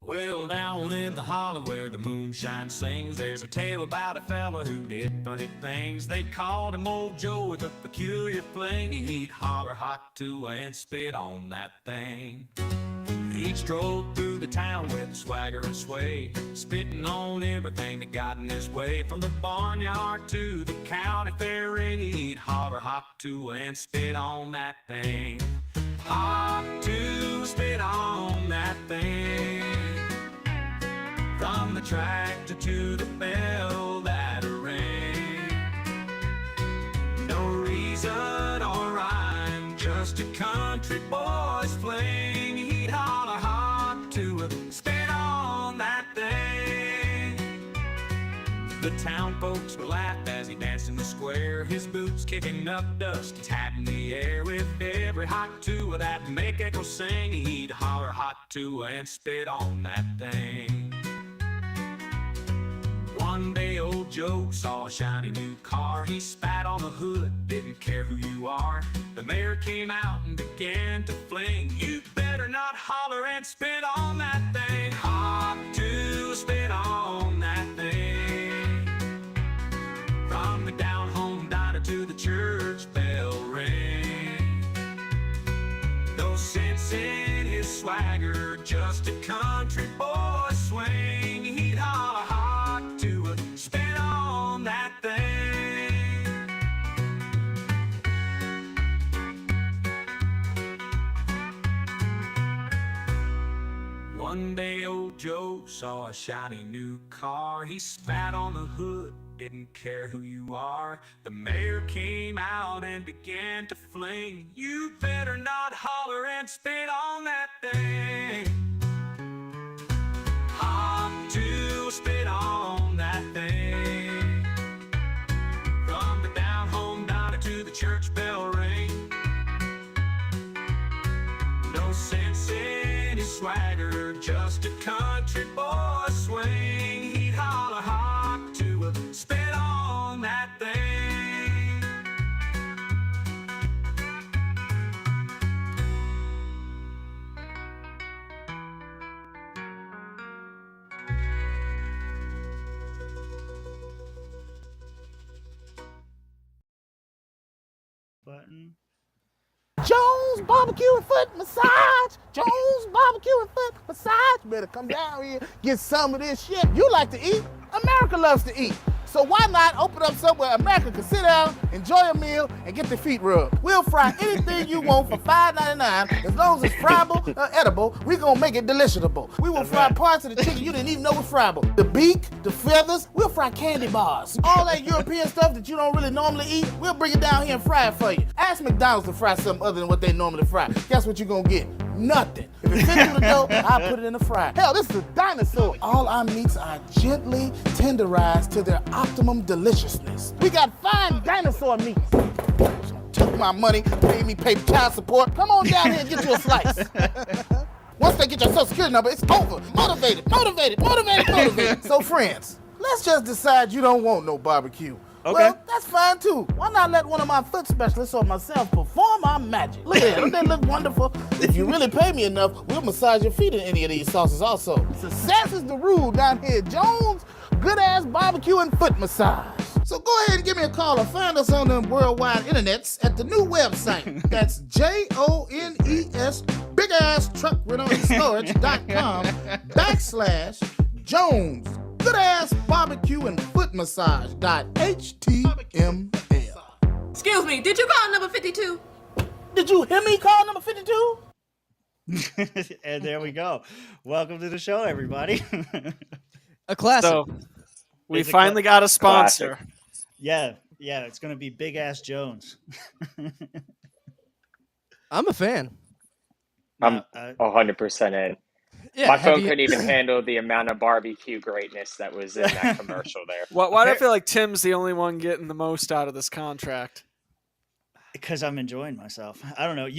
Well, down in the hollow where the moonshine sings, there's a tale about a fella who did funny things. They called him Old Joe with a peculiar fling. He'd holler hot to and spit on that thing. He strode through the town with swagger and sway, spitting on everything that got in his way. From the barnyard to the county fair ring, he'd holler hot to and spit on that thing. Hot to spit on that thing. From the tractor to the bell that rang. No reason or rhyme, just a country boy's fling. He'd holler hot to spit on that thing. The town folks would laugh as he danced in the square, his boots kicking up dust, his hat in the air. With every hot to that make echo sing, he'd holler hot to and spit on that thing. One day old Joe saw a shiny new car. He spat on the hood, didn't care who you are. The mayor came out and began to fling. You better not holler and spit on that thing. Hot to spit on that thing. From the down home diner to the church bell ring. No sense in his swagger, just a country boy swing. He'd holler hot to spit on that thing. One day old Joe saw a shiny new car. He spat on the hood, didn't care who you are. The mayor came out and began to fling. You better not holler and spit on that thing. Hot to spit on that thing. From the down home diner to the church bell ring. No sense in his swagger, just a country boy swing. He'd holler hot to spit on that thing. Button. Jones barbecue and foot massage. Jones barbecue and foot massage. Better come down here, get some of this shit. You like to eat. America loves to eat. So why not open up somewhere America can sit down, enjoy a meal, and get their feet rubbed? We'll fry anything you want for $5.99. As long as it's friable or edible, we're gonna make it deliciable. We will fry parts of the chicken you didn't even know was friable. The beak, the feathers, we'll fry candy bars. All that European stuff that you don't really normally eat, we'll bring it down here and fry it for you. Ask McDonald's to fry something other than what they normally fry. Guess what you're gonna get? Nothing. If it fits through the dough, I'll put it in the fryer. Hell, this is a dinosaur. All our meats are gently tenderized to their optimum deliciousness. We got fine dinosaur meats. Took my money, paid me pay child support. Come on down here and get you a slice. Once they get your social security number, it's over. Motivated. So friends, let's just decide you don't want no barbecue. Okay. Well, that's fine too. Why not let one of my foot specialists or myself perform our magic? Look at that, don't they look wonderful? If you really pay me enough, we'll massage your feet in any of these sauces also. Success is the rule down here at Jones. Good ass barbecue and foot massage. So go ahead and give me a call or find us on the worldwide internets at the new website. That's JONES, big ass truck rental storage.com/Jones. Good ass barbecue and foot massage.html. Excuse me, did you call number 52? Did you hear me call number 52? And there we go. Welcome to the show, everybody. A classic. So we It's a finally got a sponsor. yeah, it's going to be Big Ass Jones. I'm a fan. I'm 100% in. Yeah, My phone couldn't even handle the amount of barbecue greatness that was in that commercial there. Why do I feel like Tim's the only one getting the most out of this contract? Because I'm enjoying myself. I don't know.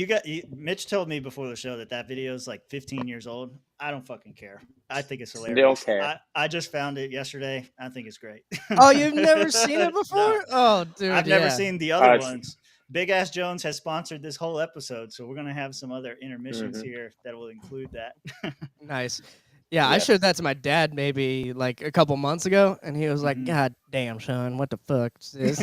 Mitch told me before the show that video is like 15 years old. I don't fucking care. I think it's hilarious. Don't care. I just found it yesterday. I think it's great. Oh, you've never seen it before? No. Oh, dude. I've never seen the other it's- ones. Big Ass Jones has sponsored this whole episode, so we're gonna have some other intermissions here that will include that. Nice. Yeah, I Yes. showed that to my dad maybe like a couple months ago, and he was like, Mhm. "God damn, son, what the fuck is this?"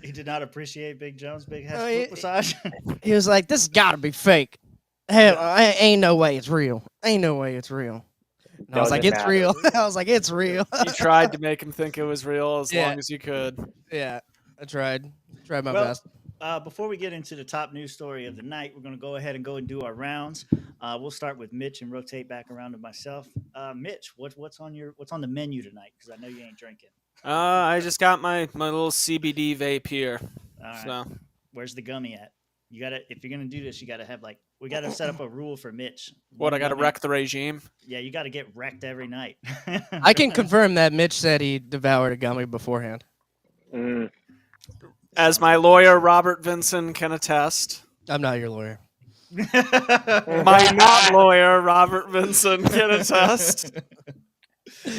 He did not appreciate Big Jones' big head Oh, foot massage. He was like, "This got to be fake. Hell, Yeah. ain't no way it's real. Ain't no way it's real." And I was like, Doesn't "It's matter. real." I was like, "It's real." You tried to make him think it was real as Yeah. long as you could. Yeah, I tried my Well, best. before we get into the top news story of the night, we're going to go ahead and go and do our rounds. We'll start with Mitch and rotate back around to myself. Mitch, what's on the menu tonight? Because I know you ain't drinking. I just got my little CBD vape here. All right. So Where's the gummy at? You gotta if you're gonna do this, you gotta have we gotta set up a rule for Mitch. what? One I got to gummy- wreck the regime. Yeah, you gotta get wrecked every night. I can confirm that Mitch said he devoured a gummy beforehand. Mm. As Sounds my like lawyer bullshit. Robert Vinson can attest. I'm not your lawyer. My not lawyer Robert Vinson can attest.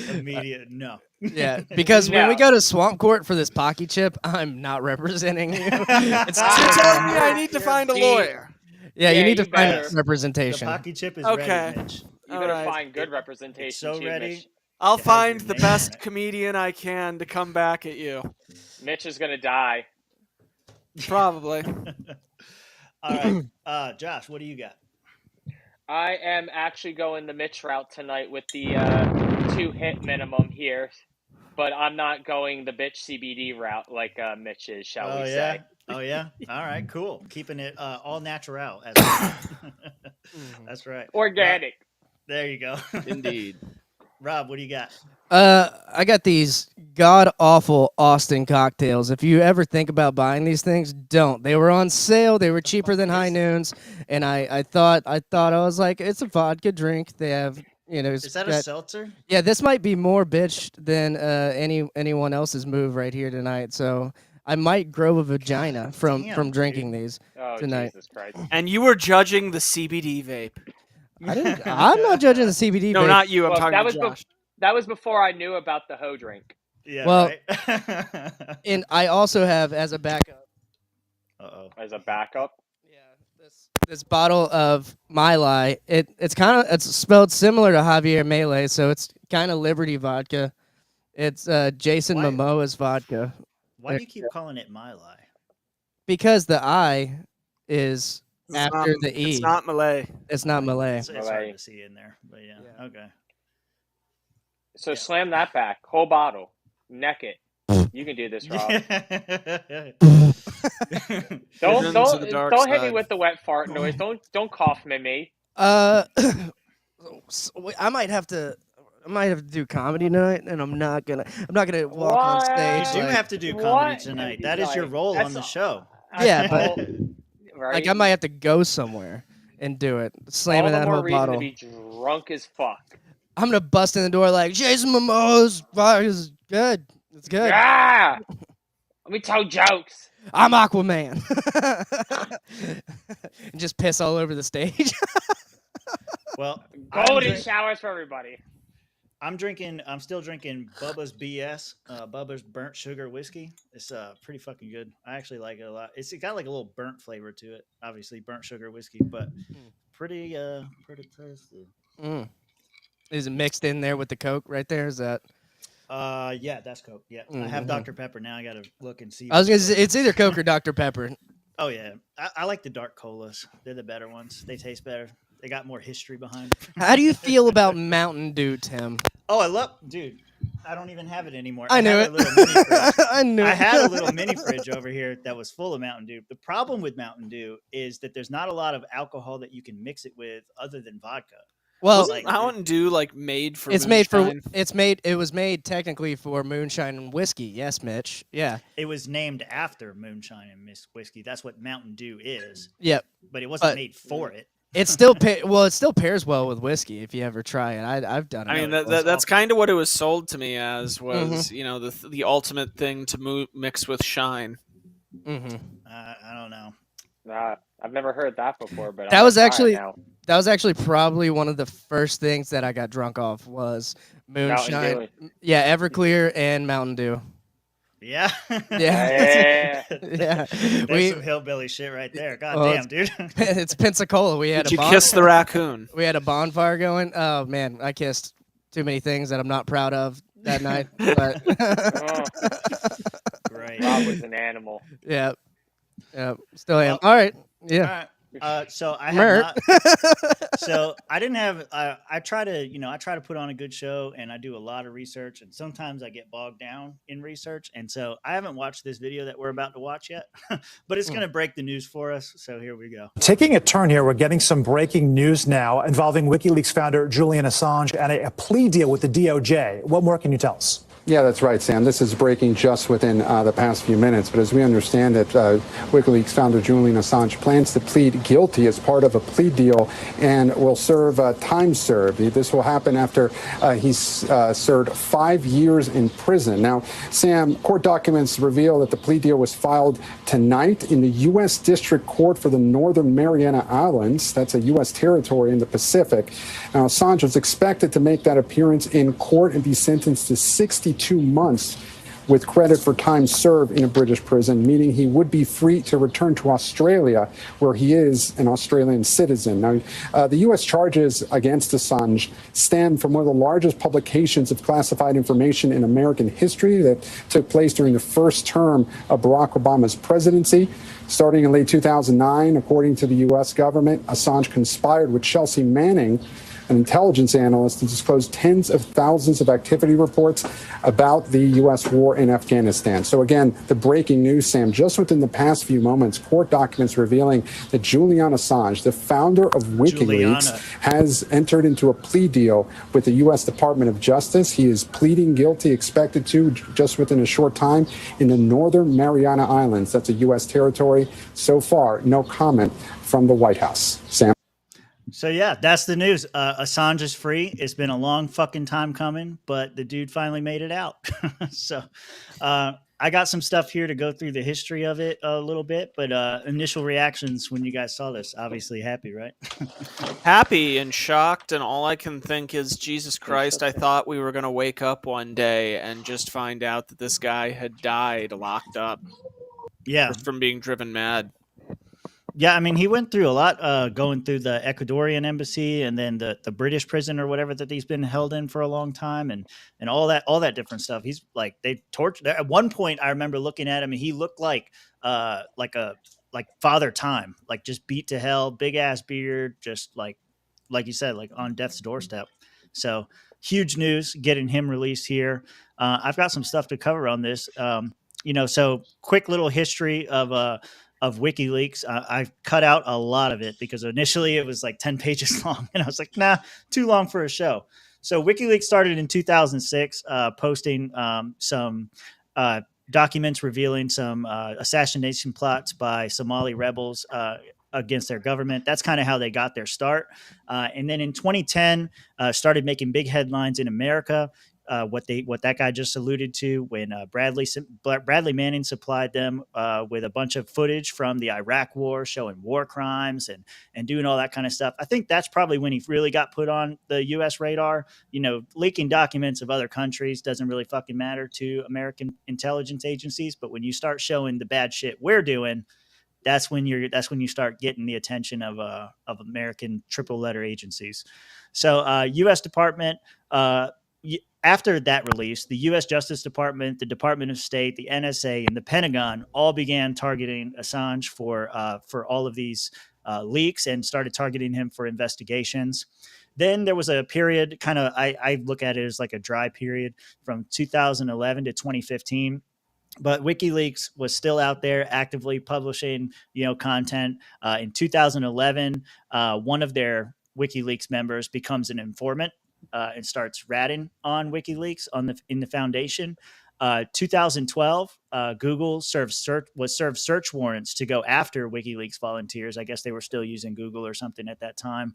Immediate no. Yeah, because when we No. go to Swamp Court for this Pocky chip, I'm not representing you. It's You're telling me I You're- need to you're find a deep. lawyer. yeah, Yeah, you need to you find better. The representation. Pocky chip is Okay. ready, Mitch. You better Alright. find good It's representation. so too, ready. Mitch. I'll It has your find the name best on it. comedian I can to come back at you. Mitch is gonna die. Probably. All right. Josh, what do you got? I am actually going the Mitch route tonight with the 2-hit minimum here, but I'm not going the bitch CBD route like Mitch is, shall Oh we yeah. say? Oh yeah. All right, cool. Keeping it all natural as well. That's right. Organic. There you go. Indeed. Rob, what do you got? I got these god awful Austin cocktails. If you ever think about buying these things, don't. They were on sale. They were cheaper than High Noons, and I thought I was like, it's a vodka drink. They have it's Is that a got- seltzer? yeah. This might be more bitch than anyone else's move right here tonight. So I might grow a vagina from damn, drinking these Oh, tonight. Jesus Christ. And you were judging the CBD vape. I'm not judging the CBD. No, vape. not you. I'm Well, talking that to was Josh. that was before I knew about the hoe drink. Yeah. Well- Right? And I also have as a backup. Uh-oh. As a backup. Yeah, this bottle of My Lai. It's spelled similar to Javier Melee, so it's kind of Liberty vodka. It's Jason Why- Momoa's vodka Why do you keep calling it my lie? because the I is It's after not- the E. It's not Malay. It's not Malay. It's hard Malay. to see in there, but yeah. Yeah. Okay. So Yeah. slam that back. Whole bottle. Neck it. You can do this, Rob. Don't Visions don't of the dark don't hit me side. with the wet fart noise. Don't cough at me. I might have to do comedy tonight, and I'm not gonna walk on What? stage. You do like, have to do What? comedy tonight. That is your Like, role on that's the a- show. Yeah, All- but- right? like I might have to go somewhere and do it, all slamming the that more whole reason bottle. to be drunk as fuck. I'm gonna bust in the door like Jason Momoa's vodka is good. It's good. Ah! Let me tell jokes. I'm Aquaman. And just piss all over the stage. Well, Golden showers for everybody. I'm still drinking Bubba's BS, Bubba's burnt sugar whiskey. It's pretty fucking good. I actually like it a lot. It got like a little burnt flavor to it. Obviously burnt sugar whiskey, but pretty tasty. Mm. Is it mixed in there with the Coke right there? Is that? Yeah, that's Coke. Yeah, I have Mhm. Dr Pepper now. I gotta look and see. I was gonna say it's either Coke or Dr Pepper. Oh yeah, I like the dark colas. They're the better ones. They taste better. They got more history behind them. How do you feel about Mountain Dew, Tim? Oh, I love, dude. I don't even have it anymore. I knew had it. a little mini fridge. I knew I it. had a little mini fridge over here that was full of Mountain Dew. The problem with Mountain Dew is that there's not a lot of alcohol that you can mix it with other than vodka. Well, like- Mountain Dew like made for it was made technically for moonshine and whiskey. Yes, Mitch. Yeah. It was named after moonshine and Miss whiskey. That's what Mountain Dew is, Yep. but it wasn't But- made for it. It still it still pairs well with whiskey if you ever try it. I've done it. I mean, No, that's kind of what it was sold to me as was, Mm-hmm. the ultimate thing to mix with shine. Mm-hmm. I don't know. I've never heard that before, but That I'm was gonna try it actually- now. That was actually probably one of the first things that I got drunk off was Mountain moonshine. Dew. Yeah, Everclear and Mountain Dew. Yeah. Yeah. Yeah. Yeah. There's some hillbilly shit right there. God Well, damn, dude. It's Pensacola. We had Did a you kiss the raccoon? we had a bonfire going. Oh man, I kissed too many things that I'm not proud of that night. But Oh, Great. Rob was an animal. yeah, yeah, still am. Well, All right, all yeah, right. So I have Mert. not. So I didn't have. I try to, I try to put on a good show, and I do a lot of research, and sometimes I get bogged down in research, and so I haven't watched this video that we're about to watch yet, but it's going to break the news for us. So here we go. Taking a turn here, we're getting some breaking news now involving WikiLeaks founder Julian Assange and a plea deal with the DOJ. What more can you tell us? Yeah, that's right, Sam. This is breaking just within the past few minutes. But as we understand it, WikiLeaks founder Julian Assange plans to plead guilty as part of a plea deal and will serve time served. This will happen after he's served 5 years in prison. Now, Sam, court documents reveal that the plea deal was filed tonight in the U.S. District Court for the Northern Mariana Islands. That's a U.S. territory in the Pacific. Now, Assange was expected to make that appearance in court and be sentenced to 62 months with credit for time served in a British prison, meaning he would be free to return to Australia, where he is an Australian citizen. Now, the U.S. charges against Assange stem from one of the largest publications of classified information in American history that took place during the first term of Barack Obama's presidency. Starting in late 2009, according to the U.S. government, Assange conspired with Chelsea Manning, an intelligence analyst, to disclose tens of thousands of activity reports about the U.S. war in Afghanistan. So again, the breaking news, Sam, just within the past few moments, court documents revealing that Julian Assange, the founder of WikiLeaks, has entered into a plea deal with the U.S. Department of Justice. He is pleading guilty, expected to just within a short time, in the Northern Mariana Islands. That's a U.S. territory. So far, no comment from the White House. Sam? So yeah, that's the news. Assange is free. It's been a long fucking time coming, but the dude finally made it out. So I got some stuff here to go through the history of it a little bit, but initial reactions when you guys saw this, obviously happy, right? Happy and shocked, and all I can think is, Jesus Christ, I thought we were going to wake up one day and just find out that this guy had died locked up. Yeah. From being driven mad. Yeah, I mean, he went through a lot, going through the Ecuadorian embassy and then the British prison or whatever that he's been held in for a long time, and all that different stuff. He's like, they tortured. At one point, I remember looking at him, and he looked like Father Time, like just beat to hell, big ass beard, just like you said, like on death's doorstep. So huge news getting him released here. I've got some stuff to cover on this. So quick little history of WikiLeaks. I've cut out a lot of it because initially it was like 10 pages long, and I was like, nah, too long for a show. So WikiLeaks started in 2006, posting some documents revealing some assassination plots by Somali rebels against their government. That's kind of how they got their start. And then in 2010, started making big headlines in America. What that guy just alluded to, when Bradley Manning supplied them with a bunch of footage from the Iraq War, showing war crimes and doing all that kind of stuff. I think that's probably when he really got put on the U.S. radar. Leaking documents of other countries doesn't really fucking matter to American intelligence agencies, but when you start showing the bad shit we're doing, that's when you start getting the attention of American triple letter agencies. So U.S. Department. After that release, the U.S. Justice Department, the Department of State, the NSA, and the Pentagon all began targeting Assange for all of these leaks and started targeting him for investigations. Then there was a period, kind of, I look at it as like a dry period from 2011 to 2015. But WikiLeaks was still out there actively publishing, content. In 2011, one of their WikiLeaks members becomes an informant. And starts ratting on WikiLeaks in the foundation. 2012, Google was served search warrants to go after WikiLeaks volunteers. I guess they were still using Google or something at that time.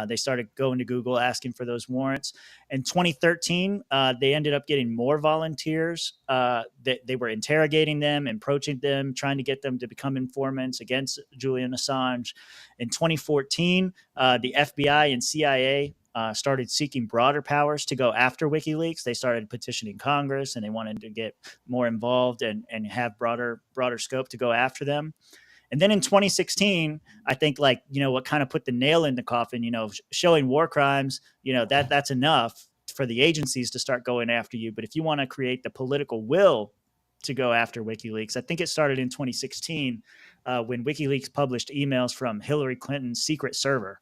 They started going to Google asking for those warrants. In 2013, they ended up getting more volunteers. They were interrogating them, approaching them, trying to get them to become informants against Julian Assange. In 2014, the FBI and CIA started seeking broader powers to go after WikiLeaks. They started petitioning Congress, and they wanted to get more involved and have broader scope to go after them. And then in 2016, I think, like, what kind of put the nail in the coffin, showing war crimes, that's enough for the agencies to start going after you. But if you want to create the political will to go after WikiLeaks, I think it started in 2016 when WikiLeaks published emails from Hillary Clinton's secret server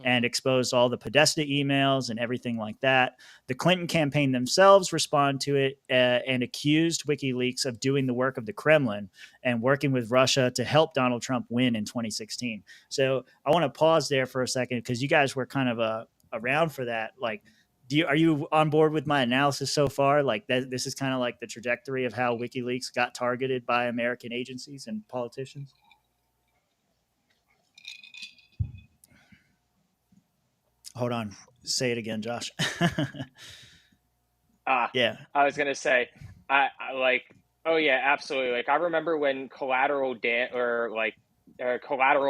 and exposed all the Podesta emails and everything like that. The Clinton campaign themselves responded to it and accused WikiLeaks of doing the work of the Kremlin and working with Russia to help Donald Trump win in 2016. So I want to pause there for a second because you guys were kind of around for that. Like, are you on board with my analysis so far? Like, this is kind of like the trajectory of how WikiLeaks got targeted by American agencies and politicians? Hold on. Say it again, Josh. Yeah. I was gonna say, I like, oh yeah, absolutely. Like, I remember when Collateral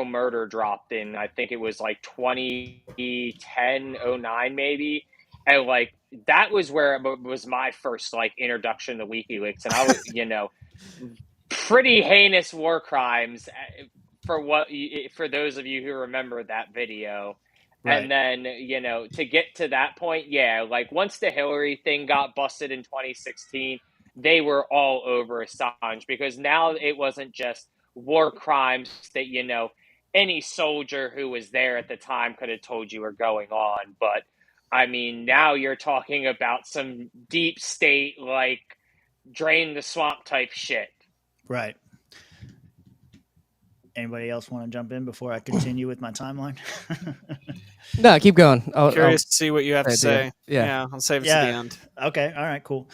Murder dropped in, I think it was like 2010, 09 maybe, and like that was where it was my first like introduction to WikiLeaks, and I was, pretty heinous war crimes for those of you who remember that video. Right. And then, to get to that point, yeah, like once the Hillary thing got busted in 2016, they were all over Assange because now it wasn't just war crimes that, any soldier who was there at the time could have told you were going on. But I mean, now you're talking about some deep state, like drain the swamp type shit. Right. Anybody else want to jump in before I continue with my timeline? No, keep going. Curious to see what you have to say. Yeah. I'll save it to the end. Okay. All right, cool.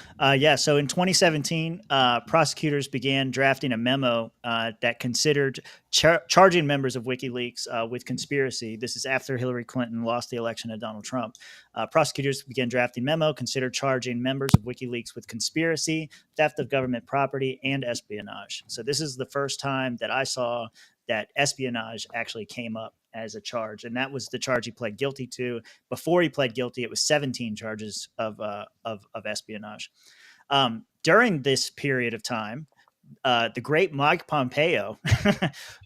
So in 2017, prosecutors began drafting a memo that considered charging members of WikiLeaks with conspiracy. This is after Hillary Clinton lost the election to Donald Trump. Prosecutors began drafting memo, considered charging members of WikiLeaks with conspiracy, theft of government property, and espionage. So this is the first time that I saw that espionage actually came up as a charge. And that was the charge he pled guilty to. Before he pled guilty, it was 17 charges of espionage. During this period of time, the great Mike Pompeo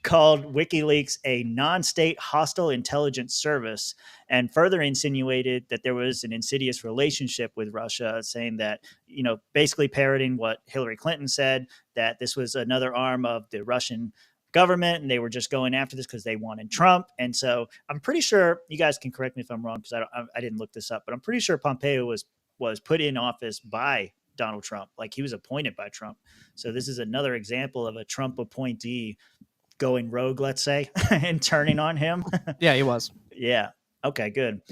called WikiLeaks a non-state hostile intelligence service and further insinuated that there was an insidious relationship with Russia, saying that, basically parroting what Hillary Clinton said, that this was another arm of the Russian government and they were just going after this because they wanted Trump. And so I'm pretty sure, you guys can correct me if I'm wrong because I didn't look this up, but I'm pretty sure Pompeo was put in office by Donald Trump. Like, he was appointed by Trump. So this is another example of a Trump appointee going rogue, let's say, and turning on him. Yeah, he was. Yeah. Okay, good.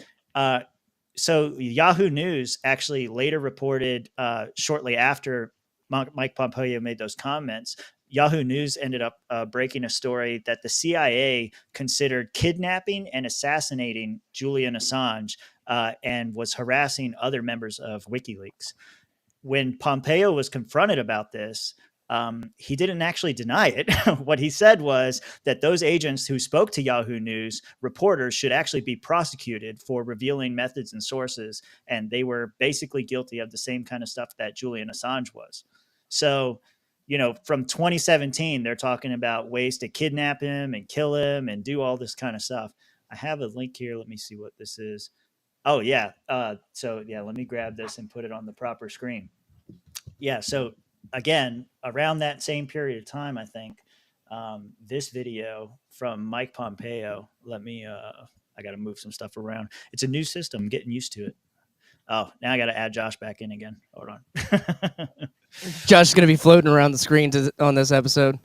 So Yahoo News actually later reported shortly after Mike Pompeo made those comments, Yahoo News ended up breaking a story that the CIA considered kidnapping and assassinating Julian Assange and was harassing other members of WikiLeaks. When Pompeo was confronted about this, he didn't actually deny it. What he said was that those agents who spoke to Yahoo News reporters should actually be prosecuted for revealing methods and sources. And they were basically guilty of the same kind of stuff that Julian Assange was. So, from 2017, they're talking about ways to kidnap him and kill him and do all this kind of stuff. I have a link here. Let me see what this is. Oh, yeah. Let me grab this and put it on the proper screen. Yeah. So again, around that same period of time, I think this video from Mike Pompeo, I got to move some stuff around. It's a new system. I'm getting used to it. Oh, now I got to add Josh back in again. Hold on. Josh is going to be floating around the screen on this episode.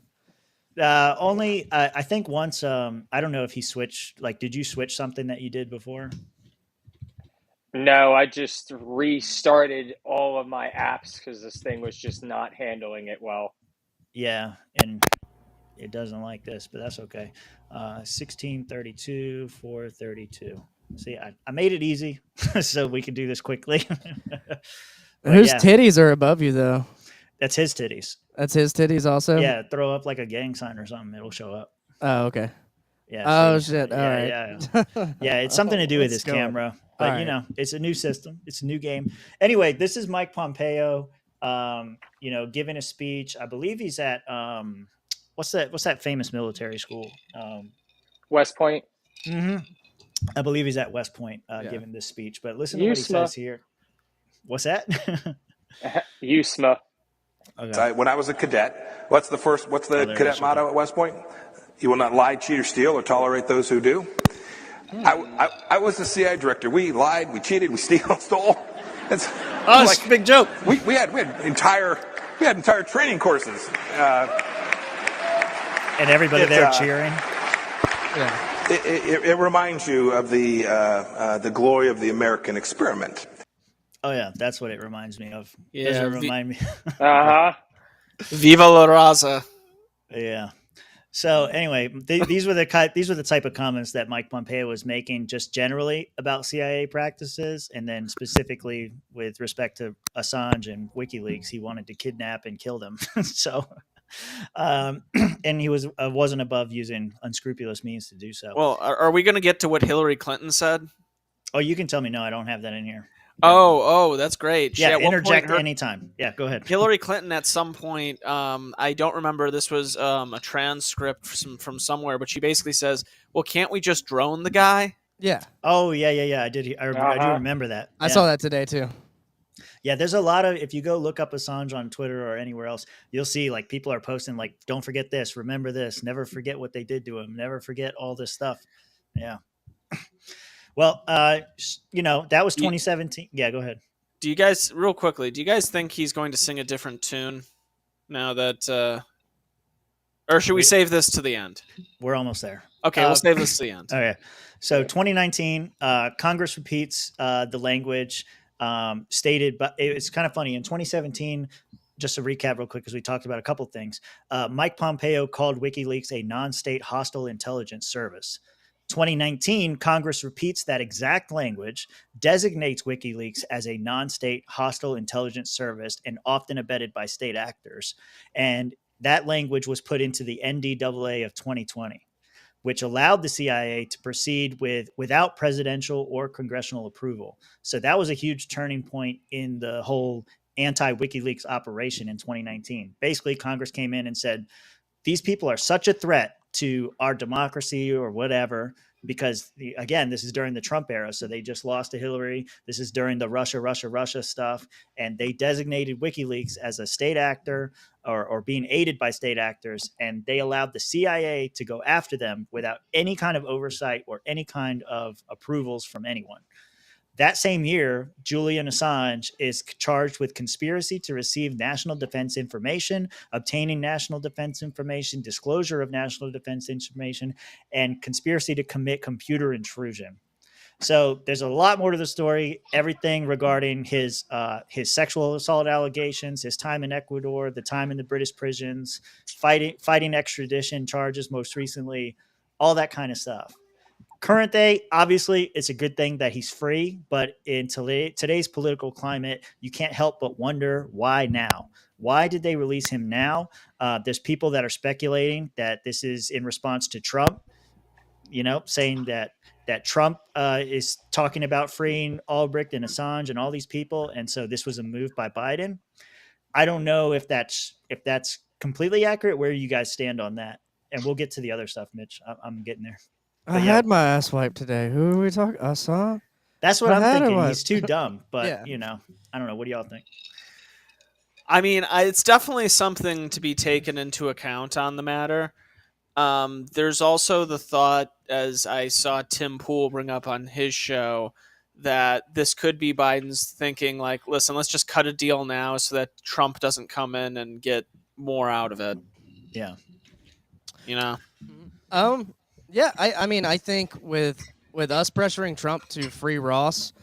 Only, I think once, I don't know if he switched, did you switch something that you did before? No, I just restarted all of my apps because this thing was just not handling it well. Yeah, and it doesn't like this, but that's okay. 1632, 432. See, I made it easy so we could do this quickly. Whose titties are above you, though? That's his titties. That's his titties also? Yeah, throw up like a gang sign or something. It'll show up. Oh, okay. Yeah. Oh see? shit! All right. Yeah, it's something to do with Let's his go. camera, but All right. it's a new system. It's a new game. Anyway, this is Mike Pompeo. Giving a speech. I believe he's at what's that famous military school? West Point. I believe he's at West Point Yeah. giving this speech. But listen to what he USMA. says here. What's that? USMA. Okay. When I was a cadet, what's the there it cadet is, motto at West Point? You will not lie, cheat, or steal, or tolerate those who do. I was the CIA director. We lied, we cheated, we stole. It's it's a big joke. We had entire training courses. And everybody there cheering. Yeah. It reminds you of the glory of the American experiment. Oh yeah, that's what it reminds me of. Yeah, Does it remind me? Viva la Raza. Yeah. So anyway, these were the type of comments that Mike Pompeo was making, just generally about CIA practices, and then specifically with respect to Assange and WikiLeaks. He wanted to kidnap and kill them. So, and he wasn't above using unscrupulous means to do so. Well, are we going to get to what Hillary Clinton said? Oh, you can tell me. No, I don't have that in here. Oh, that's great. Yeah, at one interject point anytime. Yeah, go ahead. Hillary Clinton at some point, I don't remember, this was a transcript from somewhere, but she basically says, well, can't we just drone the guy? Yeah. Oh, yeah. I did. I do remember that. I saw that today too. Yeah, there's a lot of, if you go look up Assange on Twitter or anywhere else, you'll see like people are posting like, don't forget this, remember this, never forget what they did to him, never forget all this stuff. Yeah. Well, that was 2017. Yeah, go ahead. Do you guys, real quickly, think he's going to sing a different tune now that, or should we save this to the end? We're almost there. Okay, we'll save this to the end. Okay. So 2019, Congress repeats the language stated, but it's kind of funny. In 2017, just to recap real quick, because we talked about a couple of things, Mike Pompeo called WikiLeaks a non-state hostile intelligence service. 2019, Congress repeats that exact language, designates WikiLeaks as a non-state hostile intelligence service and often abetted by state actors. And that language was put into the NDAA of 2020, which allowed the CIA to proceed without presidential or congressional approval. So that was a huge turning point in the whole anti-WikiLeaks operation in 2019. Basically, Congress came in and said, these people are such a threat to our democracy or whatever, because again, this is during the Trump era. So they just lost to Hillary. This is during the Russia stuff. And they designated WikiLeaks as a state actor or being aided by state actors. And they allowed the CIA to go after them without any kind of oversight or any kind of approvals from anyone. That same year, Julian Assange is charged with conspiracy to receive national defense information, obtaining national defense information, disclosure of national defense information, and conspiracy to commit computer intrusion. So there's a lot more to the story. Everything regarding his sexual assault allegations, his time in Ecuador, the time in the British prisons, fighting extradition charges most recently, all that kind of stuff. Current day, obviously, it's a good thing that he's free, but in today's political climate, you can't help but wonder why now? Why did they release him now? There's people that are speculating that this is in response to Trump, saying that Trump is talking about freeing Albrecht and Assange and all these people, and so this was a move by Biden. I don't know if that's completely accurate. Where you guys stand on that? And we'll get to the other stuff, Mitch. I'm getting there. I had my ass wiped today. Who are we talking? Assange? That's what I'm thinking. He's He's too dumb, but yeah. I don't know. What do y'all think? I mean, it's definitely something to be taken into account on the matter. There's also the thought, as I saw Tim Pool bring up on his show, that this could be Biden's thinking, like, listen, let's just cut a deal now so that Trump doesn't come in and get more out of it. Yeah. Yeah, I mean, I think with us pressuring Trump to free Ross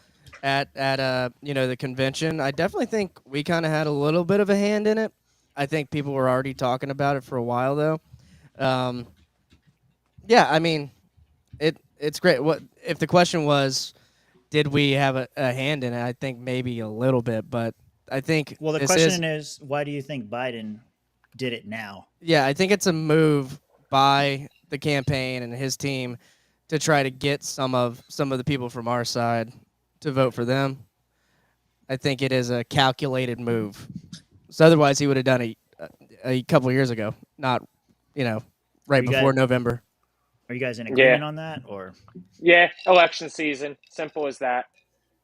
at the convention, I definitely think we kind of had a little bit of a hand in it. I think people were already talking about it for a while, though. Yeah, I mean, it's great. What if the question was, did we have a hand in it? I think maybe a little bit, but I think the question is, why do you think Biden did it now? Yeah, I think it's a move by the campaign and his team to try to get some of the people from our side to vote for them. I think it is a calculated move. So otherwise, he would have done it a couple of years ago, not right you before guys November. are you guys in Yeah. agreement on that, or Yeah. Election season. Simple as that.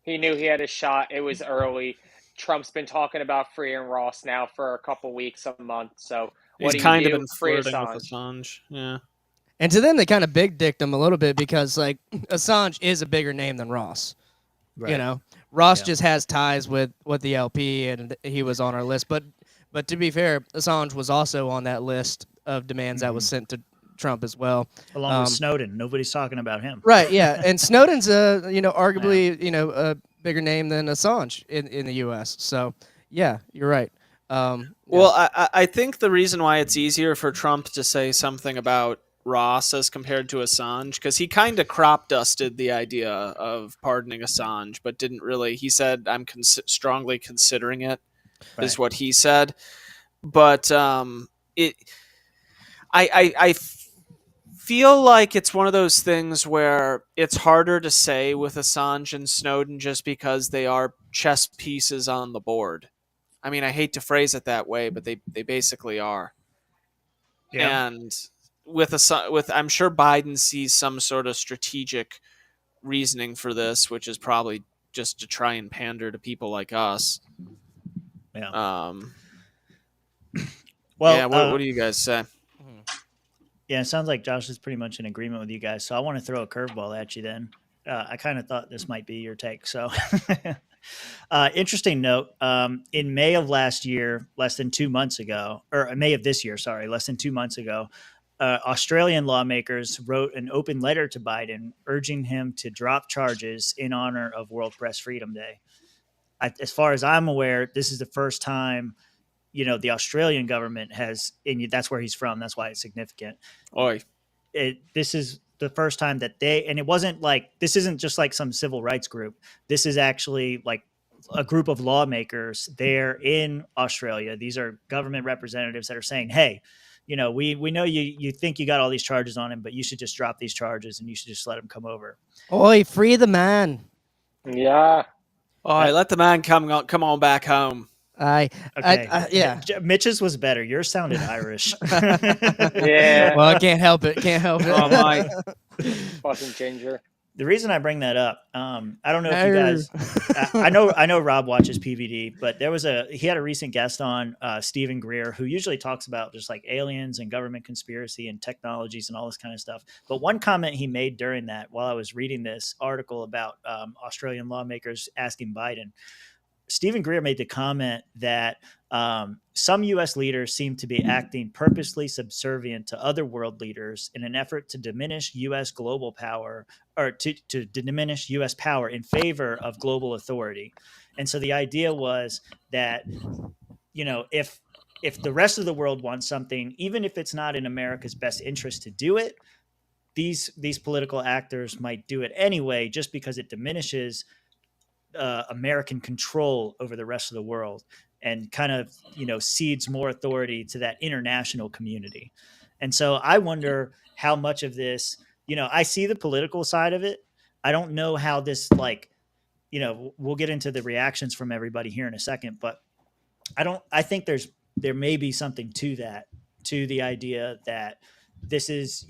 He knew he had a shot. It was early. Trump's been talking about freeing Ross now for a couple weeks, a month. So what He's do you kind of do? been Free flirting with Assange. Assange. Yeah. And to them, they kind of big dicked him a little bit because like Assange is a bigger name than Ross. right? You know, Ross Yeah. just has ties with the LP, and he was on our list. But to be fair, Assange was also on that list of demands that was sent to Trump as well. Along with Snowden, nobody's talking about him. Right? Yeah, and Snowden's arguably a bigger name than Assange in the U.S. So yeah, you're right. Well, I think the reason why it's easier for Trump to say something about Ross as compared to Assange, because he kind of crop dusted the idea of pardoning Assange, but didn't really. He said, "I'm strongly considering it," is Right. what he said. But it, I feel like it's one of those things where it's harder to say with Assange and Snowden just because they are chess pieces on the board. I mean, I hate to phrase it that way, but they basically are. Yeah. And with I'm sure Biden sees some sort of strategic reasoning for this, which is probably just to try and pander to people like us. Yeah. Well, yeah. What do you guys say? Yeah, it sounds like Josh is pretty much in agreement with you guys. So I want to throw a curveball at you then. I kind of thought this might be your take. So, interesting note. In May of last year, less than 2 months ago, or May of this year, sorry, less than 2 months ago, Australian lawmakers wrote an open letter to Biden urging him to drop charges in honor of World Press Freedom Day. As far as I'm aware, this is the first time the Australian government has, and that's where he's from. That's why it's significant. Oi. This is the first time that and it wasn't like, this isn't just like some civil rights group. This is actually like a group of lawmakers there in Australia. These are government representatives that are saying, hey, we know you think you got all these charges on him, but you should just drop these charges and you should just let him come over. Oi, free the man. Yeah. Oi, let the man come on back home. Yeah. Mitch's was better. Yours sounded Irish. Yeah. Well, I can't help it. Oh my. Fucking ginger. The reason I bring that up, I don't know if you guys, I know Rob watches PVD, but he had a recent guest on, Stephen Greer, who usually talks about just like aliens and government conspiracy and technologies and all this kind of stuff. But one comment he made during that, while I was reading this article about Australian lawmakers asking Biden, Stephen Greer made the comment that some U.S. leaders seem to be acting purposely subservient to other world leaders in an effort to diminish U.S. global power, or to diminish U.S. power in favor of global authority. And so the idea was that, if the rest of the world wants something, even if it's not in America's best interest to do it, these political actors might do it anyway, just because it diminishes American control over the rest of the world and kind of, cedes more authority to that international community. And so I wonder how much of this, I see the political side of it. I don't know how this, we'll get into the reactions from everybody here in a second, but I think there may be something to that, to the idea that this is,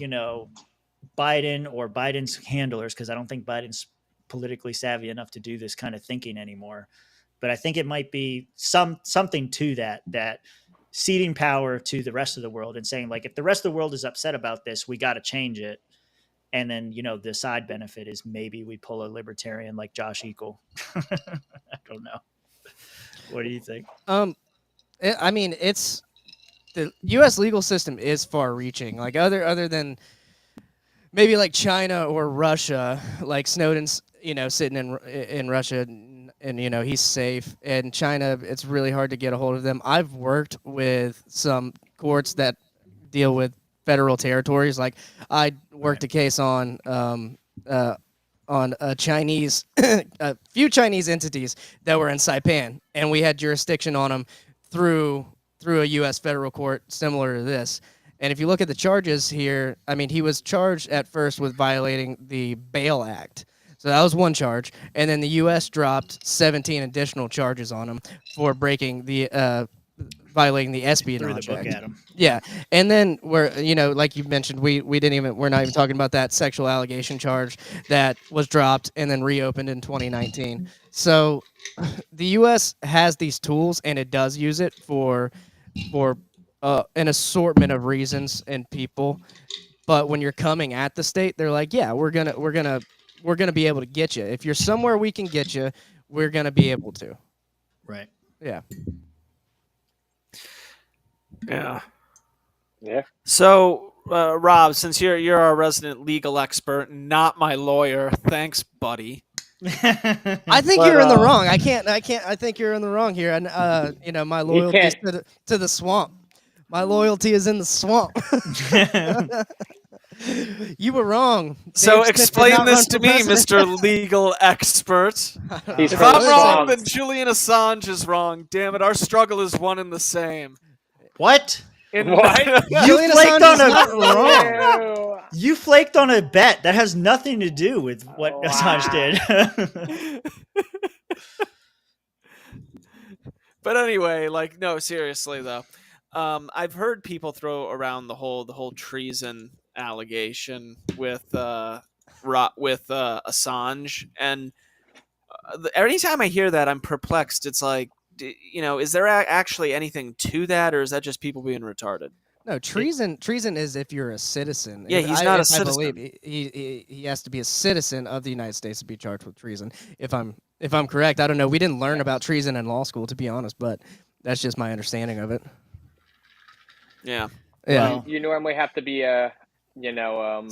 Biden or Biden's handlers, because I don't think Biden's politically savvy enough to do this kind of thinking anymore. But I think it might be something to that ceding power to the rest of the world and saying, like, if the rest of the world is upset about this, we got to change it. And then, the side benefit is maybe we pull a libertarian like Josh Eagle. I don't know. What do you think? I mean, it's the U.S. legal system is far-reaching. Like other than maybe like China or Russia, like Snowden's, sitting in Russia, and he's safe. And China, it's really hard to get a hold of them. I've worked with some courts that deal with federal territories. Like I worked a case on a Chinese, a few Chinese entities that were in Saipan, and we had jurisdiction on them through a U.S. federal court similar to this. And if you look at the charges here, I mean, he was charged at first with violating the Bail Act. So that was one charge. And then the U.S. dropped 17 additional charges on him for breaking the violating the Threw the Espionage book Act. at him. Yeah. And then like you mentioned, we're not even talking about that sexual allegation charge that was dropped and then reopened in 2019. So the U.S. has these tools and it does use it for an assortment of reasons and people. But when you're coming at the state, they're like, yeah, we're gonna be able to get you. If you're somewhere we can get you, we're gonna be able to. Right. Yeah. Yeah. Yeah. So, Rob, since you're our resident legal expert, not my lawyer, thanks, buddy. I think But, you're in the wrong. I think you're in the wrong here. And my loyalty is can't- to the swamp. My loyalty is in the swamp. You were wrong. So Dave Smith did explain not this run to for me, president. Mr. Legal Expert. He's If from I'm the wrong, swamp. then Julian Assange is wrong. Damn it, our struggle is one and the same. What? What? You Julian flaked Assange on is a not wrong. Ew. You flaked on a bet that has nothing to do with what Wow. Assange did. But anyway, like, no, seriously though, I've heard people throw around the whole treason allegation with Assange, and anytime I hear that, I'm perplexed. It's like, is there actually anything to that, or is that just people being retarded? No, treason is if you're a citizen. Yeah, he's not a I citizen. believe he has to be a citizen of the United States to be charged with treason. If I'm correct, I don't know. We didn't learn about treason in law school, to be honest, but that's just my understanding of it. Yeah, Yeah. Well, You normally have to be a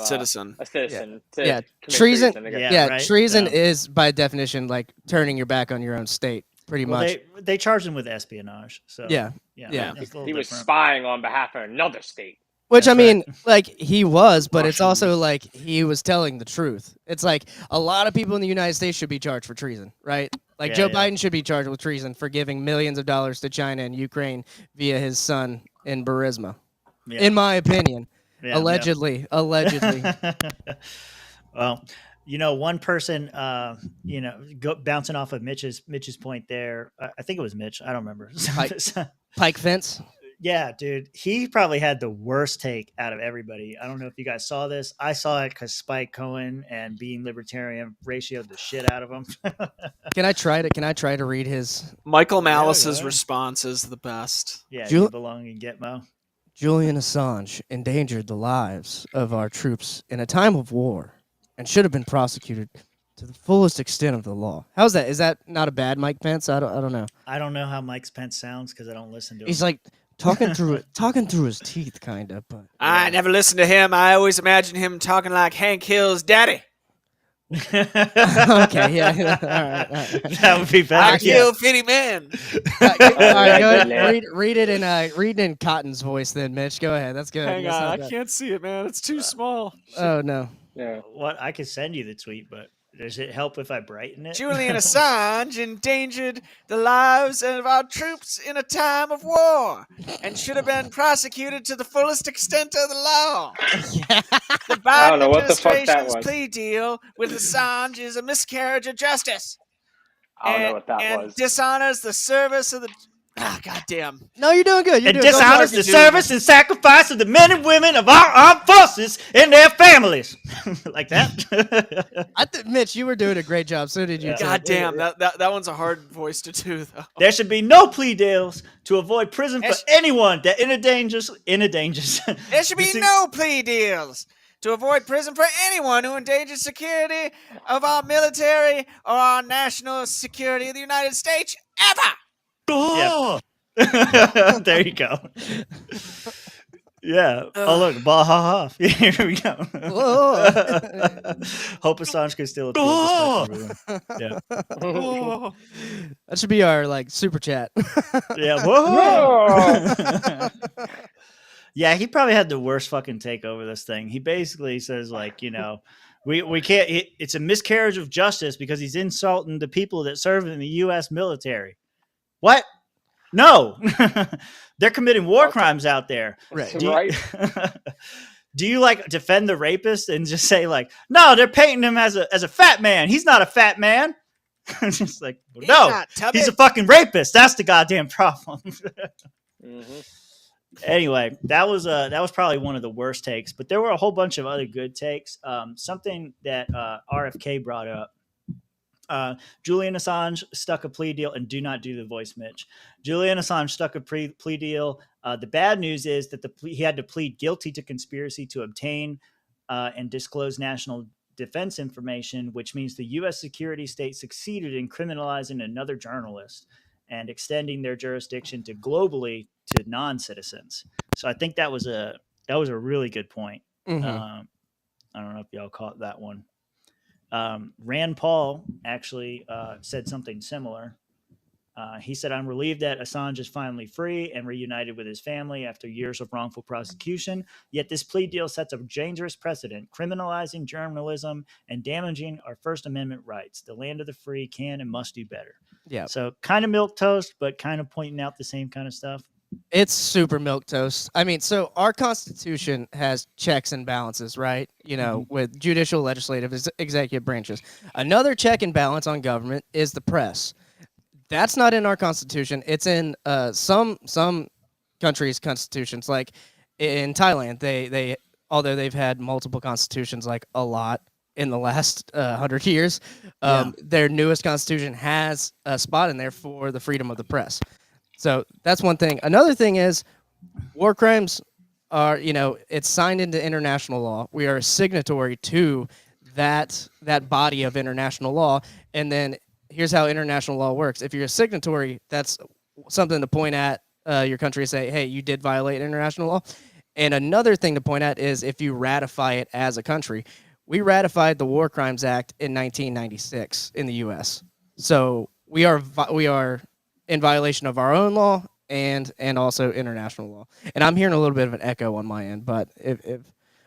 citizen. a citizen to Yeah, commit treason. I guess. Yeah, right? Treason Yeah. is by definition like turning your back on your own state, pretty well, much. they charged him with espionage. So Yeah. yeah, Yeah. it's a little He was different. spying on behalf of another state. Which That's I mean, like he was, but it's also Russians. like he was telling the truth. It's like a lot of people in the United States should be charged for treason, right? Like Yeah, Joe yeah. Biden should be charged with treason for giving millions of dollars to China and Ukraine via his son in Burisma. Yeah. In my opinion, Yeah, allegedly. Well, one person, bouncing off of Mitch's point there. I think it was Mitch. I don't remember. Pike fence. Yeah, dude, he probably had the worst take out of everybody. I don't know if you guys saw this. I saw it because Spike Cohen and Being Libertarian ratioed the shit out of him. Can I try to read his Michael Malice's yeah. response is the best. Yeah, Ju- you belong in Gitmo. Julian Assange endangered the lives of our troops in a time of war and should have been prosecuted to the fullest extent of the law. How's that? Is that not a bad Mike Pence? I don't know. I don't know how Mike Pence sounds because I don't listen to him. He's like talking through his teeth, kind of. But I never listened to him. I always imagine him talking like Hank Hill's daddy. okay, yeah, all right. That would be I better. kill 50 men. All right, go ahead. Yeah. Read it in Cotton's voice, then, Mitch. Go ahead. That's good. Hang That's on, not I bad. can't see it, man. It's too small. Oh no. Yeah. What I could send you the tweet, but does it help if I brighten it? Julian Assange endangered the lives of our troops in a time of war and should have been prosecuted to the fullest extent of the law. The I don't Biden know what the fuck that administration's was. plea deal with Assange is a miscarriage of justice. I don't know what that and was. dishonors the service of the. Ah, goddamn. No, you're doing good. You're It doing good. dishonors Don't the argue, service and sacrifice of the men and women of our armed forces and their families. Like that. Mitch, you were doing a great job. So did you. Yeah. too. Goddamn, that one's a hard voice to do, though. There should be no plea deals to avoid prison for Yes. anyone that endangers. There should be no plea deals to avoid prison for anyone who endangers security of our military or our national security of the United States ever. There you go. Yeah. Oh look, bah ha ha. Here we go. Whoa. Hope Assange can steal a tweet. Yeah. Oh. That should be our super chat. Yeah. Whoa. Yeah, he probably had the worst fucking take over this thing. He basically says we can't. It's a miscarriage of justice because he's insulting the people that serve in the U.S. military. What? No, they're committing war crimes out there. Right. Do you, Right. do you like defend the rapist and just say like, no, they're painting him as a fat man. He's not a fat man. Just like, He's no, not tubby. he's a fucking rapist. That's the goddamn problem. Mm-hmm. Anyway, that was probably one of the worst takes, but there were a whole bunch of other good takes. Something that RFK brought up. Julian Assange stuck a plea deal, and do not do the voice, Mitch. Julian Assange stuck a plea deal. The bad news is that he had to plead guilty to conspiracy to obtain and disclose national defense information, which means the U.S. security state succeeded in criminalizing another journalist and extending their jurisdiction to globally to non-citizens. So I think that was a really good point. Mhm. I don't know if y'all caught that one. Rand Paul actually said something similar. He said, I'm relieved that Assange is finally free and reunited with his family after years of wrongful prosecution. Yet this plea deal sets a dangerous precedent, criminalizing journalism and damaging our First Amendment rights. The land of the free can and must do better. Yeah. So kind of milquetoast, but kind of pointing out the same kind of stuff. It's super milquetoast. I mean, so our Constitution has checks and balances, right? You know, with judicial, legislative, executive branches. Another check and balance on government is the press. That's not in our Constitution. It's in some countries' constitutions. Like in Thailand, they although they've had multiple constitutions, like a lot in the last 100 years, their newest constitution has a spot in there for the freedom of the press. So that's one thing. Another thing is war crimes are, it's signed into international law. We are a signatory to that body of international law. And then here's how international law works. If you're a signatory, that's something to point at your country and say, hey, you did violate international law. And another thing to point at is if you ratify it as a country. We ratified the War Crimes Act in 1996 in the U.S. So we are in violation of our own law and also international law. And I'm hearing a little bit of an echo on my end, but if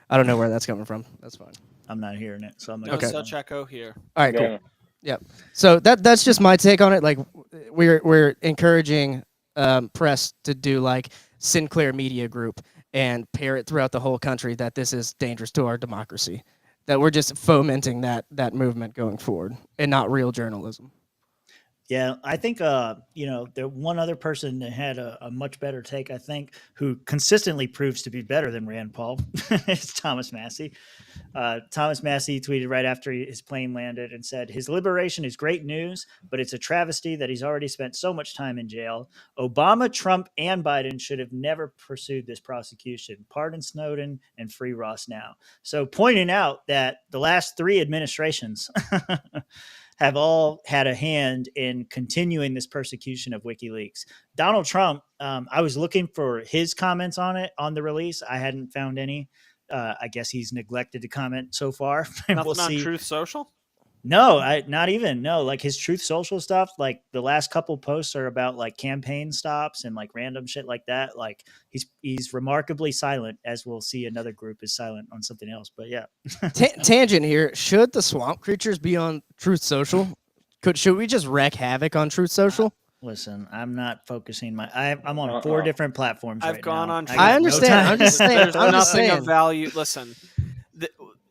I don't know where that's coming from, that's fine. I'm not hearing it, so I'm No such echo here. All right, cool. Yep. So that's just my take on it. Like we're encouraging press to do like Sinclair Media Group and parrot throughout the whole country that this is dangerous to our democracy. That we're just fomenting that movement going forward and not real journalism. Yeah, I think there one other person that had a much better take, I think, who consistently proves to be better than Rand Paul is Thomas Massey. Thomas Massey tweeted right after his plane landed and said, his liberation is great news, but it's a travesty that he's already spent so much time in jail. Obama, Trump, and Biden should have never pursued this prosecution. Pardon Snowden and free Ross now. So pointing out that the last 3 administrations have all had a hand in continuing this persecution of WikiLeaks. Donald Trump, I was looking for his comments on it, on the release. I hadn't found any. I guess he's neglected to comment so far. Nothing We'll on see. Truth Social? No, not even. No, like his Truth Social stuff, like the last couple posts are about like campaign stops and like random shit like that. Like he's remarkably silent, as we'll see another group is silent on something else. But yeah. Tangent here. Should the swamp creatures be on Truth Social? Should we just wreak havoc on Truth Social? Listen, I'm not focusing I'm on 4 different platforms. I've right gone now. on. I understand. I'm just saying. There's I'm just nothing saying. of value. Listen,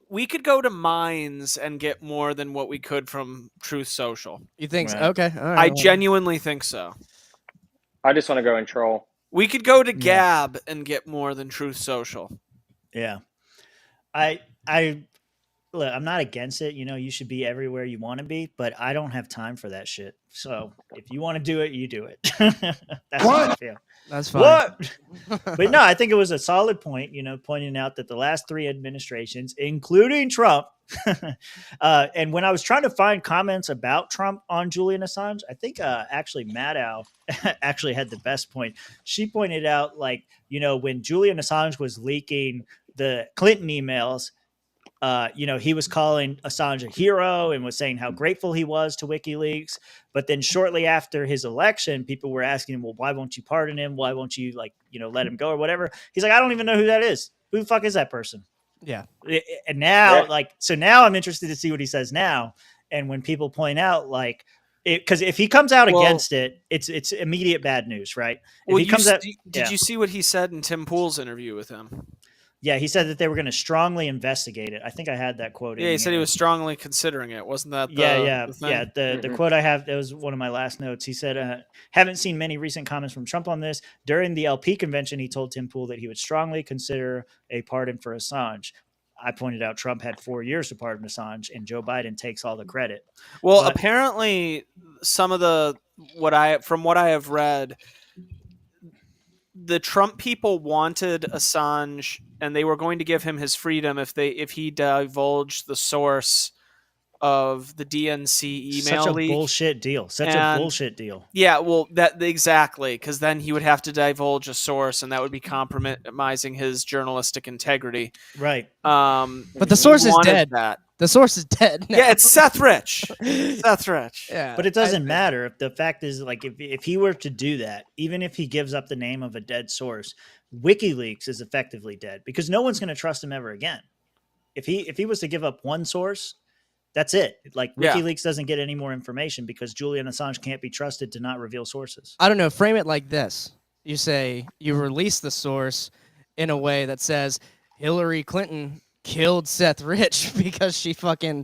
we could go to Mines and get more than what we could from Truth Social. You think so? Right. Okay. All right. I genuinely think so. I just want to go and troll. We could go to Gab and get more than Truth Social. Yeah. Look, I'm not against it. You should be everywhere you want to be, but I don't have time for that shit. So if you want to do it, you do it. That's how I feel. That's fine. What? But no, I think it was a solid point, pointing out that the last 3 administrations, including Trump, and when I was trying to find comments about Trump on Julian Assange, I think actually Maddow actually had the best point. She pointed out, like, when Julian Assange was leaking the Clinton emails, he was calling Assange a hero and was saying how grateful he was to WikiLeaks. But then shortly after his election, people were asking him, well, why won't you pardon him? Why won't you let him go or whatever? He's like, I don't even know who that is. Who the fuck is that person? Yeah. And now, now I'm interested to see what he says now. And when people point out, like, because if he comes out Well- against it, it's immediate bad news, right? If Well, he comes out, did you see what he said in Tim Pool's interview with him? yeah, he said that they were going to strongly investigate it. I think I had that quote. Yeah, in he said he here. was strongly considering it. Wasn't that the Yeah. the thing? The quote I have, that was one of my last notes. He said, haven't seen many recent comments from Trump on this. During the LP convention, he told Tim Pool that he would strongly consider a pardon for Assange. I pointed out Trump had 4 years to pardon Assange, and Joe Biden takes all the credit. Well, But- apparently, some of what I have read, the Trump people wanted Assange, and they were going to give him his freedom if he divulged the source of the DNC email Such a leak. bullshit deal. Yeah, well, that exactly, because then he would have to divulge a source, and that would be compromising his journalistic integrity. Right. But the source is dead. That. The source is dead. Now. Yeah, it's Seth Rich. Seth Rich. Yeah, But it doesn't matter. If the fact is, like, if he were to do that, even if he gives up the name of a dead source, WikiLeaks is effectively dead because no one's going to trust him ever again. If he was to give up one source, that's it. Like, WikiLeaks doesn't get any more information because Julian Assange can't be trusted to not reveal sources. I don't know. Frame it like this: you say you release the source in a way that says Hillary Clinton killed Seth Rich because she fucking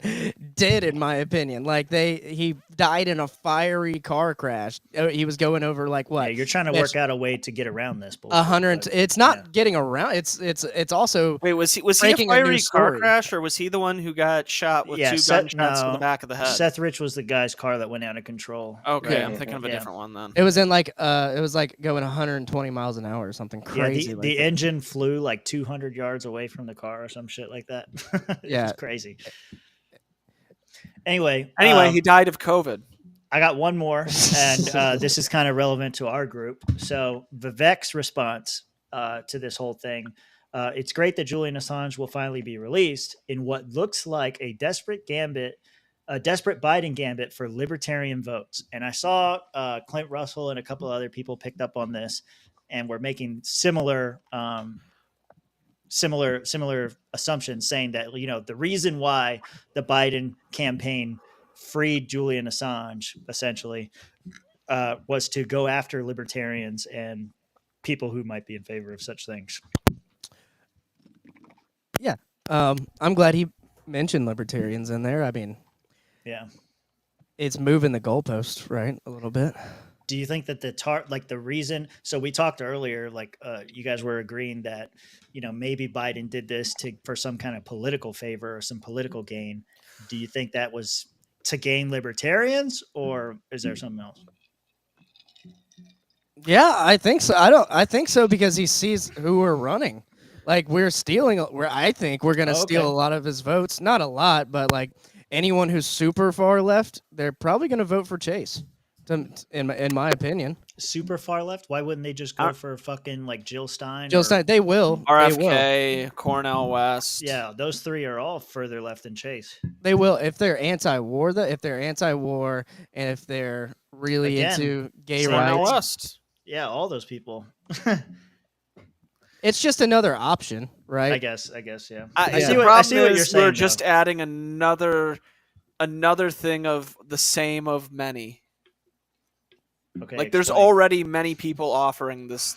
did, in my opinion. Like, he died in a fiery car crash. He was going over like what? Yeah, you're trying to work out a way to get around this bullshit. 100. It's not getting around. It's also. Wait, was he a breaking a new fiery car story. crash, or was he the one who got shot with two gunshots to the back of the head? Seth Rich was the guy's car that went out of control. Okay, Yeah. I'm thinking of a different one then. It was in like it was like going 120 miles an hour or something crazy. Yeah, like the that. engine flew like 200 yards away from the car or some shit like that. Yeah. It's crazy. Anyway, He died of COVID. I got one more, and this is kind of relevant to our group. So Vivek's response to this whole thing. It's great that Julian Assange will finally be released in what looks like a desperate Biden gambit for libertarian votes. And I saw Clint Russell and a couple other people picked up on this, and were making similar assumptions, saying that, you know, the reason why the Biden campaign freed Julian Assange essentially was to go after libertarians and people who might be in favor of such things. Yeah. I'm glad he mentioned libertarians in there. I mean, Yeah. it's moving the goalpost, right? A little bit. Do you think that the reason, so we talked earlier, like you guys were agreeing that, you know, maybe Biden did this for some kind of political favor or some political gain. Do you think that was to gain libertarians, or is there something else? Yeah, I think so. I think so because he sees who we're running. Like, we're stealing. I think we're gonna steal a lot of his votes. Not a lot, but like anyone who's super far left, they're probably gonna vote for Chase. In my opinion, Super far left? Why wouldn't they just go for fucking like Jill Stein? Jill Stein. They will. RFK, Cornel West. Yeah, those three are all further left than Chase. They will if they're anti-war. If they're anti-war, and if they're really Again, into gay Cornel rights. West. Yeah, all those people. It's just another option, right? I guess. Yeah. I see what you're saying. We're just adding another thing of the same of many. Okay. Like, there's explain. already many people offering this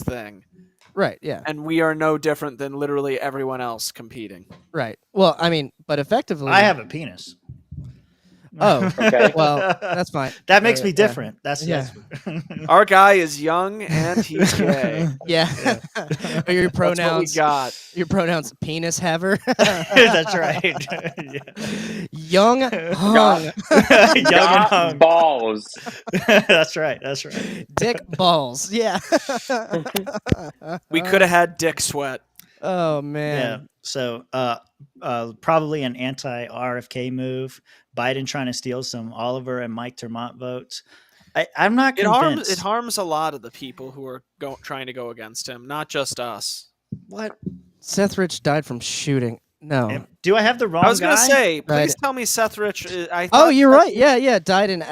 thing, Right. Yeah. and we are no different than literally everyone else competing. Right. Well, I mean, but effectively, I have a penis. Oh, Okay. well, that's fine. That makes me Yeah. different. That's Our guy is young and he's gay. Yeah. Or your That's what we pronouns. got. Your pronouns penis haver. That's right. Young hung. Young and Got hung. balls. That's right. Dick balls. Yeah. We could have had Dick Sweat. Oh Yeah. man. So probably an anti-RFK move. Biden trying to steal some Oliver and Mike Termont votes. I'm not convinced. It harms a lot of the people who are trying to go against him, not just us. What? Seth Rich died from shooting. No. Do I have the wrong I was guy? gonna say, please Right. tell me Seth Rich. Oh, you're right. Yeah. Died in.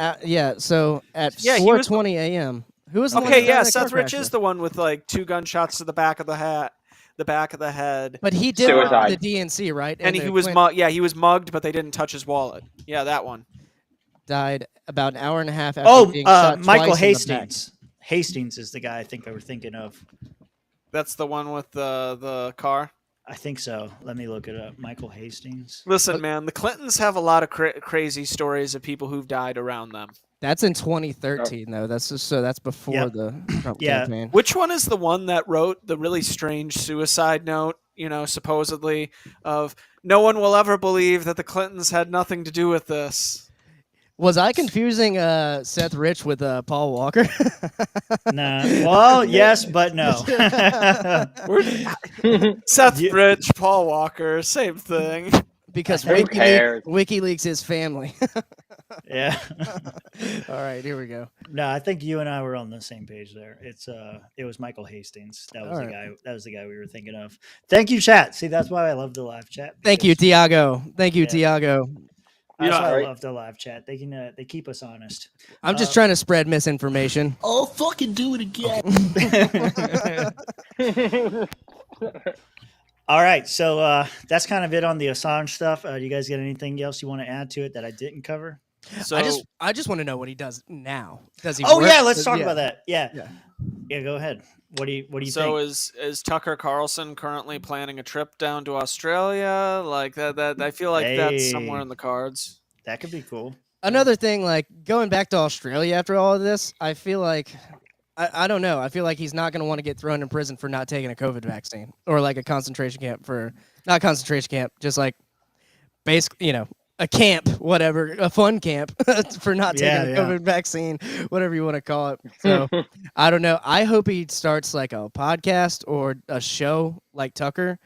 So at Yeah, he was- 4:20 a.m. Who was the one Okay, that died yeah, in that car Seth Rich crash is the one with like 2 gunshots to the back of the head. But he did Suicide. the DNC, right? And he was mugged, but they didn't touch his wallet. Yeah, that one. died about an hour and a half after being shot Michael twice in the back. Hastings. Hastings is the guy I think they were thinking of. That's the one with the car. I think so. Let me look it up. Michael Hastings. Listen, man, the Clintons have a lot of crazy stories of people who've died around them. That's in 2013, though. That's before Yep. the Trump Yeah. campaign. Which one is the one that wrote the really strange suicide note, supposedly of no one will ever believe that the Clintons had nothing to do with this? Was I confusing Seth Rich with Paul Walker? Nah. Well, yes, but no. Seth Rich, Paul Walker, same thing. Because Who cares? WikiLeaks is family. Yeah. All right, here we go. No, I think you and I were on the same page there. It was Michael Hastings. That was All the right. guy. That was the guy we were thinking of. Thank you, chat. See, that's why I love the live chat. Thank you, because- Tiago. Thank you, Yeah. Tiago. That's Yeah, why I right. love the live chat. They can they keep us honest. I'm just trying to spread misinformation. Oh, fucking do it again. All right, so that's kind of it on the Assange stuff. Do you guys get anything else you want to add to it that I didn't cover? So I just want to know what he does now. Does he? Oh work? yeah, let's talk about that. Yeah. Yeah. Yeah, go ahead. What do you so think? is Tucker Carlson currently planning a trip down to Australia? Like that I feel like that's somewhere Hey. in the cards. That could be cool. Another thing, like going back to Australia after all of this, I feel like I don't know. I feel like he's not going to want to get thrown in prison for not taking a COVID vaccine or like a concentration camp for not concentration camp, just like basically, a camp, whatever, a fun camp for not taking a Yeah, yeah. COVID vaccine, whatever you want to call it. So I don't know. I hope he starts like a podcast or a show like Tucker,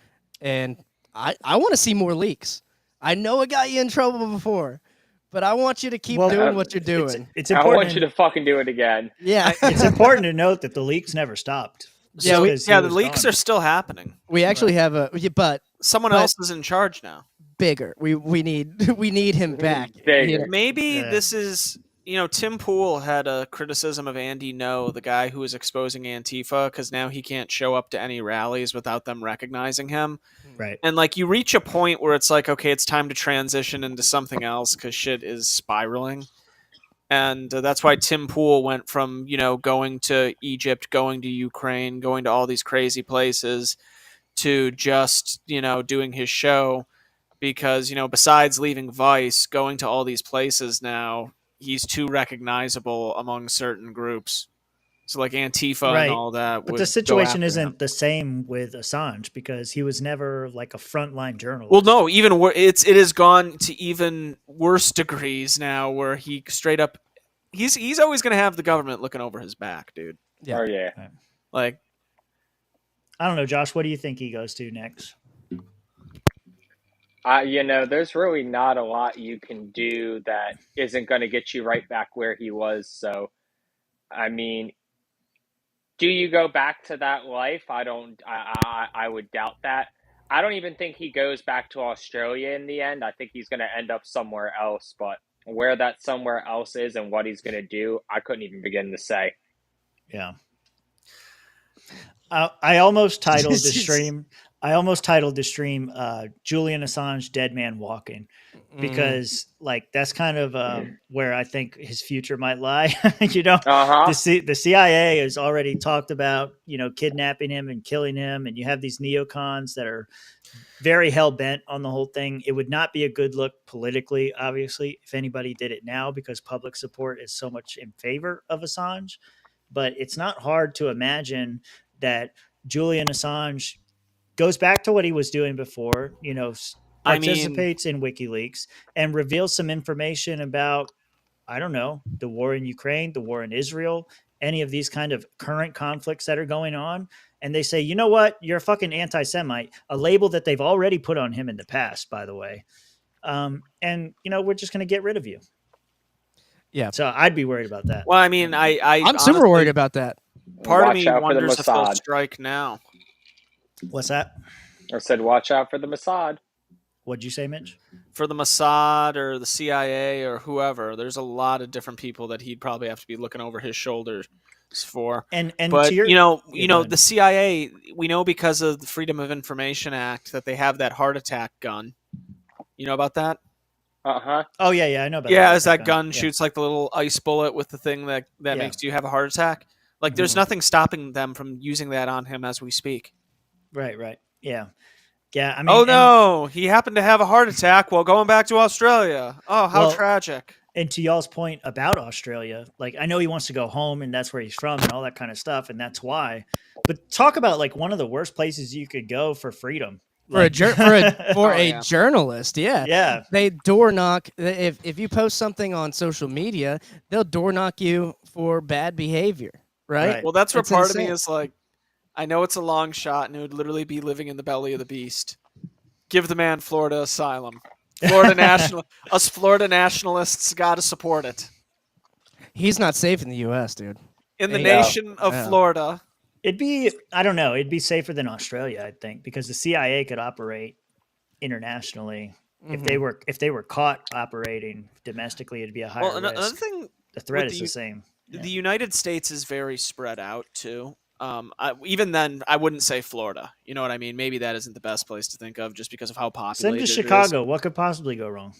and I want to see more leaks. I know it got you in trouble before, but I want you to keep Well, doing what you're doing. It's I important. want you to fucking do it again. Yeah, It's important to note that the leaks never stopped. Yeah, So, Because he the was leaks gone. are still happening. we actually have but Someone But- else is in charge now. bigger. We need we need him back. Bigger. Maybe Yeah. this is, Tim Pool had a criticism of Andy No, the guy who was exposing Antifa, because now he can't show up to any rallies without them recognizing him. Right. And like you reach a point where it's like, okay, it's time to transition into something else because shit is spiraling. And that's why Tim Pool went from, going to Egypt, going to Ukraine, going to all these crazy places to just, doing his show. Because, besides leaving Vice, going to all these places now, he's too recognizable among certain groups. So like Antifa Right. and all that. But would the go situation after isn't him. the same with Assange because he was never like a frontline journalist. Well, no, it has gone to even worse degrees now, where he straight up, he's always going to have the government looking over his back, dude. Yeah. Oh yeah. Like, I don't know, Josh. What do you think he goes to next? There's really not a lot you can do that isn't going to get you right back where he was. So, I mean, do you go back to that life? I don't. I would doubt that. I don't even think he goes back to Australia in the end. I think he's going to end up somewhere else. But where that somewhere else is and what he's going to do, I couldn't even begin to say. Yeah. I almost titled the stream. Julian Assange Dead Man Walking because like that's kind of where I think his future might lie. The CIA has already talked about kidnapping him and killing him, and you have these neocons that are very hell bent on the whole thing. It would not be a good look politically, obviously, if anybody did it now because public support is so much in favor of Assange. But it's not hard to imagine that Julian Assange goes back to what he was doing before, participates in WikiLeaks and reveals some information about, I don't know, the war in Ukraine, the war in Israel, any of these kind of current conflicts that are going on. And they say, you know what? You're a fucking anti-Semite, a label that they've already put on him in the past, by the way. And we're just going to get rid of you. Yeah. So I'd be worried about that. well, I mean, I'm honestly, super worried about that. Part of Watch me out for the wonders if they'll Mossad. strike now. What's that? I said, watch out for the Mossad. What'd you say, Mitch? For the Mossad or the CIA or whoever, there's a lot of different people that he'd probably have to be looking over his shoulders for. And But to your, go ahead. the CIA, we know because of the Freedom of Information Act that they have that heart attack gun. You know about that? Uh-huh. Oh yeah, I know about Yeah, that. as that gun Yeah. shoots like the little ice bullet with the thing that Yeah. makes you have a heart attack. Like, there's nothing stopping them from using that on him as we speak. Right. Yeah. Yeah. I mean, Oh no, he happened to have a heart attack while going back to Australia. Oh, how Well, tragic. and to y'all's point about Australia, like I know he wants to go home and that's where he's from and all that kind of stuff, and that's why. But talk about like one of the worst places you could go for freedom. For Like, for Oh, a yeah. journalist, yeah. yeah, They door knock. If you post something on social media, they'll door knock you for bad behavior, right? Right. Well, that's where It's part of me insane. is like, I know it's a long shot and it would literally be living in the belly of the beast. Give the man Florida asylum. Us Florida nationalists got to support it. He's not safe in the U.S., dude. In the Yeah. nation of Yeah. Florida. it'd be, I don't know, it'd be safer than Australia, I think, because the CIA could operate internationally. If they were caught operating domestically, it'd be a higher Well, another risk. thing, The threat with is the same. Yeah. the United States is very spread out too. Even then, I wouldn't say Florida. You know what I mean? Maybe that isn't the best place to think of, just because of how Send populated to it is. Chicago. What could possibly go wrong?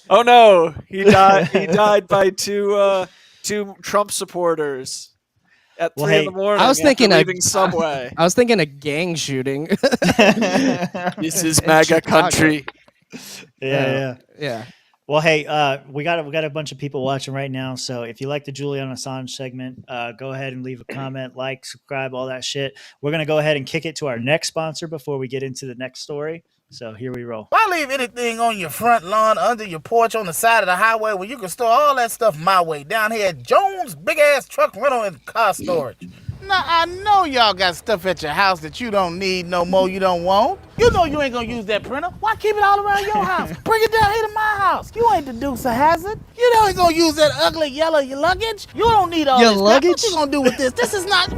Oh no, he died. He died by two Trump supporters at Well, 3 in hey, the morning. I was after thinking leaving Subway. I was thinking a gang shooting. This is in MAGA Chicago. country. yeah. Yeah. Well, hey, we got a bunch of people watching right now. So if you like the Julian Assange segment, go ahead and leave a comment, like, subscribe, all that shit. We're gonna go ahead and kick it to our next sponsor before we get into the next story. So here we roll. Why leave anything on your front lawn, under your porch, on the side of the highway when you can store all that stuff my way down here at Jones Big Ass Truck Rental and Car Storage? Now, I know y'all got stuff at your house that you don't need no more, you don't want. You know you ain't gonna use that printer. Why keep it all around your house? Bring it down here to my house. You ain't the Dukes of Hazzard. You know ain't gonna use that ugly yellow luggage. You don't need all Your this luggage? crap. What you gonna do with this? This is not...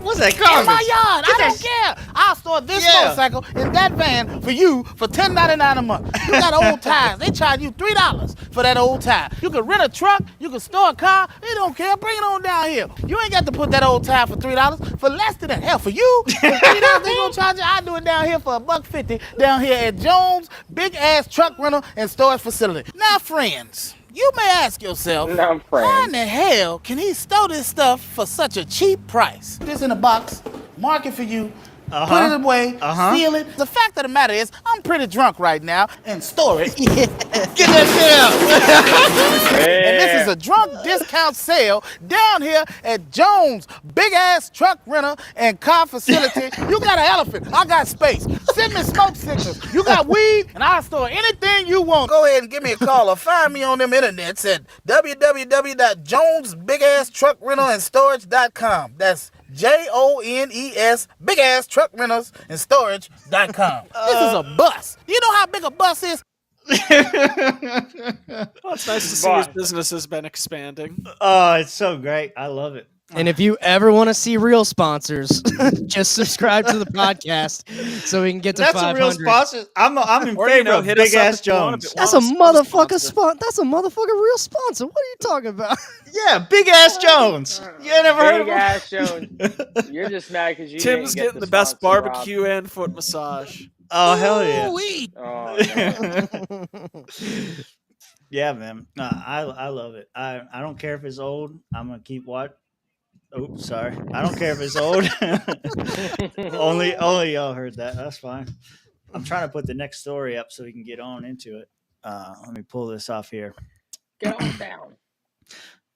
What's that in my garbage? yard. I don't care. I'll store this motorcycle in that van for you for $10.99 a month. You got old tires. They charge you $3 for that old tire. You can rent a truck. You can store a car. They don't care. Bring it on down here. You ain't got to put that old tire for $3. For less than that. Hell, for you, for $3 they gonna charge you. I do it down here for $1.50 down here at Jones Big Ass Truck Rental and Storage Facility. Now, friends, you may ask yourself, Now, friends. why in the hell can he store this stuff for such a cheap price? This in a box, mark it for you, put it away, seal it. The fact of the matter is, I'm pretty drunk right now and store it. Get that down. And this is a drunk discount sale down here at Jones Big Ass Truck Rental and Car Facility. You got an elephant, I got space. Send me smoke signals. You got weed, and I'll store anything you want. Go ahead and give me a call or find me on them internets at www.jonesbigasstruckrentalandstorage.com. That's JONES Big Ass Truck Rentals and Storage.com. This is a bus. You know how big a bus is? Well, it's nice to see his But- business has been expanding. Oh, it's so great. I love it. And if you ever want to see real sponsors, just subscribe to the podcast so we can get to That's 500. a real sponsor. I'm in Or, favor of hit us Big up Ass if you wanna Jones. be- That's a want us to motherfucker sponsor. That's a motherfucking real sponsor. What are you talking about? Yeah, Big Ass Jones. You ain't never heard of Big him? ass Jones. You're just mad because you Tim's didn't get getting the best sponsor, Rob. barbecue and foot massage. Oh hell yeah. Oh, no. Yeah, man. No, I love it. I don't care if it's old. I'm gonna keep watching. Oh, sorry. I don't care if it's old. only y'all heard that. That's fine. I'm trying to put the next story up so we can get on into it. Let me pull this off here. Get on down.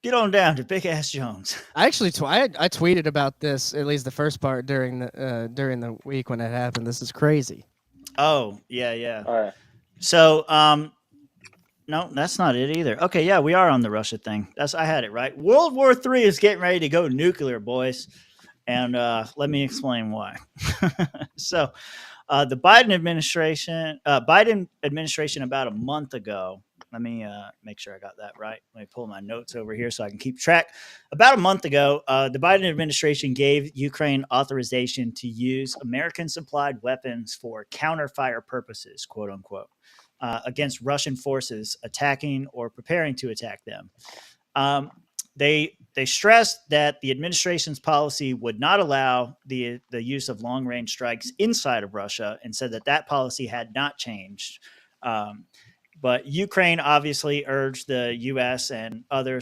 Get on down to Big Ass Jones. I actually I tweeted about this, at least the first part during the week when it happened. This is crazy. Oh, yeah. All right. So, no, that's not it either. Okay, yeah, we are on the Russia thing. I had it right. World War III is getting ready to go nuclear, boys, and let me explain why. So, the Biden administration about a month ago. Let me make sure I got that right. Let me pull my notes over here so I can keep track. About a month ago, the Biden administration gave Ukraine authorization to use American-supplied weapons for counterfire purposes, quote unquote. Against Russian forces attacking or preparing to attack them. they stressed that the administration's policy would not allow the use of long range strikes inside of Russia, and said that that policy had not changed. Um, but Ukraine obviously urged the U.S. and other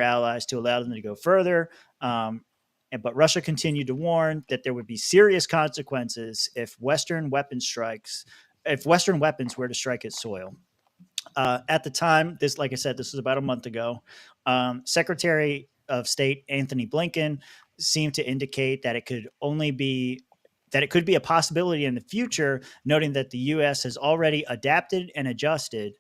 allies to allow them to go further. But Russia continued to warn that there would be serious consequences if Western weapons were to strike its soil. At the time, this, like I said, this was about a month ago. Secretary of State Anthony Blinken seemed to indicate that it could be a possibility in the future, noting that the U.S. has already adapted and adjusted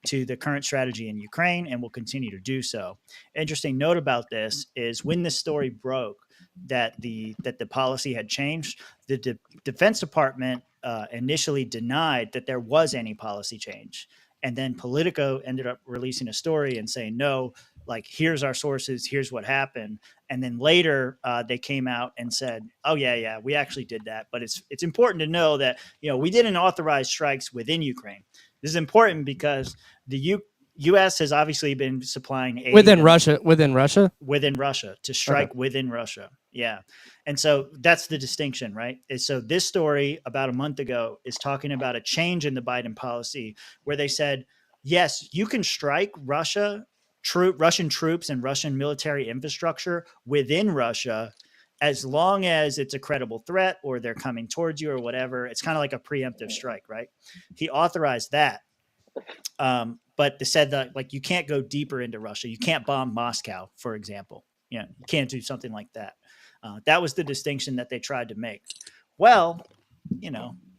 to the current strategy in Ukraine and will continue to do so. Interesting note about this is when this story broke that the policy had changed, the Defense Department initially denied that there was any policy change. And then Politico ended up releasing a story and saying, no, like, here's our sources, here's what happened. And then later they came out and said, oh, yeah, we actually did that. But it's important to know that, we didn't authorize strikes within Ukraine. This is important because the U.S. has obviously been supplying aid within Russia to strike within Russia. Yeah. And so that's the distinction, right? And so this story about a month ago is talking about a change in the Biden policy where they said, yes, you can strike Russian troops and Russian military infrastructure within Russia as long as it's a credible threat or they're coming towards you or whatever. It's kind of like a preemptive strike, right? He authorized that. But they said that, like, you can't go deeper into Russia. You can't bomb Moscow, for example. You can't do something like that. That was the distinction that they tried to make. Well,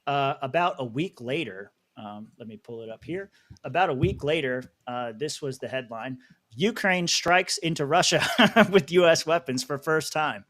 about a week later, let me pull it up here. About a week later, this was the headline: Ukraine strikes into Russia with U.S. weapons for first time.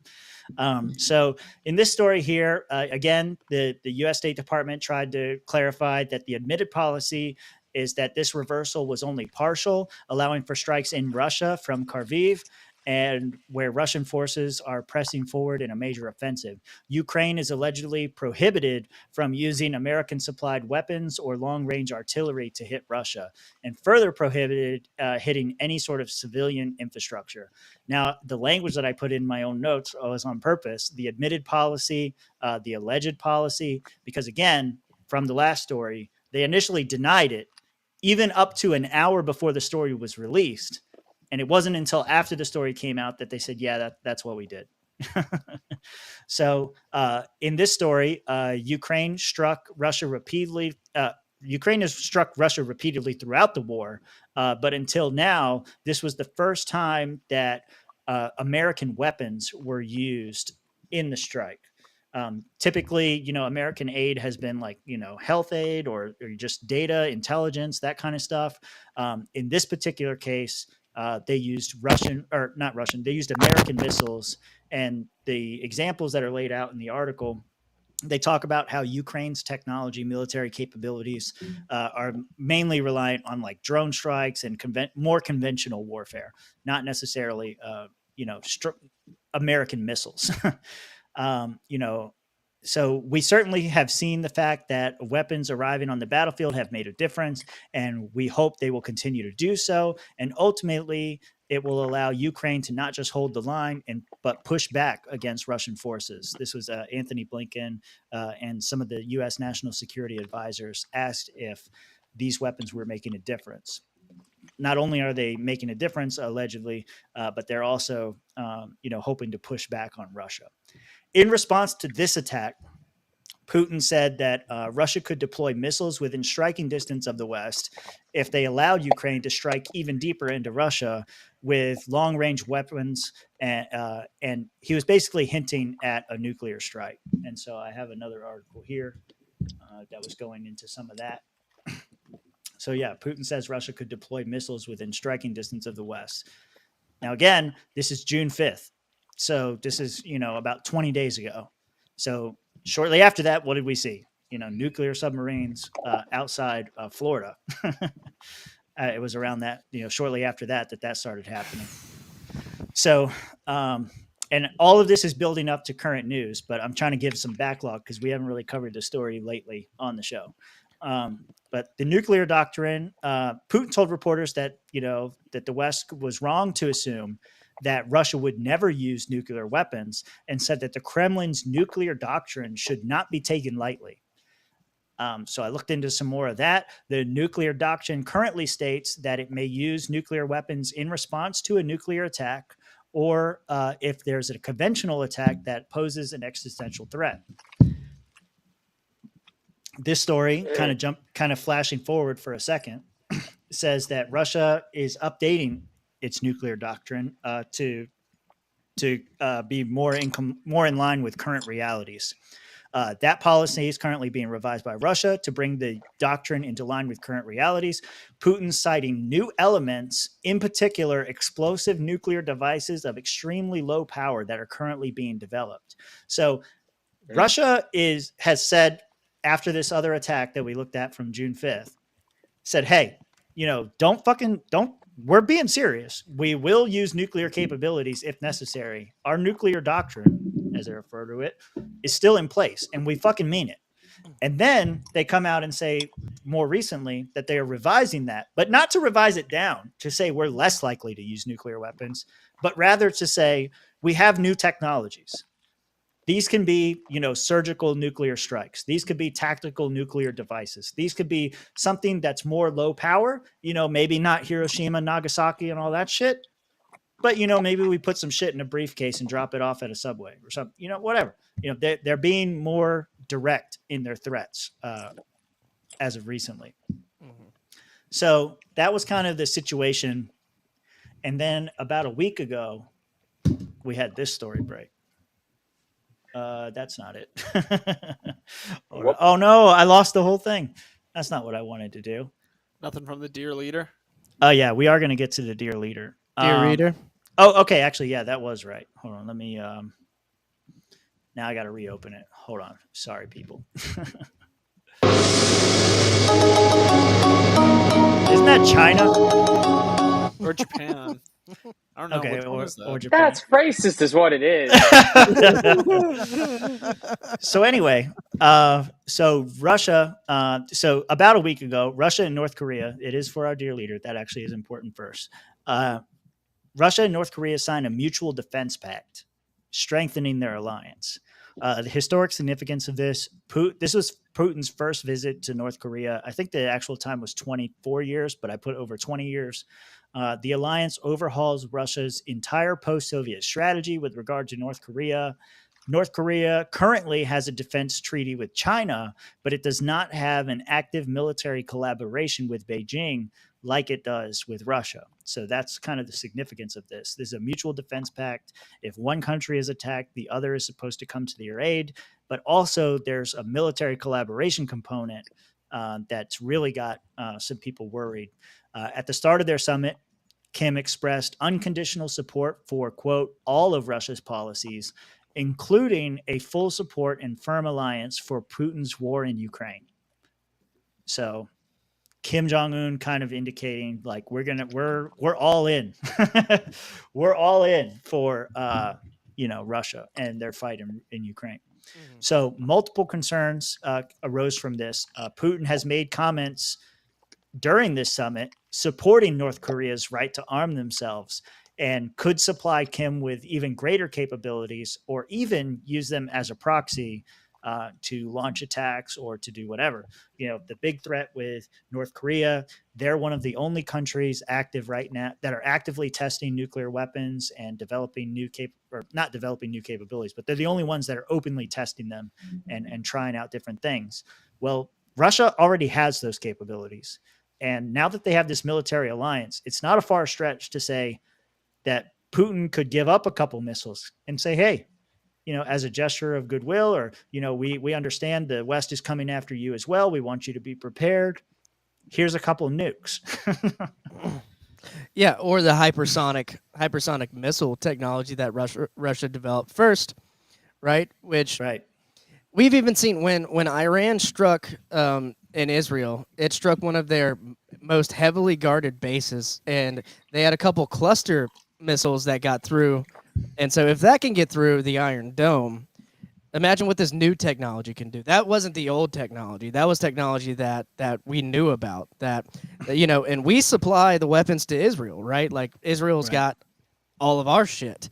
So in this story here, again, the U.S. State Department tried to clarify that the admitted policy is that this reversal was only partial, allowing for strikes in Russia from Kharkiv, and where Russian forces are pressing forward in a major offensive. Ukraine is allegedly prohibited from using American-supplied weapons or long-range artillery to hit Russia, and further prohibited hitting any sort of civilian infrastructure. Now, the language that I put in my own notes was on purpose: the admitted policy, the alleged policy, because again, from the last story, they initially denied it, even up to an hour before the story was released. And it wasn't until after the story came out that they said, yeah, that's what we did. So in this story, Ukraine struck Russia repeatedly. Ukraine has struck Russia repeatedly throughout the war. But until now, this was the first time that American weapons were used in the strike. Typically, American aid has been like, health aid or just data, intelligence, that kind of stuff. In this particular case, they used they used American missiles. And the examples that are laid out in the article, they talk about how Ukraine's technology, military capabilities are mainly reliant on like drone strikes and more conventional warfare, not necessarily, American missiles. So we certainly have seen the fact that weapons arriving on the battlefield have made a difference, and we hope they will continue to do so. And ultimately, it will allow Ukraine to not just hold the line, but push back against Russian forces. This was Anthony Blinken and some of the U.S. national security advisors asked if these weapons were making a difference. Not only are they making a difference, allegedly, but they're also, hoping to push back on Russia. In response to this attack, Putin said that Russia could deploy missiles within striking distance of the West if they allowed Ukraine to strike even deeper into Russia with long-range weapons. And he was basically hinting at a nuclear strike. And so I have another article here that was going into some of that. So yeah, Putin says Russia could deploy missiles within striking distance of the West. Now, again, this is June 5th. So this is, about 20 days ago. So shortly after that, what did we see? Nuclear submarines outside Florida. It was around that, shortly after that started happening. So, and all of this is building up to current news, but I'm trying to give some backlog because we haven't really covered the story lately on the show. But the nuclear doctrine, Putin told reporters that that the West was wrong to assume that Russia would never use nuclear weapons, and said that the Kremlin's nuclear doctrine should not be taken lightly. So I looked into some more of that. The nuclear doctrine currently states that it may use nuclear weapons in response to a nuclear attack, or if there's a conventional attack that poses an existential threat. This story kind of flashing forward for a second, says that Russia is updating its nuclear doctrine to be more in line with current realities. That policy is currently being revised by Russia to bring the doctrine into line with current realities. Putin citing new elements, in particular, explosive nuclear devices of extremely low power that are currently being developed. So Russia has said after this other attack that we looked at from June 5th, said, hey, don't, we're being serious. We will use nuclear capabilities if necessary. Our nuclear doctrine, as they refer to it, is still in place, and we fucking mean it. And then they come out and say more recently that they are revising that, but not to revise it down to say we're less likely to use nuclear weapons, but rather to say we have new technologies. These can be, surgical nuclear strikes. These could be tactical nuclear devices. These could be something that's more low power, maybe not Hiroshima, Nagasaki, and all that shit. But, maybe we put some shit in a briefcase and drop it off at a subway or something, whatever. They're being more direct in their threats as of recently. Mm-hmm. So that was kind of the situation. And then about a week ago, we had this story break. That's not it. Oh no, I lost the whole thing. That's not what I wanted to do. Nothing from the dear leader. Oh yeah, we are going to get to the dear leader. Dear reader. Oh, okay. Actually, yeah, that was right. Hold on. Let me. Now I got to reopen it. Hold on. Sorry, people. Isn't that China or Japan? I don't know. Okay, or Japan. That's racist, is what it is. So anyway, so Russia. So about a week ago, Russia and North Korea. It is for our dear leader. That actually is important first. Russia and North Korea signed a mutual defense pact, strengthening their alliance. The historic significance of this. This was Putin's first visit to North Korea. I think the actual time was 24 years, but I put over 20 years. The alliance overhauls Russia's entire post-Soviet strategy with regard to North Korea. North Korea currently has a defense treaty with China, but it does not have an active military collaboration with Beijing like it does with Russia. So that's kind of the significance of this. There's a mutual defense pact. If one country is attacked, the other is supposed to come to their aid. But also there's a military collaboration component that's really got some people worried. At the start of their summit, Kim expressed unconditional support for, quote, all of Russia's policies, including a full support and firm alliance for Putin's war in Ukraine. So Kim Jong-un kind of indicating like we're all in. We're all in for Russia and their fight in Ukraine. Mm-hmm. So multiple concerns arose from this. Putin has made comments during this summit supporting North Korea's right to arm themselves and could supply Kim with even greater capabilities or even use them as a proxy to launch attacks or to do whatever. The big threat with North Korea, they're one of the only countries active right now that are actively testing nuclear weapons and developing not developing new capabilities, but they're the only ones that are openly testing them and trying out different things. Well, Russia already has those capabilities. And now that they have this military alliance, it's not a far stretch to say that Putin could give up a couple missiles and say, hey, as a gesture of goodwill, or, we understand the West is coming after you as well. We want you to be prepared. Here's a couple of nukes. Yeah, or the hypersonic missile technology that Russia developed first, right? Which we've even seen when Iran struck in Israel, it struck one of their most heavily guarded bases, and they had a couple cluster missiles that got through. And so if that can get through the Iron Dome, Imagine what this new technology can do. That wasn't the old technology. That was technology that we knew about. And we supply the weapons to Israel, right? Like Israel's got all of our shit.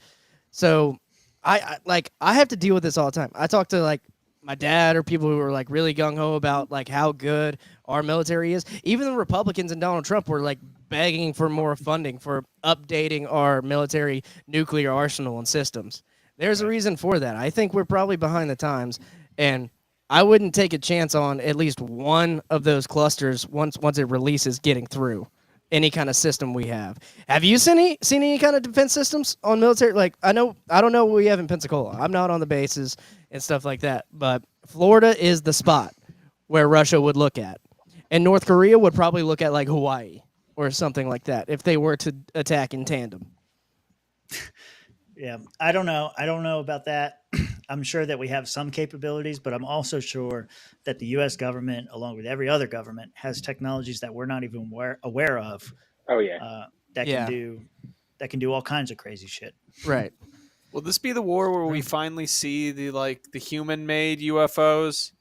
So I have to deal with this all the time. I talk to like my dad or people who are like really gung ho about like how good our military is. Even the Republicans and Donald Trump were like begging for more funding for updating our military nuclear arsenal and systems. There's a reason for that. I think we're probably behind the times, and I wouldn't take a chance on at least one of those clusters once it releases getting through any kind of system we have. Have you seen any kind of defense systems on military? Like I don't know what we have in Pensacola. I'm not on the bases and stuff like that, but Florida is the spot where Russia would look at, and North Korea would probably look at like Hawaii or something like that if they were to attack in tandem. Yeah, I don't know. I don't know about that. I'm sure that we have some capabilities, but I'm also sure that the U.S. government, along with every other government, has technologies that we're not even aware of. Oh yeah. That can do all kinds of crazy shit. Right. Will this be the war where we finally see the human-made UFOs?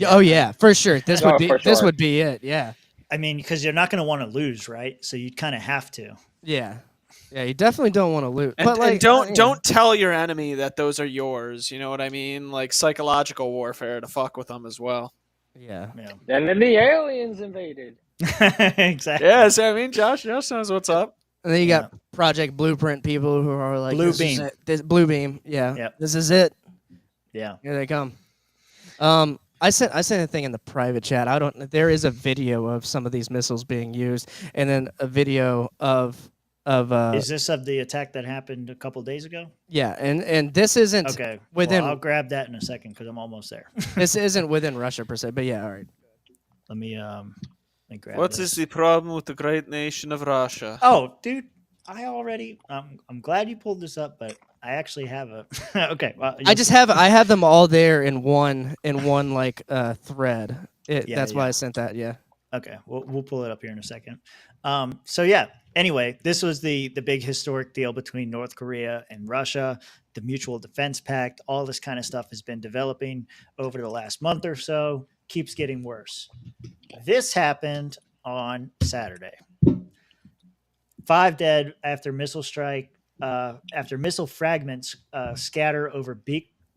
Oh yeah, for sure. This Oh, would be for this sure. would be it. Yeah. I mean, because you're not going to want to lose, right? So you kind of have to. Yeah. Yeah, you definitely don't want to lose. And, But like, and don't tell your enemy that those are yours. You know what I mean? Like psychological warfare to fuck with them as well. Yeah. Yeah. And then the aliens invaded. Exactly. Yeah, so I mean, Josh knows what's up. And then you got Project Blueprint people who are like Blue this is Beam. it. This Blue Beam. Yeah. Yep. This is it. Yeah. Here they come. I sent a thing in the private chat. There is a video of some of these missiles being used, and then a video of Is this of the attack that happened a couple days ago? yeah, and this isn't Okay. within Well, I'll grab that in a second because I'm almost there. this isn't within Russia per se, but yeah, all right. Let me grab What this. is the problem with the great nation of Russia? Oh, dude, I already. I'm glad you pulled this up, but I actually have a. Okay, well, I have them all there in one like thread. That's why yeah. I sent that. Yeah. Okay, we'll pull it up here in a second. So yeah. Anyway, this was the big historic deal between North Korea and Russia. The Mutual Defense Pact, all this kind of stuff has been developing over the last month or so. Keeps getting worse. This happened on Saturday. 5 dead after missile strike. After missile fragments scatter over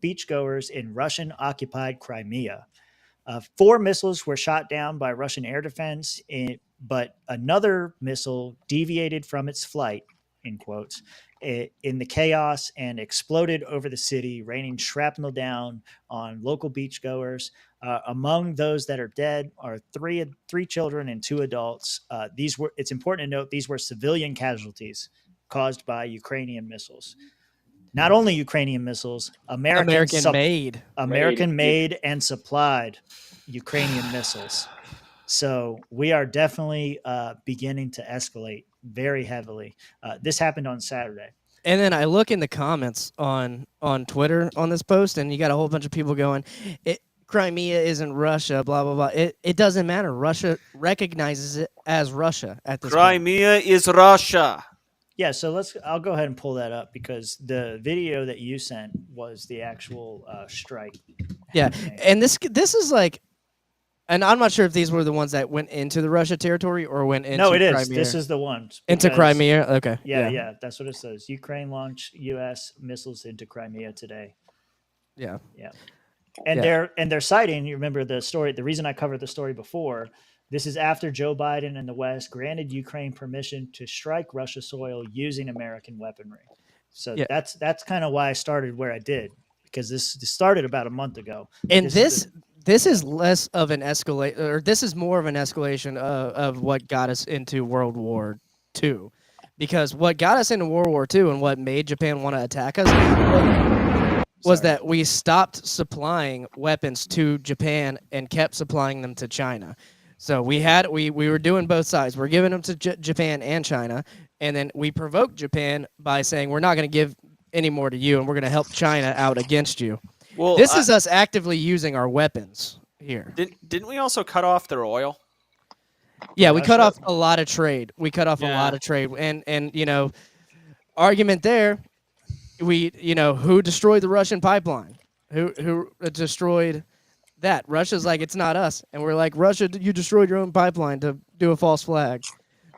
beachgoers in Russian-occupied Crimea. 4 missiles were shot down by Russian air defense, but another missile deviated from its flight, in quotes, in the chaos and exploded over the city, raining shrapnel down on local beachgoers. Among those that are dead are three children and 2 adults. It's important to note these were civilian casualties caused by Ukrainian missiles. Not only Ukrainian missiles, American made and supplied Ukrainian missiles. So we are definitely beginning to escalate very heavily. This happened on Saturday. And then I look in the comments on Twitter on this post, and you got a whole bunch of people going, Crimea isn't Russia, blah, blah, blah. It doesn't matter. Russia recognizes it as Russia at this point. Crimea is Russia. Yeah, so I'll go ahead and pull that up because the video that you sent was the actual strike. Yeah, happening. and this is like, and I'm not sure if these were the ones that went into the Russia territory or went into No, it is. Crimea. This is the ones. Into Crimea? Okay. Yeah, that's what it says. Ukraine launched U.S. missiles into Crimea today. Yeah. Yeah. And they're citing, you remember the story, the reason I covered the story before, this is after Joe Biden and the West granted Ukraine permission to strike Russia soil using American weaponry. So that's kind of why I started where I did, because this started about a month ago. And this is less of an escalate, or this is more of an escalation of what got us into World War II. Because what got us into World War II and what made Japan want to attack us was that we stopped supplying weapons to Japan and kept supplying them to China. So we were doing both sides. We're giving them to Japan and China, and then we provoked Japan by saying we're not going to give any more to you, and we're going to help China out against you. Well, this is us actively using our weapons here. Didn't we also cut off their oil? Yeah, we cut off a lot of trade. We cut off a lot of trade, and argument there. Who destroyed the Russian pipeline? who destroyed that. Russia's like, it's not us, and we're like, Russia, you destroyed your own pipeline to do a false flag.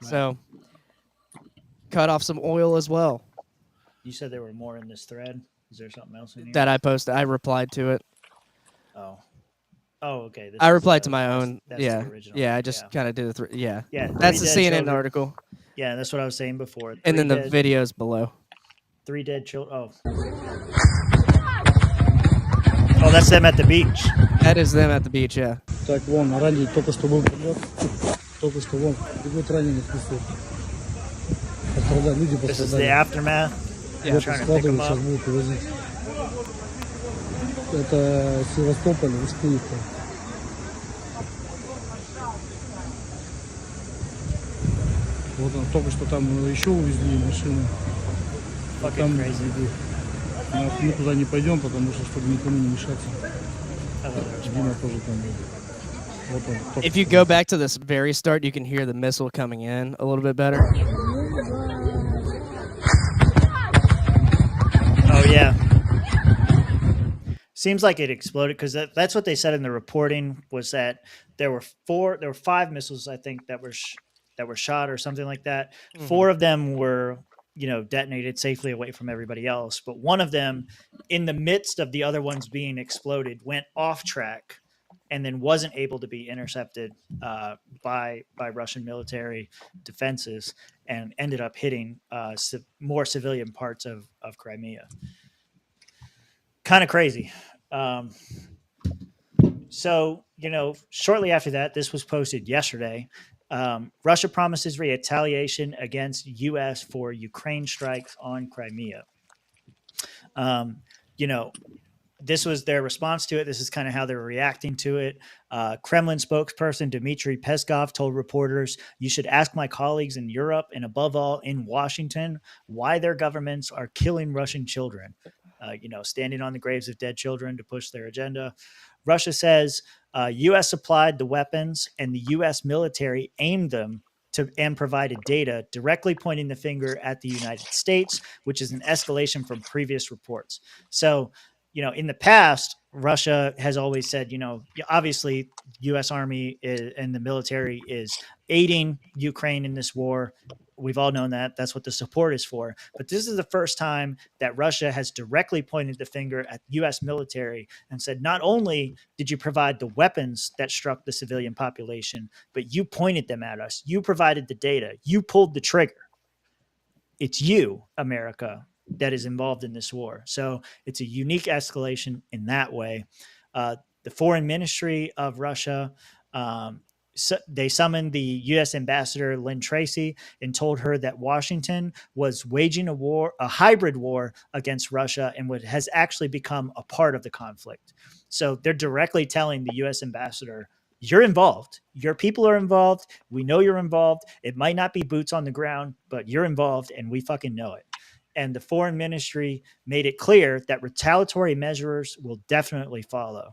So cut off some oil as well. You said there were more in this thread. Is there something else in here? That I posted. I replied to it. Oh. Oh, okay. This I is replied the- to my that's- own. that's yeah. the original. Yeah, I just kind of did it. Yeah. Yeah, That's the 3 dead CNN children. article. Yeah, that's what I was saying before. And then the dead, videos below. 3 dead children. Oh. Oh, that's them at the beach. That is them at the beach, yeah. Так, вон, ранний только что был прилет. Только что вон, бегут раненых несут. Пострадали, люди пострадали. This is the aftermath. Yeah. They're trying to pick them Складывают, сейчас up. будут увозить. Это Севастополь, Устюевка. Вот он, только что там еще увезли машину. Fucking Там crazy. бегут. Мы туда не пойдем, потому что, чтобы никому не мешаться. I thought there was Дима more. тоже там был. Вот он, только If you что. go back to this very start, you can hear the missile coming in a little bit better. Oh yeah. Seems like it exploded because that's what they said in the reporting was that there were 5 missiles I think that were shot or something like that. 4 of them were detonated safely away from everybody else, but one of them, in the midst of the other ones being exploded, went off track and then wasn't able to be intercepted by Russian military defenses and ended up hitting more civilian parts of Crimea. Kind of crazy. So, shortly after that, this was posted yesterday. Russia promises retaliation against U.S. for Ukraine strikes on Crimea. This was their response to it. This is kind of how they're reacting to it. Kremlin spokesperson Dmitry Peskov told reporters, "You should ask my colleagues in Europe and above all in Washington why their governments are killing Russian children, standing on the graves of dead children to push their agenda." Russia says U.S. supplied the weapons and the U.S. military aimed them and provided data directly pointing the finger at the United States, which is an escalation from previous reports. So, in the past, Russia has always said, obviously, U.S. Army and the military is aiding Ukraine in this war. We've all known that. That's what the support is for. But this is the first time that Russia has directly pointed the finger at U.S. military and said, not only did you provide the weapons that struck the civilian population, but you pointed them at us. You provided the data. You pulled the trigger. It's you, America, that is involved in this war. So it's a unique escalation in that way. The foreign ministry of Russia, they summoned the U.S. ambassador Lynn Tracy and told her that Washington was waging a hybrid war against Russia and has actually become a part of the conflict. So they're directly telling the U.S. ambassador, you're involved. Your people are involved. We know you're involved. It might not be boots on the ground, but you're involved and we fucking know it. And the foreign ministry made it clear that retaliatory measures will definitely follow.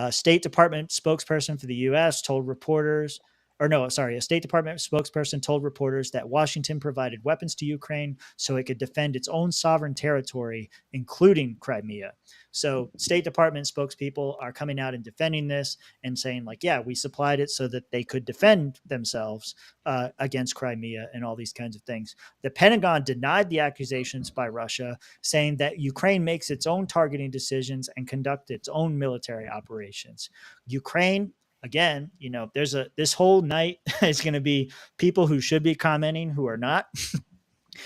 State Department spokesperson for the U.S. told reporters, a State Department spokesperson told reporters that Washington provided weapons to Ukraine so it could defend its own sovereign territory, including Crimea. So State Department spokespeople are coming out and defending this and saying, like, yeah, we supplied it so that they could defend themselves against Crimea and all these kinds of things. The Pentagon denied the accusations by Russia, saying that Ukraine makes its own targeting decisions and conduct its own military operations. Ukraine, again, this whole night is going to be people who should be commenting who are not.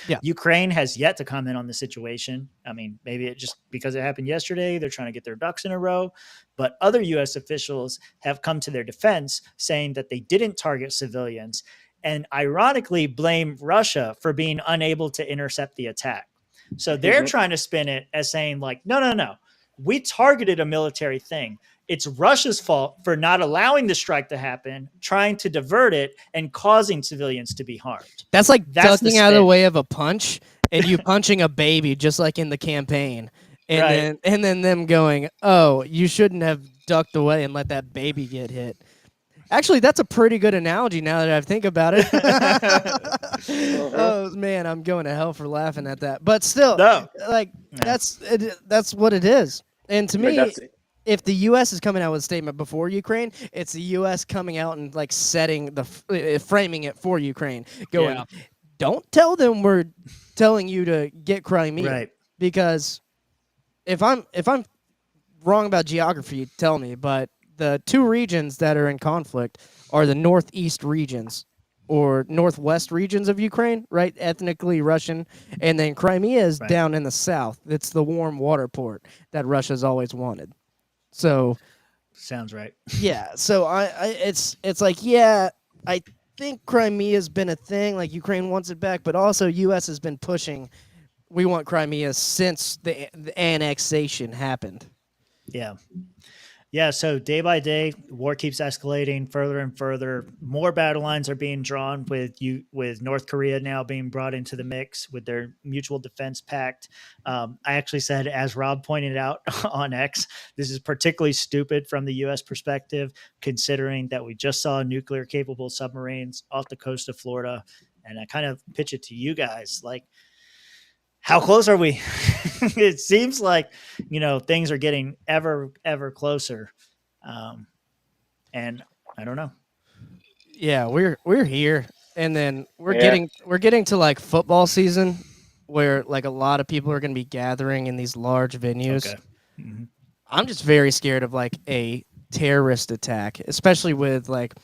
Yeah. Ukraine has yet to comment on the situation. I mean, maybe it just because it happened yesterday, they're trying to get their ducks in a row. But other U.S. officials have come to their defense, saying that they didn't target civilians and ironically blame Russia for being unable to intercept the attack. So they're trying to spin it as saying, like, no. We targeted a military thing. It's Russia's fault for not allowing the strike to happen, trying to divert it, and causing civilians to be harmed. That's like That's the ducking out of the spin. way of a punch and you punching a baby, just like in the campaign. And Right. then them going, oh, you shouldn't have ducked away and let that baby get hit. Actually, that's a pretty good analogy now that I think about it. Oh, man, I'm going to hell for laughing at that. But still, No. like, that's what it is. And to But me, that's if the U.S. is coming out with a statement before Ukraine, it's the U.S. coming out and like framing it for Ukraine, going, Yeah. "Don't tell them we're telling you to get Crimea," Right. because if I'm wrong about geography, tell me. But the two regions that are in conflict are the northeast regions or northwest regions of Ukraine, right? Ethnically Russian, and then Crimea is Right. down in the south. It's the warm water port that Russia's always wanted. So Sounds right. yeah, so it's like yeah, I think Crimea's been a thing. Like Ukraine wants it back, but also U.S. has been pushing. We want Crimea since the annexation happened. Yeah. Yeah, so day by day, war keeps escalating further and further. More battle lines are being drawn with North Korea now being brought into the mix with their mutual defense pact. I actually said, as Rob pointed out on X, this is particularly stupid from the U.S. perspective, considering that we just saw nuclear capable submarines off the coast of Florida. And I kind of pitch it to you guys, like, how close are we? It seems like, things are getting ever closer. Um, and I don't know. Yeah, we're here, and then yeah. we're getting to like football season, where like a lot of people are going to be gathering in these large venues. Okay. Mhm. I'm just very scared of like a terrorist attack, especially with like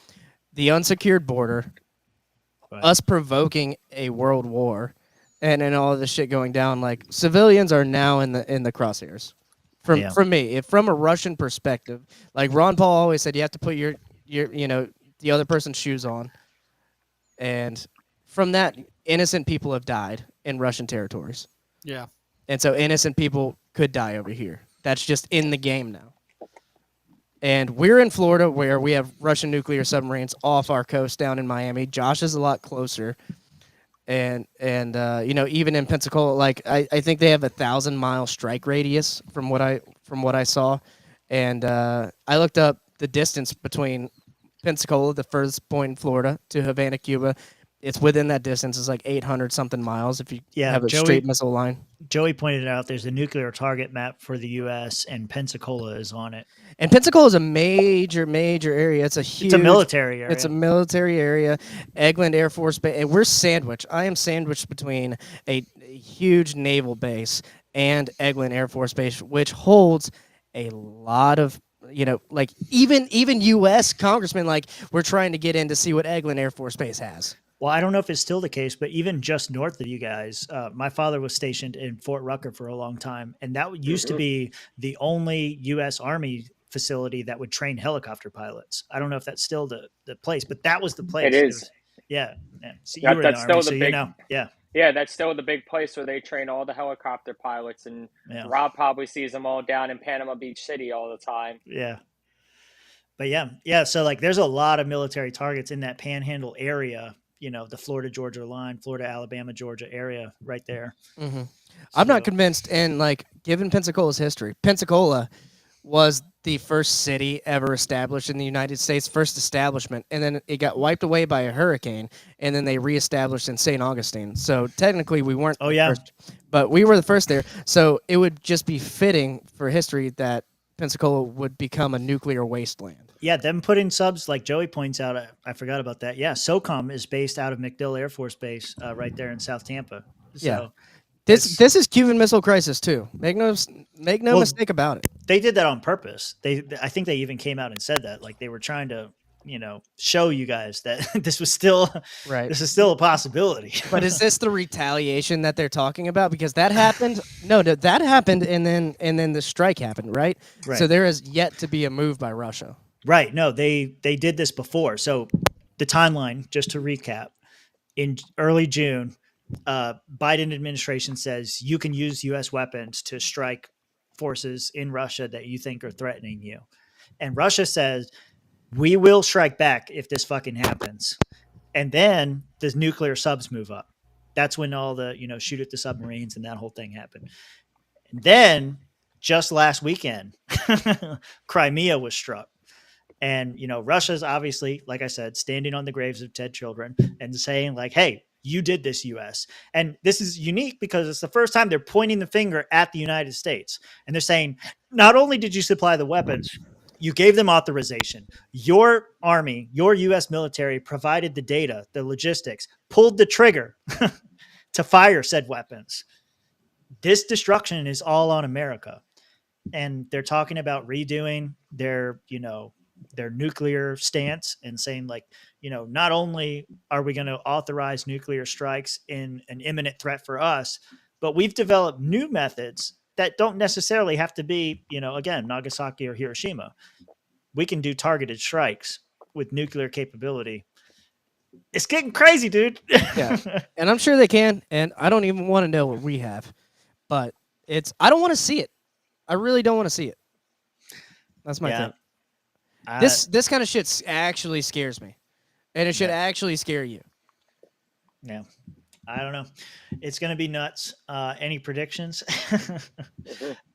the unsecured border, Right. us provoking a world war, and then all of this shit going down. Like civilians are now in the crosshairs. Yeah. From me, if from a Russian perspective, like Ron Paul always said, you have to put your the other person's shoes on, and from that, innocent people have died in Russian territories, Yeah. and so innocent people could die over here. That's just in the game now. And we're in Florida where we have Russian nuclear submarines off our coast down in Miami. Josh is a lot closer. And even in Pensacola, like I think they have 1,000-mile strike radius from what I saw. And I looked up the distance between Pensacola, the furthest point in Florida, to Havana, Cuba. It's within that distance. It's like 800 something miles if you Yeah. have a straight missile line. Joey pointed out there's a nuclear target map for the U.S. and Pensacola is on it. And Pensacola is a major area. It's a huge. It's a military area. It's a military area. Eglin Air Force Base, and we're sandwiched. I am sandwiched between a huge naval base and Eglin Air Force Base, which holds a lot of like even U.S. congressmen like we're trying to get in to see what Eglin Air Force Base has. Well, I don't know if it's still the case, but even just north of you guys, my father was stationed in Fort Rucker for a long time, and that used to be the only U.S. Army facility that would train helicopter pilots. I don't know if that's still the place, but that was the place. It is. Yeah. So you were in the That's Army, still so the big. Yeah. Yeah, that's still the big place where they train all the helicopter pilots, and Yeah. Rob probably sees them all down in Panama Beach City all the time. Yeah. But yeah. So like, there's a lot of military targets in that Panhandle area. The Florida, Georgia line, Florida, Alabama, Georgia area, right there. Mm-hmm. I'm not convinced. And like, given Pensacola's history, Pensacola was the first city ever established in the United States, first establishment, and then it got wiped away by a hurricane, and then they reestablished in St. Augustine. So technically, we weren't the first, but we were the first there. So it would just be fitting for history that Pensacola would become a nuclear wasteland. Yeah, them putting subs, like Joey points out, I forgot about that. Yeah, SOCOM is based out of MacDill Air Force Base right there in South Tampa. So yeah. This is Cuban Missile Crisis too. Make no mistake about it. They did that on purpose. I think they even came out and said that, like they were trying to, show you guys that this is still a possibility. But is this the retaliation that they're talking about? Because that happened. No, that happened, and then the strike happened, right? So there is yet to be a move by Russia. Right. No, they did this before. So the timeline, just to recap, in early June, Biden administration says you can use U.S. weapons to strike forces in Russia that you think are threatening you. And Russia says, we will strike back if this fucking happens. And then the nuclear subs move up. That's when all the, shoot at the submarines and that whole thing happened. And then just last weekend, Crimea was struck. And, Russia's obviously, like I said, standing on the graves of dead children and saying like, hey, You did this, US. And this is unique because it's the first time they're pointing the finger at the United States. And they're saying, not only did you supply the weapons, you gave them authorization. Your army, your US military provided the data, the logistics, pulled the trigger to fire said weapons. This destruction is all on America. And they're talking about redoing their, their nuclear stance and saying like, not only are we going to authorize nuclear strikes in an imminent threat for us, but we've developed new methods that don't necessarily have to be, again, Nagasaki or Hiroshima. We can do targeted strikes with nuclear capability. It's getting crazy, dude. Yeah. And I'm sure they can. And I don't even want to know what we have, but I don't want to see it. I really don't want to see it. That's my thing. This kind of shit actually scares me, and it should actually scare you. Yeah. I don't know. It's going to be nuts. Any predictions?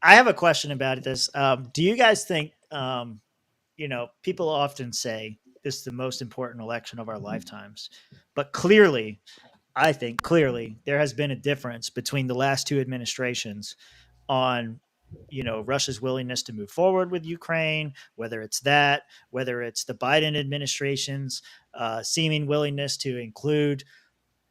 I have a question about this. Do you guys think, people often say this is the most important election of our lifetimes, but clearly, I think clearly there has been a difference between the last two administrations on Russia's willingness to move forward with Ukraine, whether it's the Biden administration's seeming willingness to include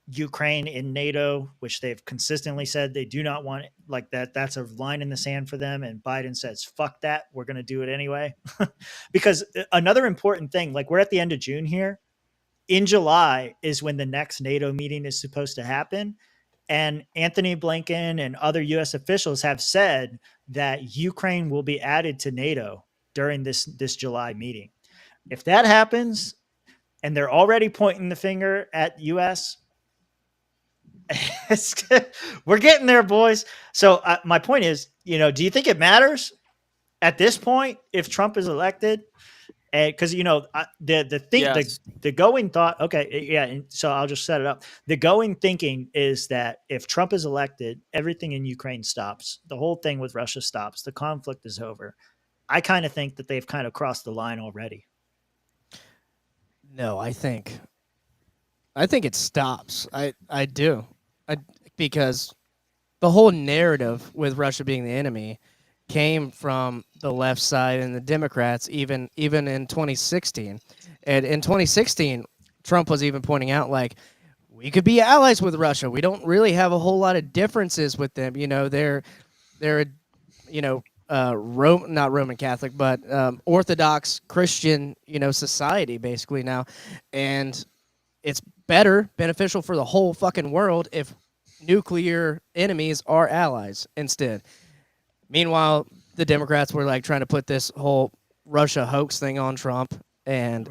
Ukraine in NATO, which they've consistently said they do not want, like that. That's a line in the sand for them. And Biden says, fuck that. We're going to do it anyway. Because another important thing, like we're at the end of June here. In July is when the next NATO meeting is supposed to happen. And Anthony Blinken and other U.S. officials have said that Ukraine will be added to NATO during this July meeting. If that happens, and they're already pointing the finger at U.S., we're getting there, boys. So my point is, do you think it matters at this point if Trump is elected? Because the going thought, okay, yeah. And so I'll just set it up. The going thinking is that if Trump is elected, everything in Ukraine stops. The whole thing with Russia stops. The conflict is over. I kind of think that they've kind of crossed the line already. No, I think it stops. I do. Because the whole narrative with Russia being the enemy came from the left side and the Democrats, even in 2016. And in 2016, Trump was even pointing out, like, we could be allies with Russia. We don't really have a whole lot of differences with them. They're not Roman Catholic, but Orthodox Christian, society basically now. And it's beneficial for the whole fucking world if nuclear enemies are allies instead. Meanwhile, the Democrats were like trying to put this whole Russia hoax thing on Trump and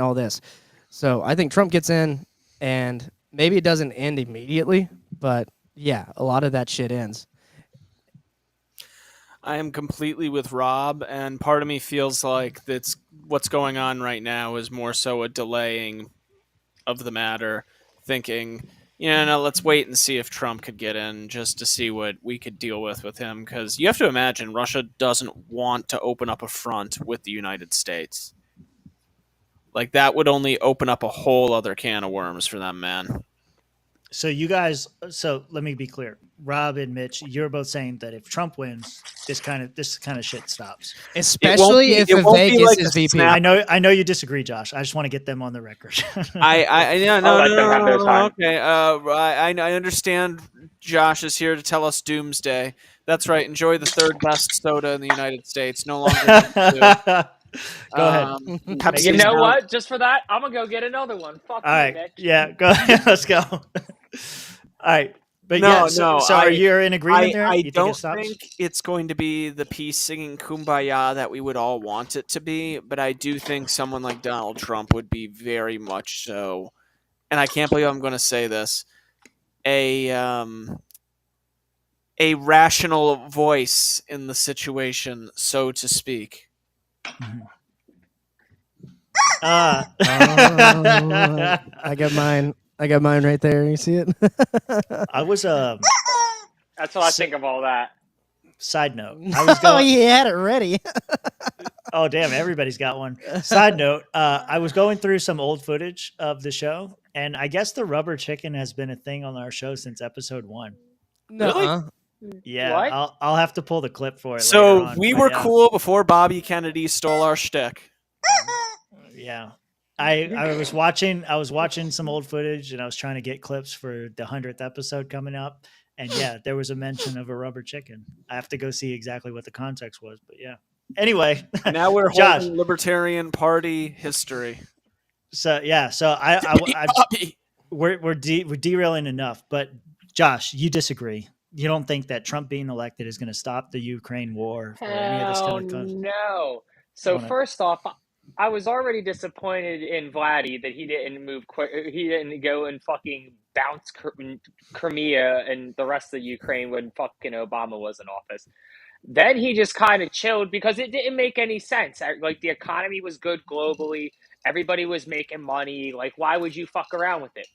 all this. So I think Trump gets in, and maybe it doesn't end immediately, but yeah, a lot of that shit ends. I am completely with Rob, and part of me feels like that's what's going on right now is more so a delaying of the matter, thinking, no, let's wait and see if Trump could get in just to see what we could deal with him. Because you have to imagine Russia doesn't want to open up a front with the United States. Like, that would only open up a whole other can of worms for them, man. So let me be clear. Rob and Mitch, you're both saying that if Trump wins, this kind of shit stops. Especially if Vegas is VP. I know you disagree, Josh. I just want to get them on the record. Okay. I understand Josh is here to tell us doomsday. That's right. Enjoy the third best soda in the United States. No longer. Go ahead. You know what? Just for that, I'm gonna go get another one. Fuck All you, right. Mitch. Yeah, go ahead. Let's go. All right. But so are you in agreement there? I don't think it's going to be the peace singing kumbaya that we would all want it to be, but I do think someone like Donald Trump would be very much so, and I can't believe I'm going to say this, a rational voice in the situation, so to speak. I got mine right there. You see it? I was That's what I think of all that. Side note. I was going, he had it ready. Oh, damn. Everybody's got one. Side note. I was going through some old footage of the show, And I guess the rubber chicken has been a thing on our show since episode 1. No. Yeah, What? I'll have to pull the clip for it later So on. we but were yeah. cool before Bobby Kennedy stole our shtick. Yeah. I was watching some old footage and I was trying to get clips for the 100th episode coming up. And yeah, there was a mention of a rubber chicken. I have to go see exactly what the context was, but yeah. Anyway, Now we're Josh. holding Libertarian Party history. So yeah, so Bobby. we're derailing enough, but Josh, you disagree. You don't think that Trump being elected is going to stop the Ukraine war or any of this Hell kind of no. So wanna- first off, I was already disappointed in Vladdy that he didn't move quick. He didn't go and fucking bounce Crimea and the rest of Ukraine when fucking Obama was in office. Then he just kind of chilled because it didn't make any sense. Like the economy was good globally, everybody was making money. Like why would you fuck around with it?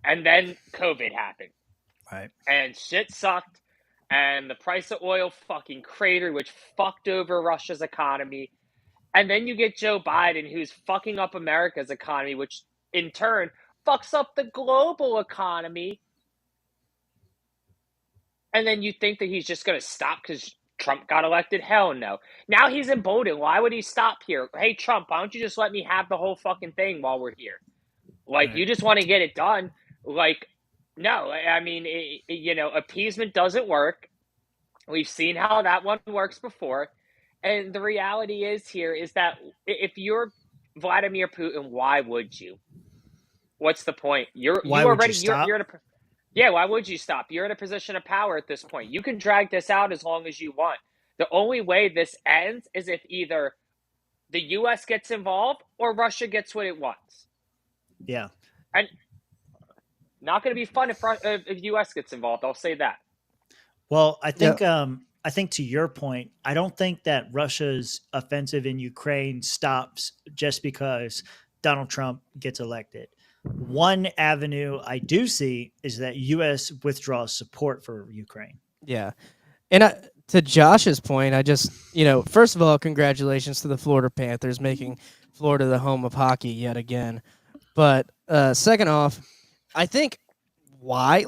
And then COVID happened. Right. And shit sucked, and the price of oil fucking cratered, which fucked over Russia's economy. And then you get Joe Biden, who's fucking up America's economy, which in turn fucks up the global economy. And then you think that he's just going to stop because Trump got elected? Hell no. Now he's emboldened. Why would he stop here? Hey, Trump, why don't you just let me have the whole fucking thing while we're here? Like, Right. you just want to get it done. Like, no, I mean, appeasement doesn't work. We've seen how that one works before. And the reality is that if you're Vladimir Putin, why would you? What's the point? Why would you stop? Yeah, why would you stop? You're in a position of power at this point. You can drag this out as long as you want. The only way this ends is if either the U.S. gets involved or Russia gets what it wants. Yeah. And not going to be fun if U.S. gets involved. I'll say that. Well, I think to your point, I don't think that Russia's offensive in Ukraine stops just because Donald Trump gets elected. One avenue I do see is that U.S. withdraws support for Ukraine. Yeah. And to Josh's point, I just, first of all, congratulations to the Florida Panthers making Florida the home of hockey yet again. But second off, I think what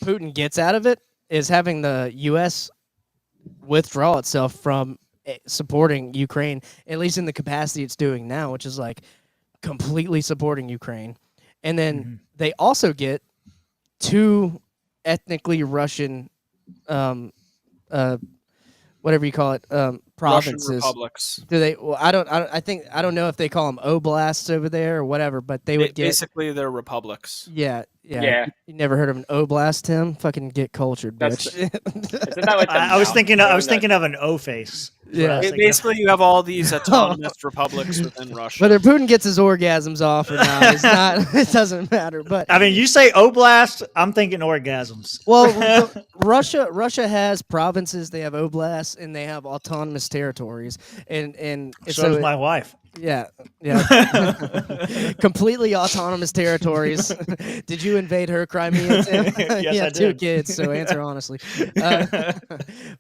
Putin gets out of it is having the U.S. withdraw itself from supporting Ukraine, at least in the capacity it's doing now, which is like completely supporting Ukraine. And then they also get two ethnically Russian, whatever you call it, provinces. Russian republics. Do they? Well, I don't know if they call them oblasts over there or whatever, but they would get. Basically, they're republics. Yeah. Yeah. You never heard of an oblast, Tim? Fucking get cultured, bitch. Isn't that what I was thinking of an O face. Yeah. Basically, you have all these autonomous republics within Russia. Whether Putin gets his orgasms off or not, it's not. It doesn't matter. But I mean, you say oblast, I'm thinking orgasms. well, Russia has provinces. They have oblasts and they have autonomous territories. And So does my wife. Yeah. Completely autonomous territories. Did you invade her Crimea, Tim? Yes, yeah, I two did. kids, so answer honestly.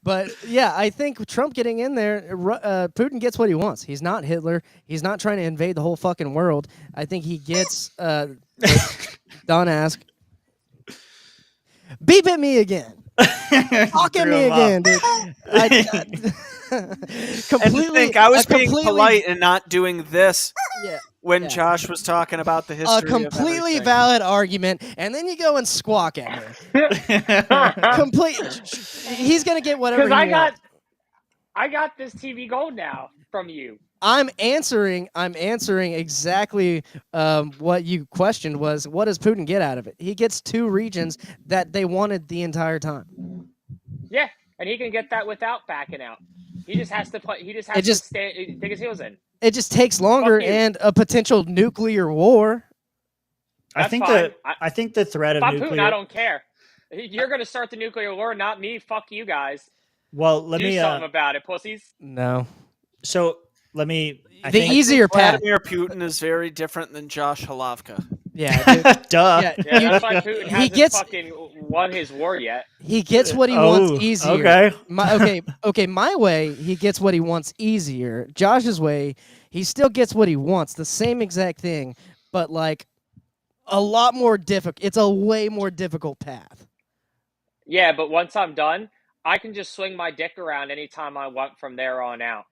But yeah, I think Trump getting in there, Putin gets what he wants. He's not Hitler. He's not trying to invade the whole fucking world. I think he gets, don't ask. Beep at me again. Talk at me again, dude. Completely. I was being polite and not doing this when yeah. Josh was talking about the history. A completely of everything. valid argument, and then you go and squawk at me. He's gonna get whatever he wants. I got this TV gold now from you. I'm answering exactly what you questioned was what does Putin get out of it? He gets two regions that they wanted the entire time. Yeah, and he can get that without backing out. He just has to play. He just has to dig his heels in. It just takes longer and a potential nuclear war. That's I think fine. I think the threat of If I'm nuclear. Putin, I don't care. You're going to start the nuclear war, not me. Fuck you guys. Well, let Do me something about it, pussies. No. So let me. Easier path. Vladimir Putin is very different than Josh Halavka. Yeah, dude. Duh. Yeah, that's why Putin hasn't fucking won his war yet. He gets what he wants easier. Okay. My way, he gets what he wants easier. Josh's way, he still gets what he wants, the same exact thing, but like a lot more difficult. It's a way more difficult path. Yeah, but once I'm done, I can just swing my dick around anytime I want from there on out.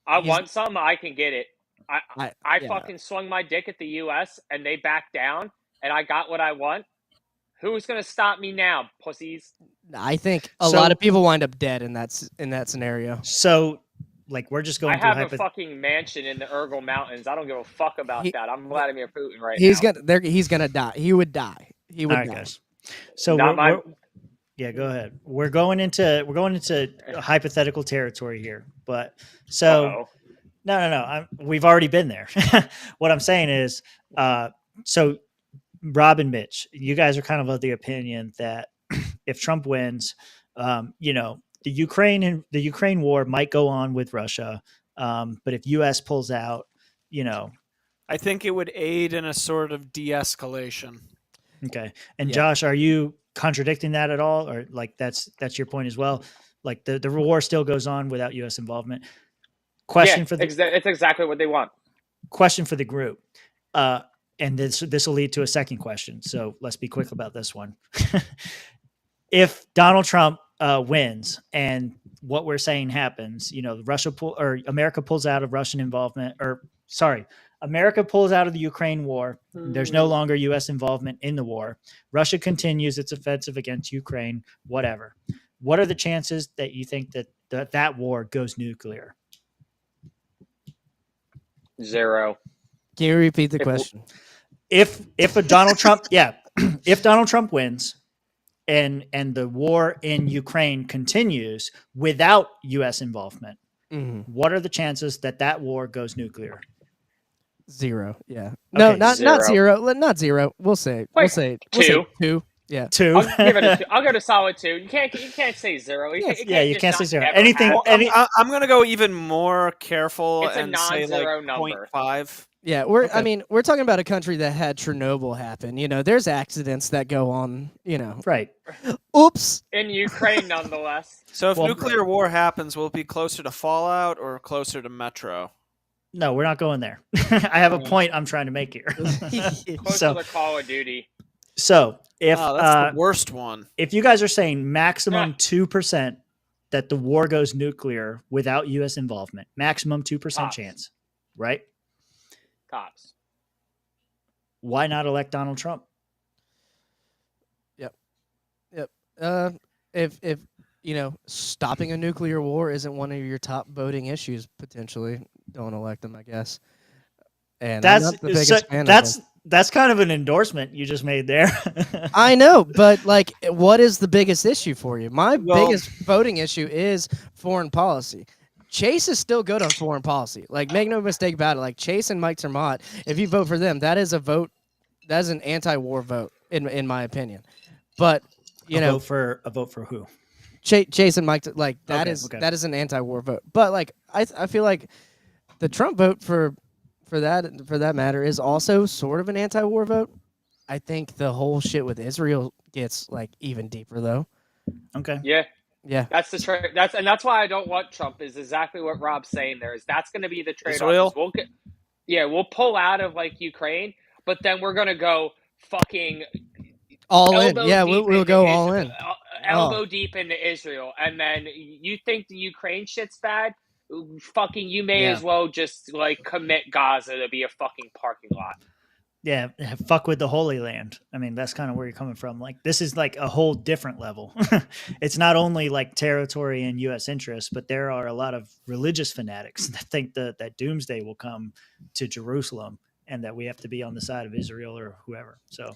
I He's- want something, I can get it. I yeah. fucking swung my dick at the U.S. and they backed down, and I got what I want. Who's gonna stop me now, pussies? I think a So- lot of people wind up dead in that scenario. So, like, we're just I going through have a fucking mansion in the Urgal Mountains. I don't give a fuck about He- that. I'm Vladimir Putin right He's now. he's gonna die. He would die. He would All right, die. guys. So Not my- yeah, go ahead. We're going into hypothetical territory here, but so Uh-oh. no. We've already been there. What I'm saying is, so Rob and Mitch, you guys are kind of the opinion that if Trump wins, the Ukraine war might go on with Russia, but if U.S. pulls out, I think it would aid in a sort of de-escalation. okay. And Yeah. Josh, are you contradicting that at all, or like that's your point as well? Like the war still goes on without U.S. involvement. Question for the it's exactly what they want. question for the group, and this will lead to a second question. So let's be quick about this one. If Donald Trump wins and what we're saying happens, America pulls out of Russian involvement, America pulls out of the Ukraine war. There's no longer U.S. involvement in the war. Russia continues its offensive against Ukraine, whatever. What are the chances that you think that war goes nuclear? 0. Can you repeat the question? If a Donald Trump, if Donald Trump wins and the war in Ukraine continues without U.S. involvement, what are the chances that war goes nuclear? 0. Yeah. No, Okay, not 0. 0. Not 0. We'll say. We'll say 2. 2. Yeah. 2. I'll give it a 2. I'll go to solid 2. You can't say 0. You Yes, can't yeah, you just can't say not 0. never Anything- have- any- I'm going to go even more careful It's a and say like non-zero number. 0.5. Yeah, Okay. we're talking about a country that had Chernobyl happen. There's accidents that go on, Right. Oops. In Ukraine, nonetheless. So if Well, nuclear war happens, will it be closer to Fallout or closer to Metro? No, we're not going there. I have a point I'm trying to make here. Closer to Call of Duty. So if That's the worst one. if you guys are saying maximum 2% that the war goes nuclear without U.S. involvement, maximum 2% Tops. chance, right? Tops. Why not elect Donald Trump? If stopping a nuclear war isn't one of your top voting issues, potentially don't elect him, I guess. And I'm not the biggest fan of him. That's kind of an endorsement you just made there. I know, but like, what is the biggest issue for you? My Well- biggest voting issue is foreign policy. Chase is still good on foreign policy. Like, make no mistake about it. Like, Chase and Mike Zermatt, if you vote for them, that is a vote. That is an anti-war vote, in my opinion. But a vote for who? Chase and Mike, like that Okay, is okay. that is an anti-war vote. But like, I feel like the Trump vote for that matter is also sort of an anti-war vote. I think the whole shit with Israel gets like even deeper though. Okay. Yeah. That's the trade. That's why I don't want Trump. Is exactly what Rob's saying. There is that's going to be the trade-off. Israel? We'll pull out of like Ukraine, but then we're going to go fucking All in. elbow Yeah, deep we'll into go all in. elbow deep into Israel, and then you think the Ukraine shit's bad? Fucking, you may Yeah. as well just like commit Gaza to be a fucking parking lot. Yeah, fuck with the Holy Land. I mean, that's kind of where you're coming from. Like, this is like a whole different level. It's not only like territory and U.S. interests, but there are a lot of religious fanatics that think that doomsday will come to Jerusalem and that we have to be on the side of Israel or whoever. So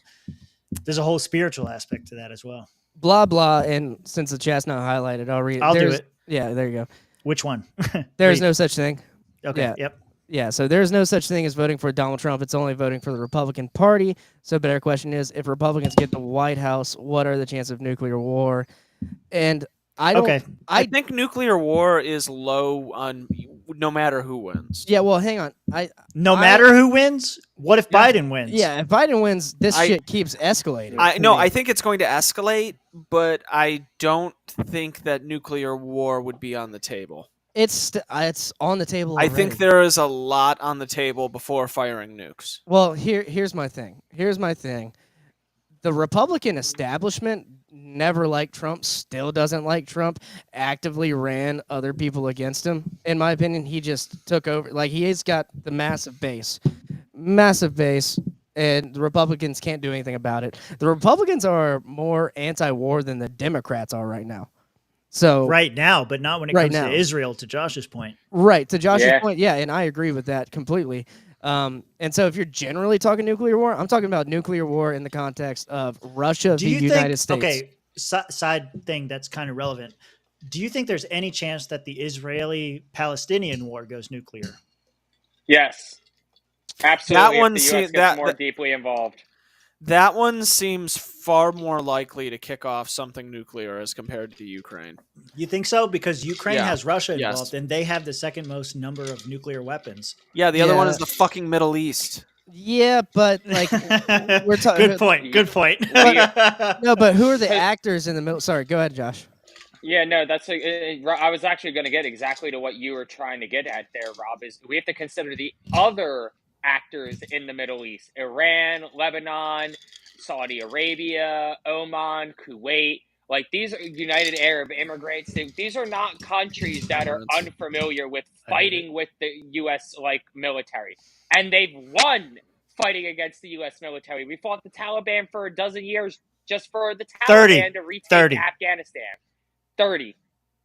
there's a whole spiritual aspect to that as well. Blah blah. And since the chat's not highlighted, I'll read. I'll do There's- it. Yeah, there you go. Which one? There's Read. no such thing. Okay. Yeah. Yep. Yeah, so there's no such thing as voting for Donald Trump. It's only voting for the Republican Party. So, better question is, if Republicans get the White House, what are the chances of nuclear war? And I don't. Okay. I think nuclear war is low on no matter who wins. Yeah, well, hang on. No matter who wins, what if Biden wins? Yeah, if Biden wins, this I- shit keeps escalating. I think it's going to escalate, but I don't think that nuclear war would be on the table. It's on the table I already. think there is a lot on the table before firing nukes. Well, here's my thing. The Republican establishment never liked Trump, still doesn't like Trump, actively ran other people against him. In my opinion, he just took over. Like, he's got the massive base, and the Republicans can't do anything about it. The Republicans are more anti-war than the Democrats are right now. So Right now, but not when it Right comes now. to Israel, to Josh's point. Right, to Josh's Yeah. point, yeah, and I agree with that completely. And so if you're generally talking nuclear war, I'm talking about nuclear war in the context of Russia Do v. you United think, States. okay, side thing that's kind of relevant. Do you think there's any chance that the Israeli-Palestinian war goes nuclear? Yes. Absolutely. one if the se- U.S. gets that- more that- deeply involved. That one seems far more likely to kick off something nuclear as compared to Ukraine. You think so? Because Ukraine Yeah. has Russia Yes. involved, and they have the second most number of nuclear weapons. Yeah, the other one Yeah. is the fucking Middle East. Yeah, but like we're talking. Good point. Good point. No, but who are the Hey. actors in the middle? Sorry, go ahead, Josh. Yeah, no, I was actually going to get exactly to what you were trying to get at there, Rob. Is we have to consider the other actors in the Middle East: Iran, Lebanon, Saudi Arabia, Oman, Kuwait. Like, these are United Arab Emirates. These are not countries that are unfamiliar with fighting with the U.S. like military, and they've won fighting against the U.S. military. We fought the Taliban for a dozen years just for the 30. Taliban to retake 30. Afghanistan. 30.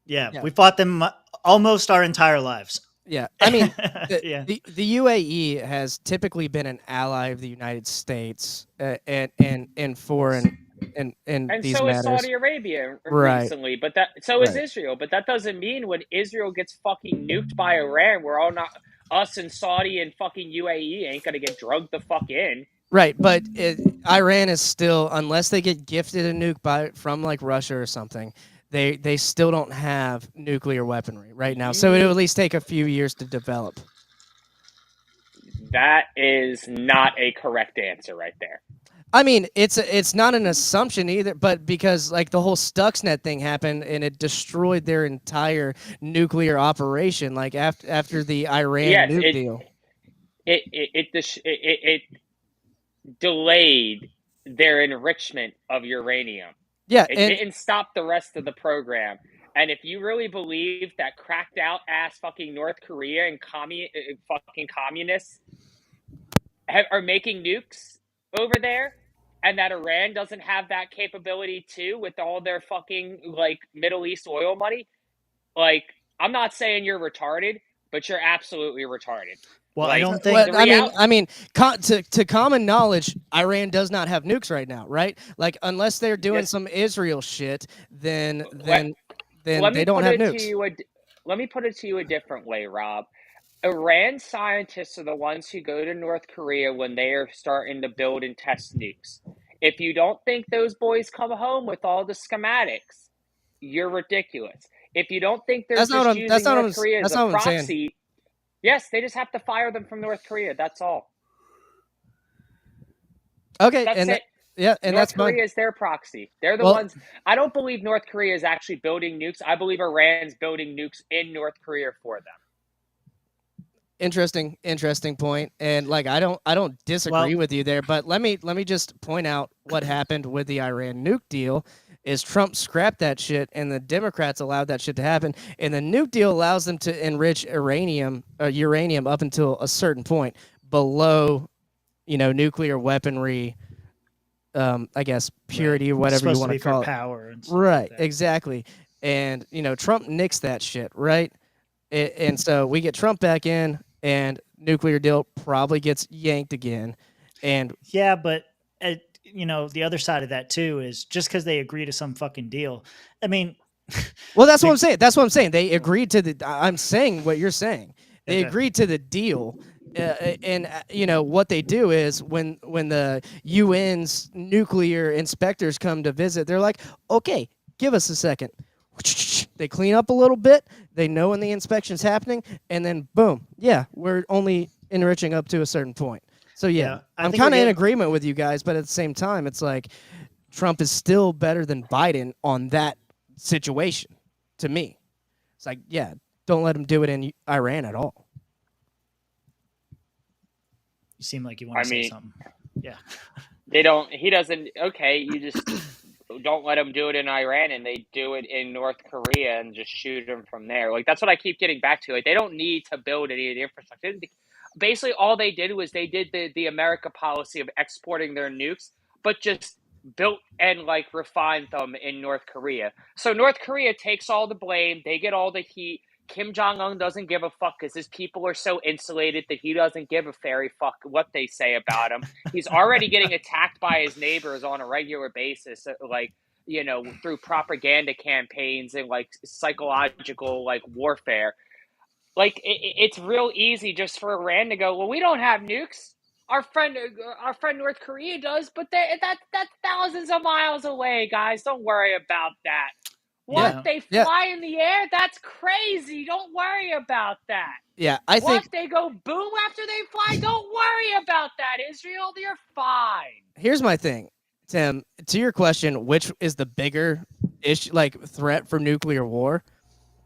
Yeah, we fought them almost our entire lives. Yeah, I mean, Yeah. the UAE has typically been an ally of the United States in foreign and these so matters. is Saudi Arabia Right. recently, but so is Right. Israel. But that doesn't mean when Israel gets fucking nuked by Iran, we're all not us and Saudi and fucking UAE ain't gonna get drugged the fuck in. Right, but Iran is still, unless they get gifted a nuke from like Russia or something, they still don't have nuclear weaponry right now. So it'll at least take a few years to develop. That is not a correct answer right there. I mean, it's not an assumption either, but because like the whole Stuxnet thing happened and it destroyed their entire nuclear operation, like after the Iran nuke deal. It delayed their enrichment of uranium. Yeah, It didn't stop the rest of the program. And if you really believe that cracked out ass fucking North Korea and fucking communists are making nukes over there, and that Iran doesn't have that capability too with all their fucking like Middle East oil money, like, I'm not saying you're retarded, but you're absolutely retarded. Well, Like, I don't think. Well, I mean, to common knowledge, Iran does not have nukes right now, right? Like, unless they're doing some Israel shit, then they don't have nukes. Let me put it to you a different way, Rob. Iran scientists are the ones who go to North Korea when they are starting to build and test nukes. If you don't think those boys come home with all the schematics, you're ridiculous. If you don't think they're just using North Korea as a proxy, yes, they just have to fire them from North Korea. That's all. Okay, that's it. And North that's Korea is their proxy. They're the ones. I don't believe North Korea is actually building nukes. I believe Iran's building nukes in North Korea for them. Interesting point. And like I don't disagree with you there, but let me just point out what happened with the Iran nuke deal. Is Trump scrapped that shit, and the Democrats allowed that shit to happen, and the nuke deal allows them to enrich uranium up until a certain point below, nuclear weaponry. I guess purity or whatever you want to call it. Power and right, like exactly. And Trump nixed that shit, right? And so we get Trump back in, and nuclear deal probably gets yanked again. And yeah, but the other side of that too is just because they agree to some fucking deal. I mean, well, that's what I'm saying. They agreed to the. I'm saying what you're saying. They agreed to the deal. And what they do is when the UN's nuclear inspectors come to visit, they're like, okay, give us a second. They clean up a little bit. They know when the inspection's happening, and then boom, yeah, we're only enriching up to a certain point. So yeah I'm kind of in agreement with you guys, but at the same time, it's like Trump is still better than Biden on that situation. To me, it's like don't let him do it in Iran at all. You seem like you want to say something. Yeah. They don't. He doesn't. Okay, you just don't let them do it in Iran, and they do it in North Korea, and just shoot them from there. Like that's what I keep getting back to. Like they don't need to build any of the infrastructure. Basically, all they did was they did the America policy of exporting their nukes, but just built and like refined them in North Korea. So North Korea takes all the blame. They get all the heat. Kim Jong-un doesn't give a fuck because his people are so insulated that he doesn't give a fairy fuck what they say about him. He's already getting attacked by his neighbors on a regular basis, like, you know, through propaganda campaigns and like psychological like warfare. Like it's real easy just for Iran to go, well, we don't have nukes. Our friend North Korea does, but that's thousands of miles away, guys. Don't worry about that. What, Yeah. they fly in the air? That's crazy. Don't worry about that. Yeah, I What, think they go boom after they fly? Don't worry about that, Israel. You're fine. here's my thing, Tim. To your question, which is the bigger issue, like threat for nuclear war?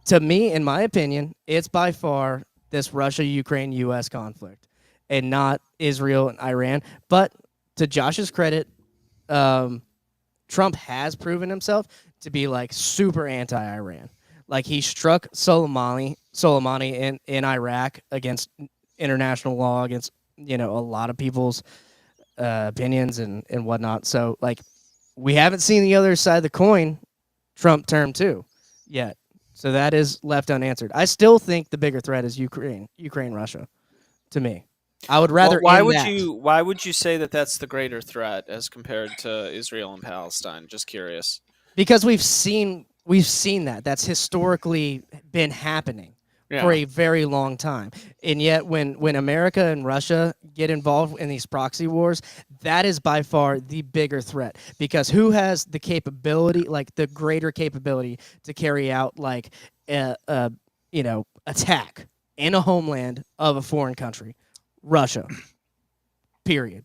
To me, in my opinion, it's by far this Russia-Ukraine-U.S. conflict, and not Israel and Iran. But to Josh's credit, Trump has proven himself to be like super anti-Iran. Like he struck Soleimani in Iraq against international law, against a lot of people's opinions and whatnot. So like we haven't seen the other side of the coin, Trump term 2, yet. So that is left unanswered. I still think the bigger threat is Ukraine, Russia. To me, I would rather. Why would you say that that's the greater threat as compared to Israel and Palestine? Just curious. Because we've seen that. That's historically been happening for a very long time. And yet when America and Russia get involved in these proxy wars, that is by far the bigger threat. Because who has the capability, like the greater capability to carry out like a attack in a homeland of a foreign country? Russia. Period.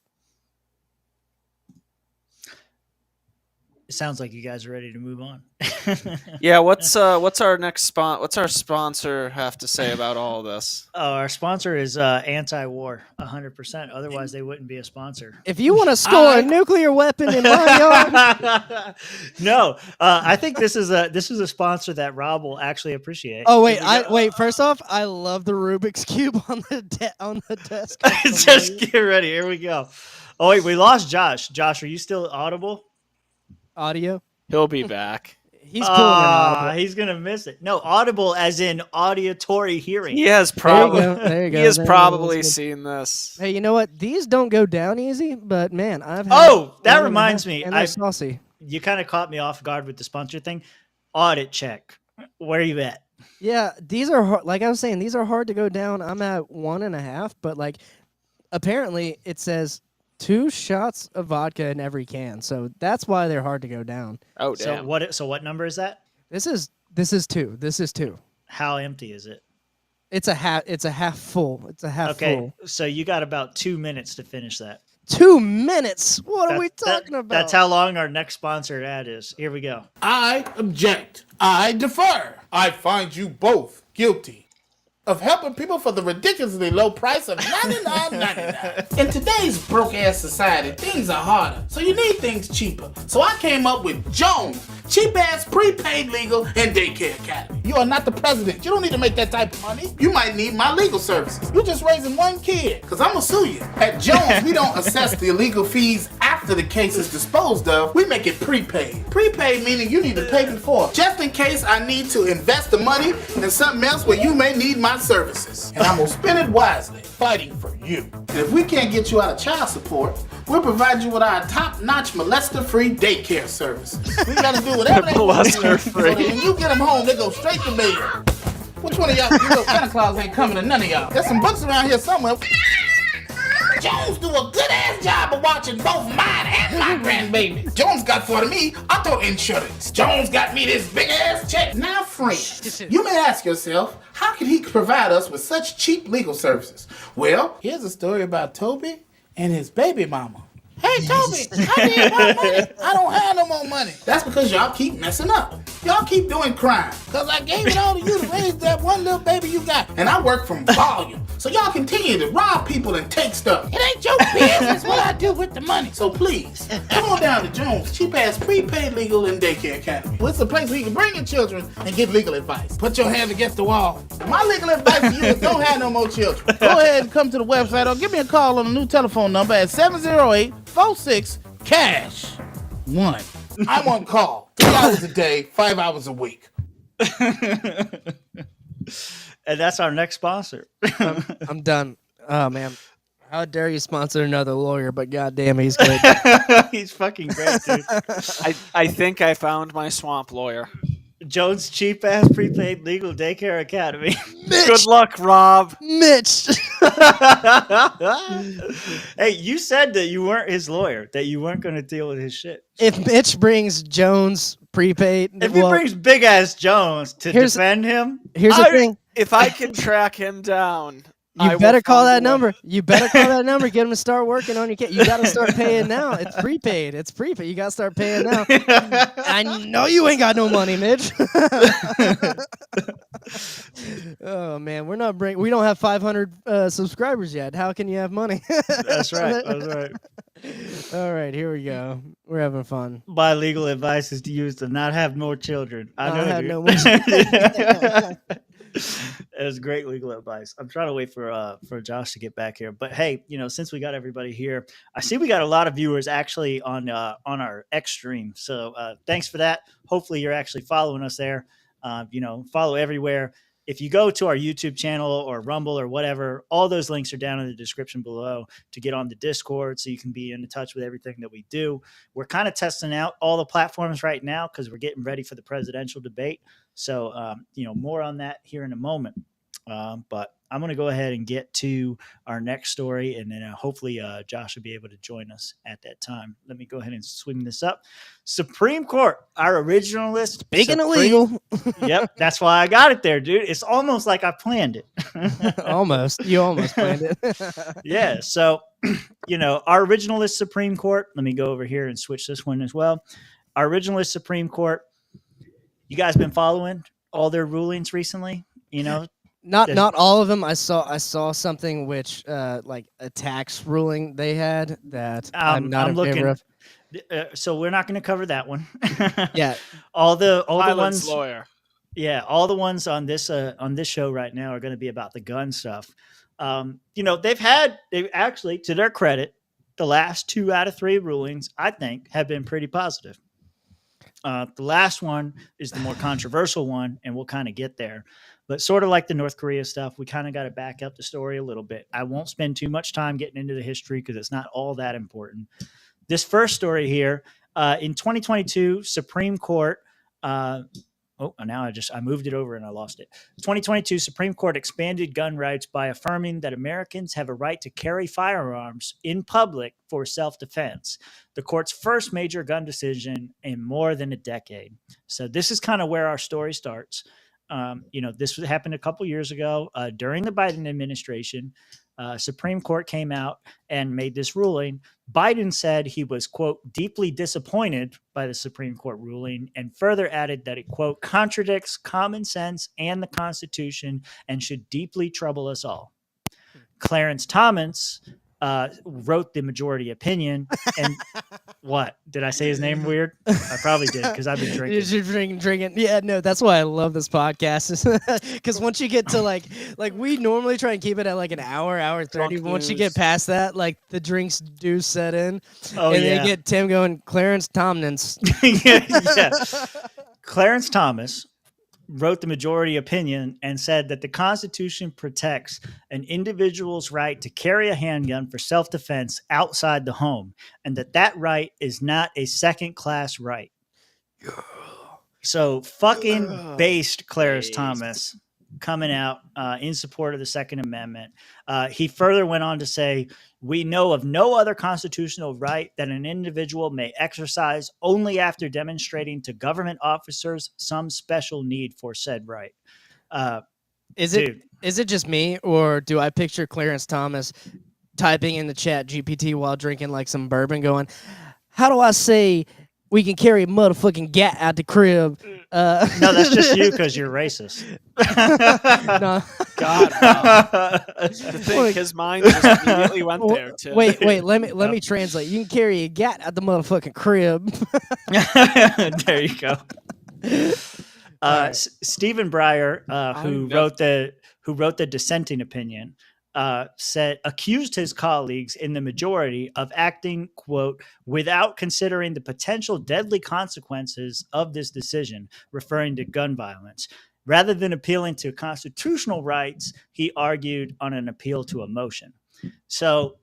It sounds like you guys are ready to move on. Yeah, what's our next what's our sponsor have to say about all of this? Our sponsor is anti-war, 100%. Otherwise, they wouldn't be a sponsor. If you want to score a nuclear weapon in my yard, no, I think this is a sponsor that Rob will actually appreciate. Oh wait, First off, I love the Rubik's cube on the desk. Just get ready. Here we go. Oh wait, we lost Josh. Josh, are you still audible? Audio. He'll be back. He's pulling an audible. He's gonna miss it. No, audible as in auditory hearing. He has probably there you go. He has probably seen this. Hey, you know what? These don't go down easy, but man, I've had that reminds me. And they're saucy. You kind of caught me off guard with the sponsor thing. Audit check. Where are you at? Yeah, these are hard, like I was saying, these are hard to go down. I'm at 1.5, but like apparently it says 2 shots of vodka in every can, so that's why they're hard to go down. Oh, damn. So what number is that? This is 2. This is 2. How empty is it? It's a half. It's a half full. It's a half full. Okay, so you got about 2 minutes to finish that. 2 minutes. What are we talking about? That's how long our next sponsored ad is. Here we go. I object. I defer. I find you both guilty of helping people for the ridiculously low price of $99.99. In today's broke-ass society, things are harder, so you need things cheaper. So I came up with Jones, cheap-ass prepaid legal and daycare academy. You are not the president. You don't need to make that type of money. You might need my legal services. You're just raising one kid, because I'm going to sue you. At Jones, we don't assess the legal fees after the case is disposed of. We make it prepaid. Prepaid meaning you need to pay before, just in case I need to invest the money in something else where you may need my services. And I'm gonna spend it wisely, fighting for you. And if we can't get you out of child support, we'll provide you with our top-notch molester-free daycare services. We gotta do whatever they want to do, so that when you get them home, they go straight to bed. Which one of y'all, you know, Santa Claus ain't coming to none of y'all. There's some books around here somewhere. Jones do a good-ass job of watching both mine and my grandbaby. Jones got for me auto insurance. Jones got me this big-ass check. Now, friends, you may ask yourself, how can he provide us with such cheap legal services? Well, here's a story about Toby and his baby mama. Hey, Toby, I need more money. I don't have no more money. That's because y'all keep messing up. Y'all keep doing crime. Because I gave it all to you to raise that one little baby you got. And I work from volume. So y'all continue to rob people and take stuff. It ain't your business what I do with the money. So please, come on down to Jones, cheap-ass prepaid legal and daycare academy. It's a place where you can bring your children and get legal advice. Put your hands against the wall. My legal advice to you is don't have no more children. Go ahead and come to the website or give me a call on the new telephone number at 708-46-CASH-1. I'm on call 3 hours a day, 5 hours a week. And that's our next sponsor. I'm done. Oh man, how dare you sponsor another lawyer? But goddamn, he's good. He's fucking great, dude. I think I found my swamp lawyer. Jones cheap ass prepaid legal daycare academy. Good luck, Rob. Mitch. Hey, you said that you weren't his lawyer, that you weren't going to deal with his shit. If Mitch brings Jones prepaid, If he brings big ass Jones to defend him, here's the thing: if I can track him down, you better call that number. You better call that number. Get him to start working on your kid. You got to start paying now. It's prepaid. It's prepaid. You got to start paying now. I know you ain't got no money, Mitch. Oh man, we don't have 500 subscribers yet. How can you have money? That's right. That's right. All right, here we go. We're having fun. My legal advice is to use to not have more children. I know. Have dude. no more children. It was great legal advice. I'm trying to wait for Josh to get back here. But hey, since we got everybody here, I see we got a lot of viewers actually on our X stream. So thanks for that. Hopefully you're actually following us there. Follow everywhere. If you go to our YouTube channel or Rumble or whatever, all those links are down in the description below to get on the Discord so you can be in touch with everything that we do. We're kind of testing out all the platforms right now because we're getting ready for the presidential debate. So, more on that here in a moment. But I'm going to go ahead and get to our next story, and then hopefully Josh will be able to join us at that time. Let me go ahead and swing this up. Supreme Court, our originalist. Speaking of legal. Yep, that's why I got it there, dude. It's almost like I planned it. Almost. You almost planned it. Yeah, so, our originalist Supreme Court. Let me go over here and switch this one as well. Our originalist Supreme Court. You guys been following all their rulings recently? Not all of them. I saw something which like a tax ruling they had that I'm not in favor of. So we're not going to cover that one. Yeah, all the Violence ones. Lawyer. Yeah, all the ones on this show right now are going to be about the gun stuff. They've actually, to their credit, the last 2 out of 3 rulings I think have been pretty positive. The last one is the more controversial one, and we'll kind of get there. But sort of like the North Korea stuff, we kind of got to back up the story a little bit. I won't spend too much time getting into the history because it's not all that important. This first story here, in 2022, Supreme Court. Now I moved it over and I lost it. 2022 Supreme Court expanded gun rights by affirming that Americans have a right to carry firearms in public for self-defense. The court's first major gun decision in more than a decade. So this is kind of where our story starts. This happened a couple years ago during the Biden administration. Supreme Court came out and made this ruling. Biden said he was, quote, deeply disappointed by the Supreme Court ruling and further added that it, quote, contradicts common sense and the Constitution and should deeply trouble us all. Clarence Thomas wrote the majority opinion. And what? Did I say his name weird? I probably did because I've been drinking. You're drinking. Yeah, no, that's why I love this podcast. Because once you get to like we normally try and keep it at like an hour 30. But once you get past that, like the drinks do set in. Oh, and yeah. then you get Tim going, Clarence Thomas. Yeah. Clarence Thomas wrote the majority opinion and said that the Constitution protects an individual's right to carry a handgun for self-defense outside the home, and that right is not a second-class right. So fucking based Clarence Thomas coming out in support of the Second Amendment. He further went on to say, we know of no other constitutional right that an individual may exercise only after demonstrating to government officers some special need for said right. Is it just me, or do I picture Clarence Thomas typing in the chat GPT while drinking like some bourbon, going, "How do I say we can carry a motherfucking gat out the crib?" No, that's just you because you're racist. No. God, wow. To think his mind just immediately went there too. Wait, let me translate. You can carry a gat at the motherfucking crib. There you go. Stephen Breyer, who wrote the dissenting opinion, accused his colleagues in the majority of acting, quote, without considering the potential deadly consequences of this decision, referring to gun violence. Rather than appealing to constitutional rights, he argued on an appeal to emotion. So,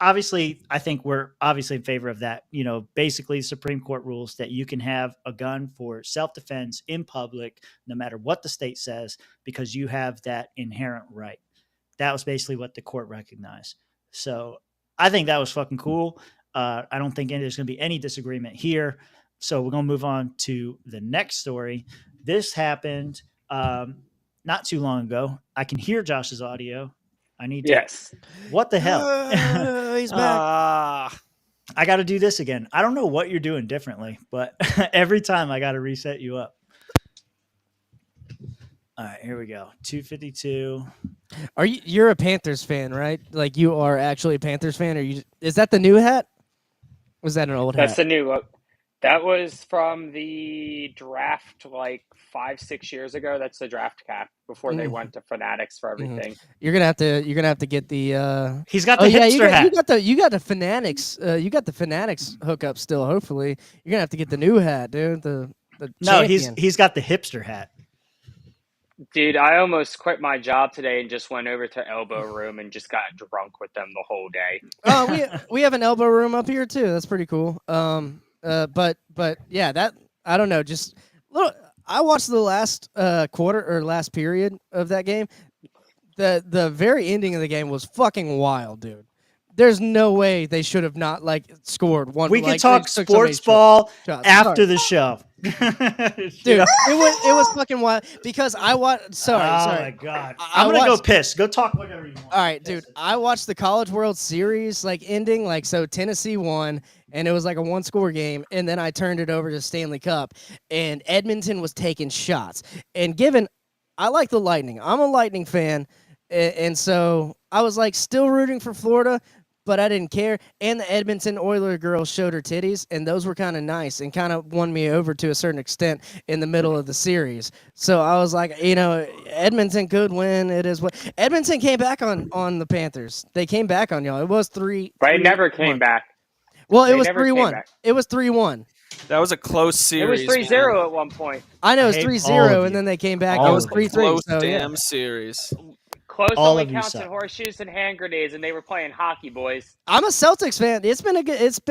obviously, I think we're obviously in favor of that. Basically, Supreme Court rules that you can have a gun for self-defense in public, no matter what the state says, because you have that inherent right. That was basically what the court recognized. So I think that was fucking cool. I don't think there's going to be any disagreement here. So we're going to move on to the next story. This happened not too long ago. I can hear Josh's audio. I need to. Yes. What the hell? He's back. I got to do this again. I don't know what you're doing differently, but every time I got to reset you up. All right, here we go. 252. You're a Panthers fan, right? Like you are actually a Panthers fan, is that the new hat? Was that an old hat? That's the new look. That was from the draft like 5-6 years ago. That's the draft cap before they went to Fanatics for everything. You're gonna have to get the. He's got the hipster hat. You got the Fanatics. You got the Fanatics hookup still. Hopefully, you're gonna have to get the new hat, dude. The no, champion. he's got the hipster hat. Dude, I almost quit my job today and just went over to Elbow Room and just got drunk with them the whole day. Oh, we have an elbow room up here too. That's pretty cool. But yeah, that I don't know. Just little. I watched the last quarter or last period of that game. The very ending of the game was fucking wild, dude. There's no way they should have not scored one. We can talk sports ball after the show. Dude, it was fucking wild because I watched. Sorry. Oh my god! I'm gonna go piss. Go talk whatever you want. All right, dude. I watched the College World Series ending. So Tennessee won, and it was like a one-score game. And then I turned it over to Stanley Cup, and Edmonton was taking shots. And I like the Lightning. I'm a Lightning fan, and so I was still rooting for Florida. But I didn't care. And the Edmonton Oilers girl showed her titties, and those were kind of nice and kind of won me over to a certain extent in the middle of the series. So I was like, Edmonton could win. It is what Edmonton came back on the Panthers. They came back on y'all. It was 3-3. But it never came back. Well, it was 3-1. It was 3-1. That was a close series. It was 3-0 at one point. I know it was 3-0, and then they came back. It was 3-3. Close so, damn series. Close only counts in horseshoes and hand grenades, and they were playing hockey, boys. I'm a Celtics fan. It's been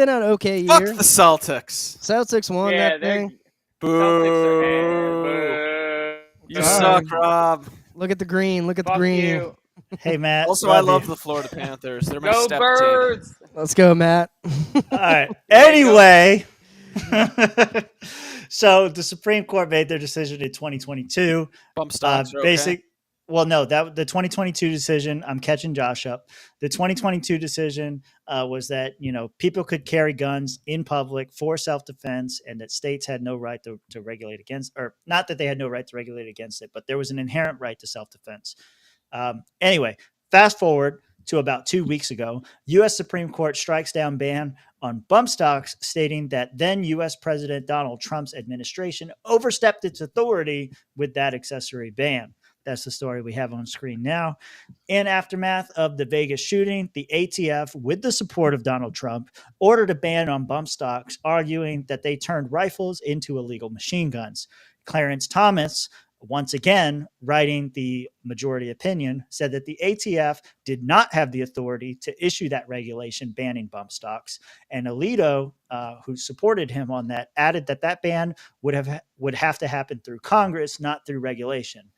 an okay year. Fuck the Celtics. Celtics won that thing. Boo. You suck, Rob. Look at the green. Look at the Fuck green. you. Hey, Matt. Also, I love the Florida Panthers. They're my Go step Birds! team. Let's go, Matt. All right. Anyway, so the Supreme Court made their decision in 2022. Bump stocks are okay. Well, no, that the 2022 decision. I'm catching Josh up. The 2022 decision was that people could carry guns in public for self-defense, and that states had no right to regulate against, or not that they had no right to regulate against it, but there was an inherent right to self-defense. Anyway, fast forward to about 2 weeks ago, U.S. Supreme Court strikes down ban on bump stocks, stating that then U.S. President Donald Trump's administration overstepped its authority with that accessory ban. That's the story we have on screen now. In aftermath of the Vegas shooting, the ATF, with the support of Donald Trump, ordered a ban on bump stocks, arguing that they turned rifles into illegal machine guns. Clarence Thomas, once again, writing the majority opinion, said that the ATF did not have the authority to issue that regulation banning bump stocks. And Alito, who supported him on that, added that ban would have to happen through Congress, not through regulation.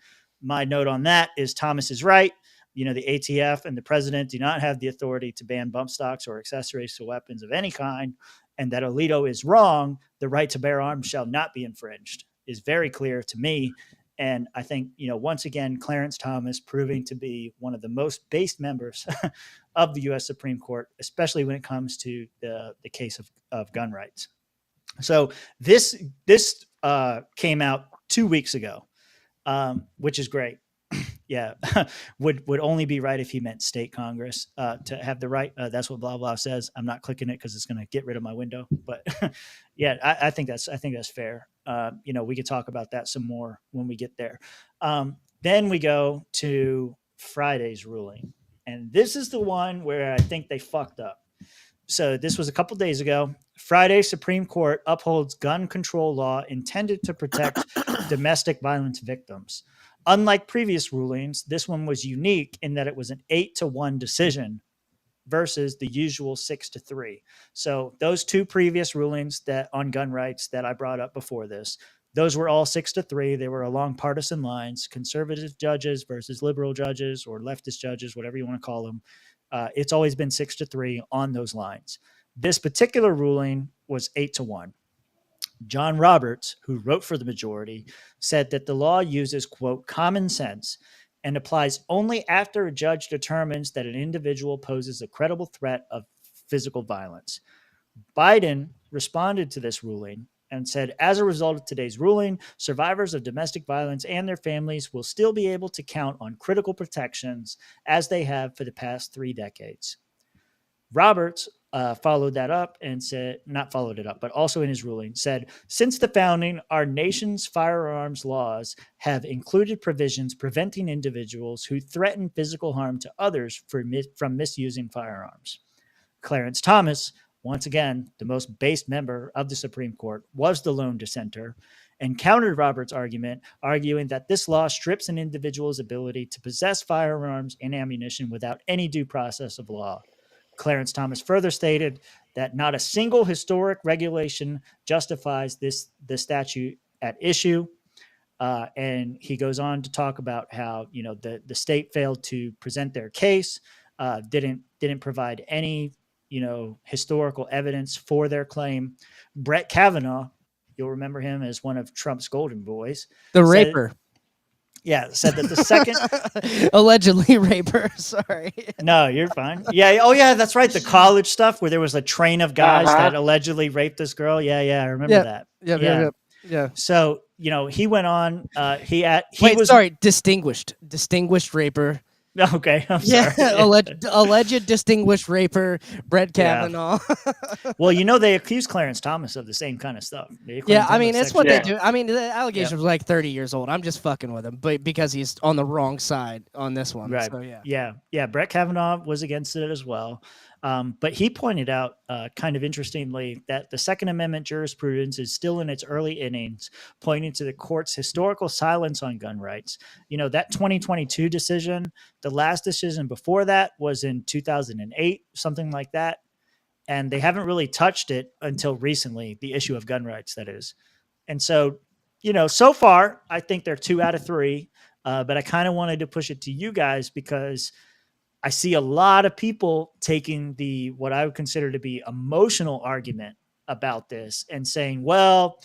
My note on that is Thomas is right. The ATF and the president do not have the authority to ban bump stocks or accessories to weapons of any kind, and that Alito is wrong. The right to bear arms shall not be infringed is very clear to me. And I think, once again, Clarence Thomas proving to be one of the most based members of the U.S. Supreme Court, especially when it comes to the case of gun rights. So this came out 2 weeks ago, which is great. Yeah, would only be right if he meant state Congress to have the right. That's what blah blah says. I'm not clicking it because it's going to get rid of my window. But yeah, I think that's fair. We could talk about that some more when we get there. Then we go to Friday's ruling, and this is the one where I think they fucked up. So this was a couple days ago. Friday, Supreme Court upholds gun control law intended to protect domestic violence victims. Unlike previous rulings, this one was unique in that it was an 8-1 decision versus the usual 6-3. So those two previous rulings that on gun rights that I brought up before this, those were all 6-3. They were along partisan lines, conservative judges versus liberal judges or leftist judges, whatever you want to call them. It's always been 6-3 on those lines. This particular ruling was 8-1. John Roberts, who wrote for the majority, said that the law uses, quote, common sense and applies only after a judge determines that an individual poses a credible threat of physical violence. Biden responded to this ruling and said, as a result of today's ruling, survivors of domestic violence and their families will still be able to count on critical protections as they have for the past 3 decades. Roberts followed that up and said, not followed it up, but also in his ruling said, since the founding, our nation's firearms laws have included provisions preventing individuals who threaten physical harm to others from misusing firearms. Clarence Thomas, once again, the most based member of the Supreme Court, was the lone dissenter and countered Roberts' argument, arguing that this law strips an individual's ability to possess firearms and ammunition without any due process of law. Clarence Thomas further stated that not a single historic regulation justifies the statute at issue. And he goes on to talk about how the state failed to present their case, didn't provide any historical evidence for their claim. Brett Kavanaugh, you'll remember him as one of Trump's golden boys, the raper. Said that the second allegedly raper. Sorry. No, you're fine. Yeah. Oh, yeah. That's right. The college stuff where there was a train of guys that allegedly raped this girl. Yeah. I remember that. Yeah. So he went on. Distinguished raper. Okay, I'm sorry. Alleged distinguished raper Brett Kavanaugh. Well, they accused Clarence Thomas of the same kind of stuff. It's what they do. I mean, the allegation was like 30 years old. I'm just fucking with him, but because he's on the wrong side on this one. Right. So, yeah. Brett Kavanaugh was against it as well. But he pointed out, kind of interestingly, that the Second Amendment jurisprudence is still in its early innings, pointing to the court's historical silence on gun rights. That 2022 decision, the last decision before that was in 2008, something like that. And they haven't really touched it until recently, the issue of gun rights, that is. And so, so far, I think they're 2 out of 3. But I kind of wanted to push it to you guys because I see a lot of people taking what I would consider to be emotional argument about this and saying, well,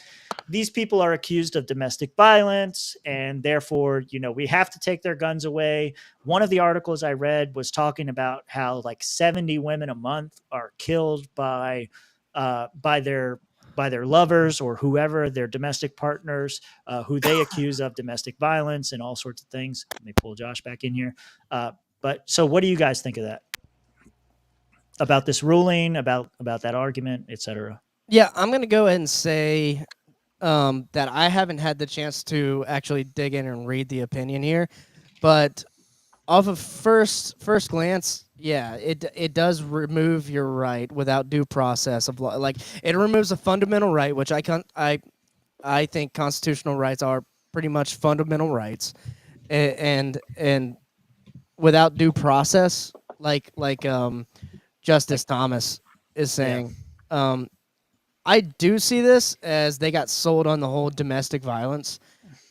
these people are accused of domestic violence and therefore, we have to take their guns away. One of the articles I read was talking about how like 70 women a month are killed by their lovers or whoever, their domestic partners, who they accuse of domestic violence and all sorts of things. Let me pull Josh back in here. But so what do you guys think of that? About this ruling, about that argument, et cetera? Yeah, I'm going to go ahead and say that I haven't had the chance to actually dig in and read the opinion here. But off of first glance, yeah, it does remove your right without due process of law. Like, it removes a fundamental right, which I think constitutional rights are pretty much fundamental rights. And without due process, like Justice Thomas is saying. Yeah. I do see this as they got sold on the whole domestic violence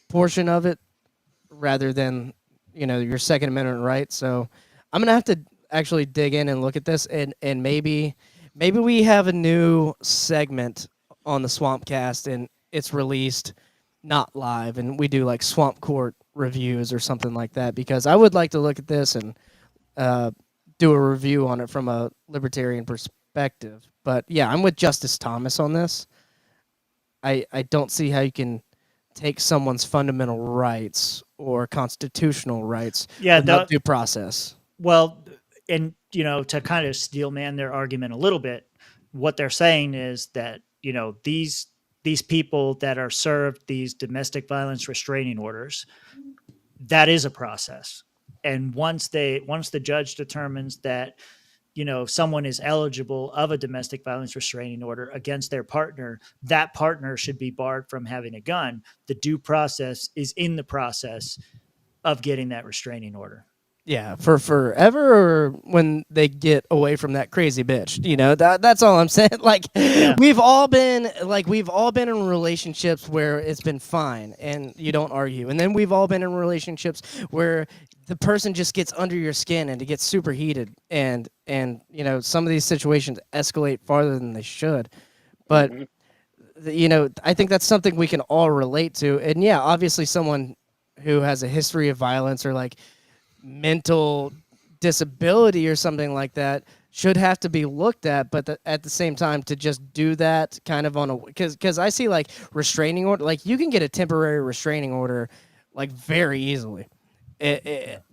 portion of it rather than, your Second Amendment right. So I'm going to have to actually dig in and look at this and maybe we have a new segment on the Swampcast and it's released not live and we do like Swamp Court reviews or something like that, because I would like to look at this and uh, do a review on it from a libertarian perspective. But yeah, I'm with Justice Thomas on this. I don't see how you can take someone's fundamental rights or constitutional rights Yeah, without due process. well, and to kind of steelman their argument a little bit, what they're saying is that these people that are served these domestic violence restraining orders, that is a process, and once the judge determines that someone is eligible of a domestic violence restraining order against their partner, that partner should be barred from having a gun. The due process is in the process of getting that restraining order. Yeah, for forever, or when they get away from that crazy bitch. That's all I'm saying. Like we've all been in relationships where it's been fine and you don't argue. And then we've all been in relationships where the person just gets under your skin and it gets super heated, and some of these situations escalate farther than they should. But I think that's something we can all relate to. And yeah, obviously someone who has a history of violence or like mental disability or something like that should have to be looked at, but at the same time, to just do that kind of on a, because I see like restraining order, like you can get a temporary restraining order like very easily,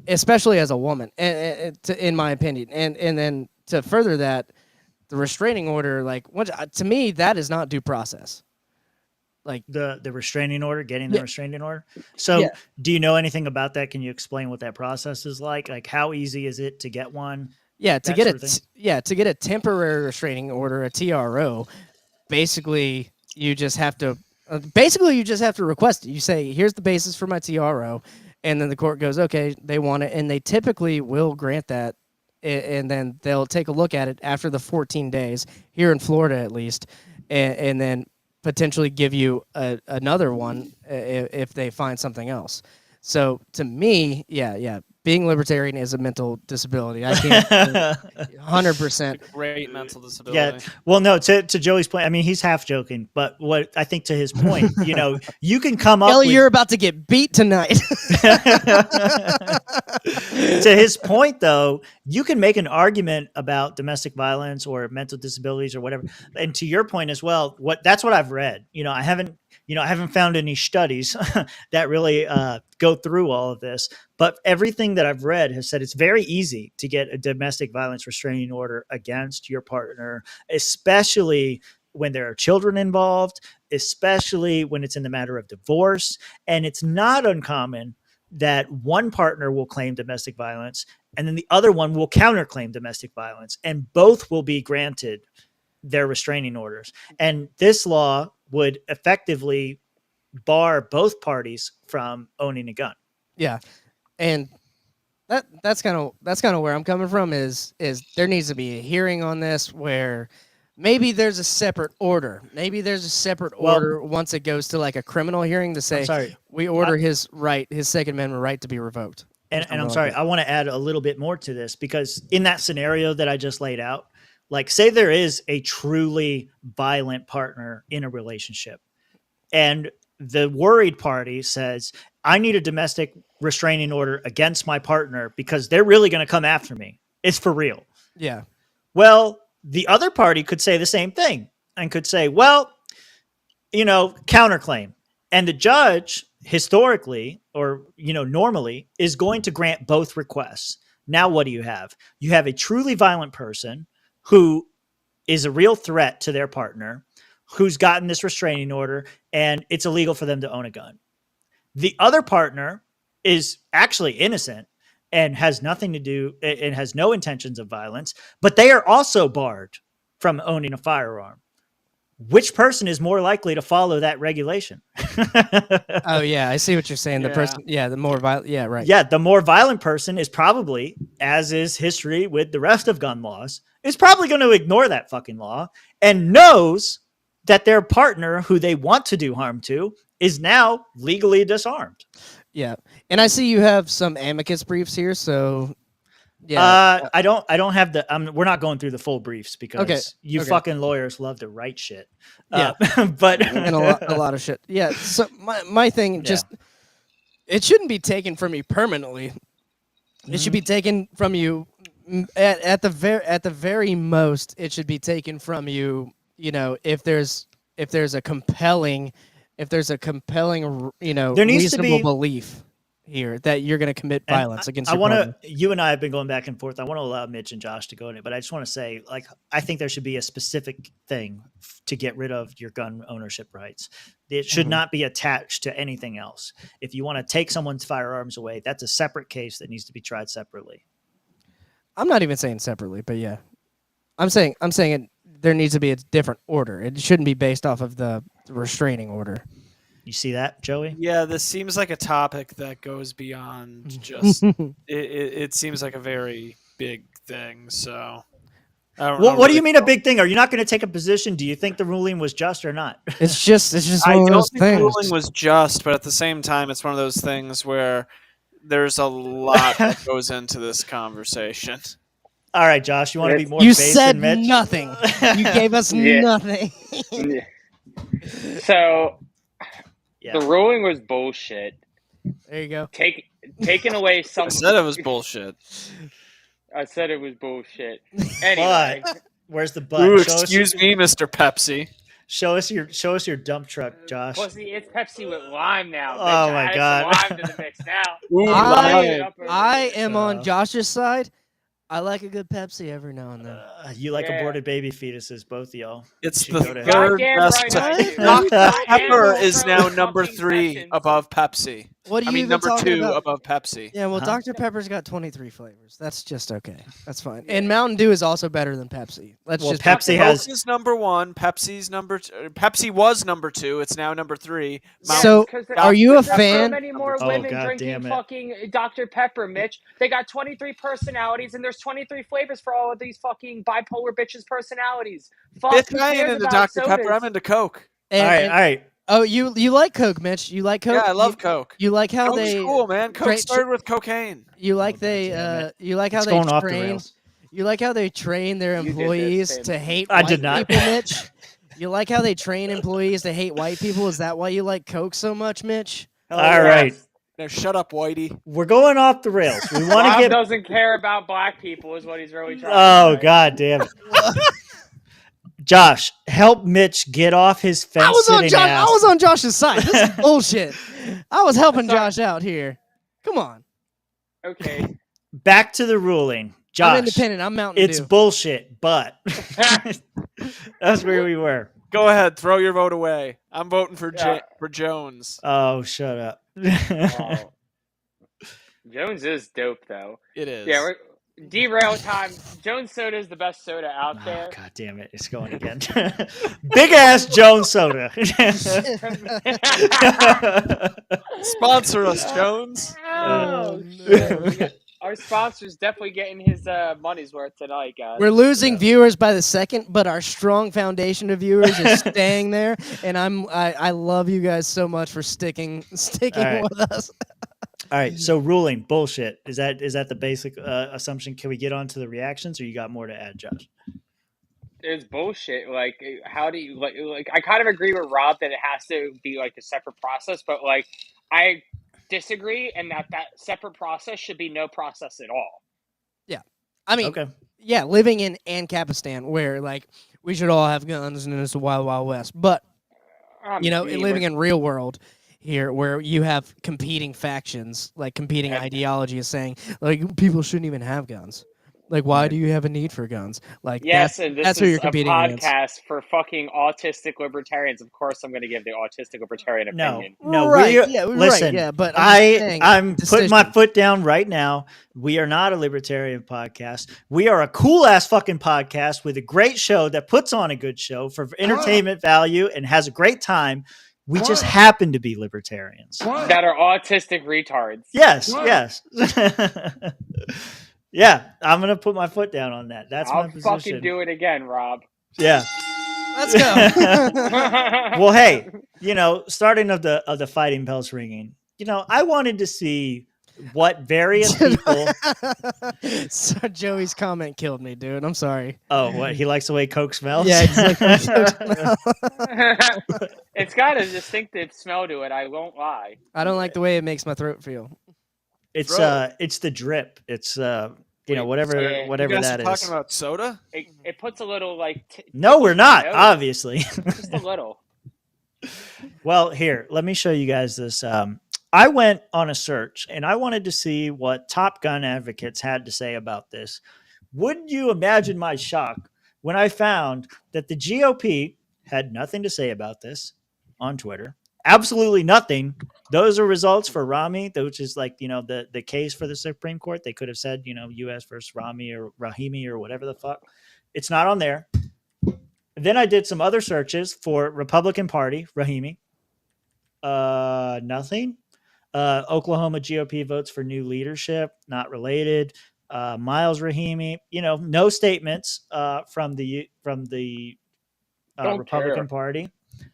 especially as a woman, in my opinion. And then to further that, the restraining order, like to me, that is not due process. Like the restraining order, getting the restraining order. So do you know anything about that? Can you explain what that process is like? Like how easy is it to get one? Yeah, to get a temporary restraining order, a TRO, basically you just have to request it. You say, "Here's the basis for my TRO," and then the court goes, "Okay, they want it," and they typically will grant that, and then they'll take a look at it after the 14 days here in Florida, at least, and then potentially give you another one if they find something else. So to me, being libertarian is a mental disability. I can't 100%. Great mental disability. Yeah. Well, no, to Joey's point, I mean, he's half joking, but what I think to his point, you can come up Ellie, you're about to get beat tonight. To his point, though, you can make an argument about domestic violence or mental disabilities or whatever. And to your point as well, that's what I've read. I haven't found any studies that really go through all of this, but everything that I've read has said it's very easy to get a domestic violence restraining order against your partner, especially when there are children involved, especially when it's in the matter of divorce. And it's not uncommon that one partner will claim domestic violence and then the other one will counterclaim domestic violence, and both will be granted their restraining orders. And this law would effectively bar both parties from owning a gun. Yeah. And that's kind of where I'm coming from is there needs to be a hearing on this where maybe there's a separate order. Maybe there's a separate order once it goes to like a criminal hearing to say, we order his Second Amendment right to be revoked. And I'm sorry, I want to add a little bit more to this, because in that scenario that I just laid out, like say there is a truly violent partner in a relationship and the worried party says, I need a domestic restraining order against my partner because they're really going to come after me. It's for real. Yeah. Well, the other party could say the same thing and could say, well, counterclaim. And the judge historically, or, normally is going to grant both requests. Now, what do you have? You have a truly violent person who is a real threat to their partner, who's gotten this restraining order, and it's illegal for them to own a gun. The other partner is actually innocent and has nothing to do and has no intentions of violence, but they are also barred from owning a firearm. Which person is more likely to follow that regulation? Oh yeah, I see what you're saying. The person, the more violent, right. Yeah, the more violent person is probably, as is history with the rest of gun laws, is probably going to ignore that fucking law and knows that their partner who they want to do harm to is now legally disarmed. Yeah. And I see you have some amicus briefs here, so Yeah. I don't have the. We're not going through the full briefs because you okay. fucking lawyers love to write shit. Yeah. But And a lot of shit. Yeah. So my thing Yeah. just it shouldn't be taken from you permanently. It should be taken from you at the very most. It should be taken from you. You know, if there's a compelling, you know, There needs to reasonable be- belief here that you're going to commit And violence against I your want partner. to. You and I have been going back and forth. I want to allow Mitch and Josh to go in it, but I just want to say, like, I think there should be a specific thing to get rid of your gun ownership rights. It should not be attached to anything else. If you want to take someone's firearms away, that's a separate case that needs to be tried separately. I'm not even saying separately, but yeah, I'm saying there needs to be a different order. It shouldn't be based off of the restraining order. You see that, Joey? Yeah, this seems like a topic that goes beyond just. It seems like a very big thing. So, I don't know What do you really mean a big thing? Are you not going to take a position? Do you think the ruling was just or not? It's just I one of don't those think the things. ruling was just, but at the same time, it's one of those things where there's a lot that goes into this conversation. All right, Josh, you want to be more You base said than Mitch? nothing. You gave us Yeah. nothing. So Yeah. the ruling was bullshit. There you go. Taking away some. I said it was bullshit. I said it was bullshit. Anyway, But where's the but? Ooh, Show us- excuse me, Mr. Pepsi. Show us your dump truck, Josh. Pussy, it's Pepsi with lime now. Oh Bitch. my I God. added some lime to the mix now. Ooh, I am on Uh, Josh's side. I like a good Pepsi every now and then. You like Yeah. aborted baby fetuses, both of y'all. It's You the should go to third Goddamn best. right I do. Dr. Not Pepper Animal is Pro now number fucking 3 sessions. above Pepsi. What are I you mean, even number talking 2 about? above Pepsi. Yeah, well, Huh? Dr. Pepper's got 23 flavors. That's just okay. That's fine. And Mountain Dew is also better than Pepsi. Let's Well, just Pepsi Coke has- is number 1. Pepsi's number. Pepsi was number 2. It's now number 3. So, are you a There's so fan? many more Oh, women God drinking damn it. fucking Dr. Pepper, Mitch. They got 23 personalities, and there's 23 flavors for all of these fucking bipolar bitches' personalities. Fuck, Bitch, who I ain't cares into about Dr. Pepper. sodas? I'm into Coke. And, all right, and- all right. Oh, you like Coke, Mitch? You like Coke? Yeah, I love you, Coke. You like how Coke's they cool, man. Coke tra- started with cocaine. You like Oh, they damn it. you like how It's they going off the train. rails. You like how they train their You did this, employees Sam. to hate I white did not. people, Mitch? You like how they train employees to hate white people? Is that why you like Coke so much, Mitch? Hell All yeah. right. Now shut up, Whitey. We're going off the rails. We want Rob to get. doesn't care about black people, is what he's really trying Oh to say. God damn it. Josh, help Mitch get off his fence. I was on sitting Josh. ass. I was on Josh's side. This is bullshit. I was helping That's Josh out here. Come on. Okay. Back to the ruling. Josh, I'm independent. I'm Mountain it's Dew. bullshit, but that's where we were. Go ahead, throw your vote away. I'm voting for Yeah. for Jones. Oh, shut up. Oh. Jones is dope, though. It is. Yeah, we're derail time. Jones Soda is the best soda out Oh, there. God damn it. It's going again. Big ass Jones soda. Sponsor us, Jones. Oh, shit. Our sponsor's definitely getting his money's worth tonight, guys. We're losing viewers by the second, but our strong foundation of viewers is staying there, and I love you guys so much for sticking All right. with us. All right. So ruling bullshit. Is that the basic assumption? Can we get on to the reactions or you got more to add, Josh? It's bullshit. Like, how do you like? I kind of agree with Rob that it has to be like a separate process, but like, I disagree, and that separate process should be no process at all. I mean, Okay. yeah, living in Ancapistan, where like we should all have guns and it's a wild, wild west, but you know, living in real world here, where you have competing factions, like competing ideology is saying, like people shouldn't even have guns. Like, why do you have a need for guns? Like, Yes, and this that's who is you're a competing against. podcast for fucking autistic libertarians. Of course, I'm going to give the autistic libertarian No, opinion. no. Right, We're, yeah, right, listen, yeah, but I'm just saying, I'm putting my decision. foot down right now. We are not a libertarian podcast. We are a cool ass fucking podcast with a great show that puts on a good show for entertainment value and has a great time. We just happen to be libertarians. That are autistic retards. Yes, yes. Yeah, I'm gonna put my foot down on that. That's I'll my position. fucking do it again, Rob. Yeah. Let's go. Well, hey, you know, starting of the fighting bells ringing. You know, I wanted to see what various people. So Joey's comment killed me, dude. I'm sorry. Oh, what he likes the way Coke smells. Yeah, he's like, "Coke smell." It's got a distinctive smell to it. I won't lie. I don't like the way it makes my throat feel. It's Bro. it's the drip. It's Wait, whatever yeah. You whatever guys that are is. talking about soda? It puts a little like. No, we're tickles not. your nose. Obviously. Just a little. Well, here, let me show you guys this. I went on a search and I wanted to see what top gun advocates had to say about this. Wouldn't you imagine my shock when I found that the GOP had nothing to say about this on Twitter? Absolutely nothing. Those are results for Rami, which is like, the case for the Supreme Court. They could have said, US versus Rami or Rahimi or whatever the fuck. It's not on there. Then I did some other searches for Republican Party, Rahimi. Nothing. Oklahoma GOP votes for new leadership, not related. Miles Rahimi, no statements from the Don't Republican care. Party.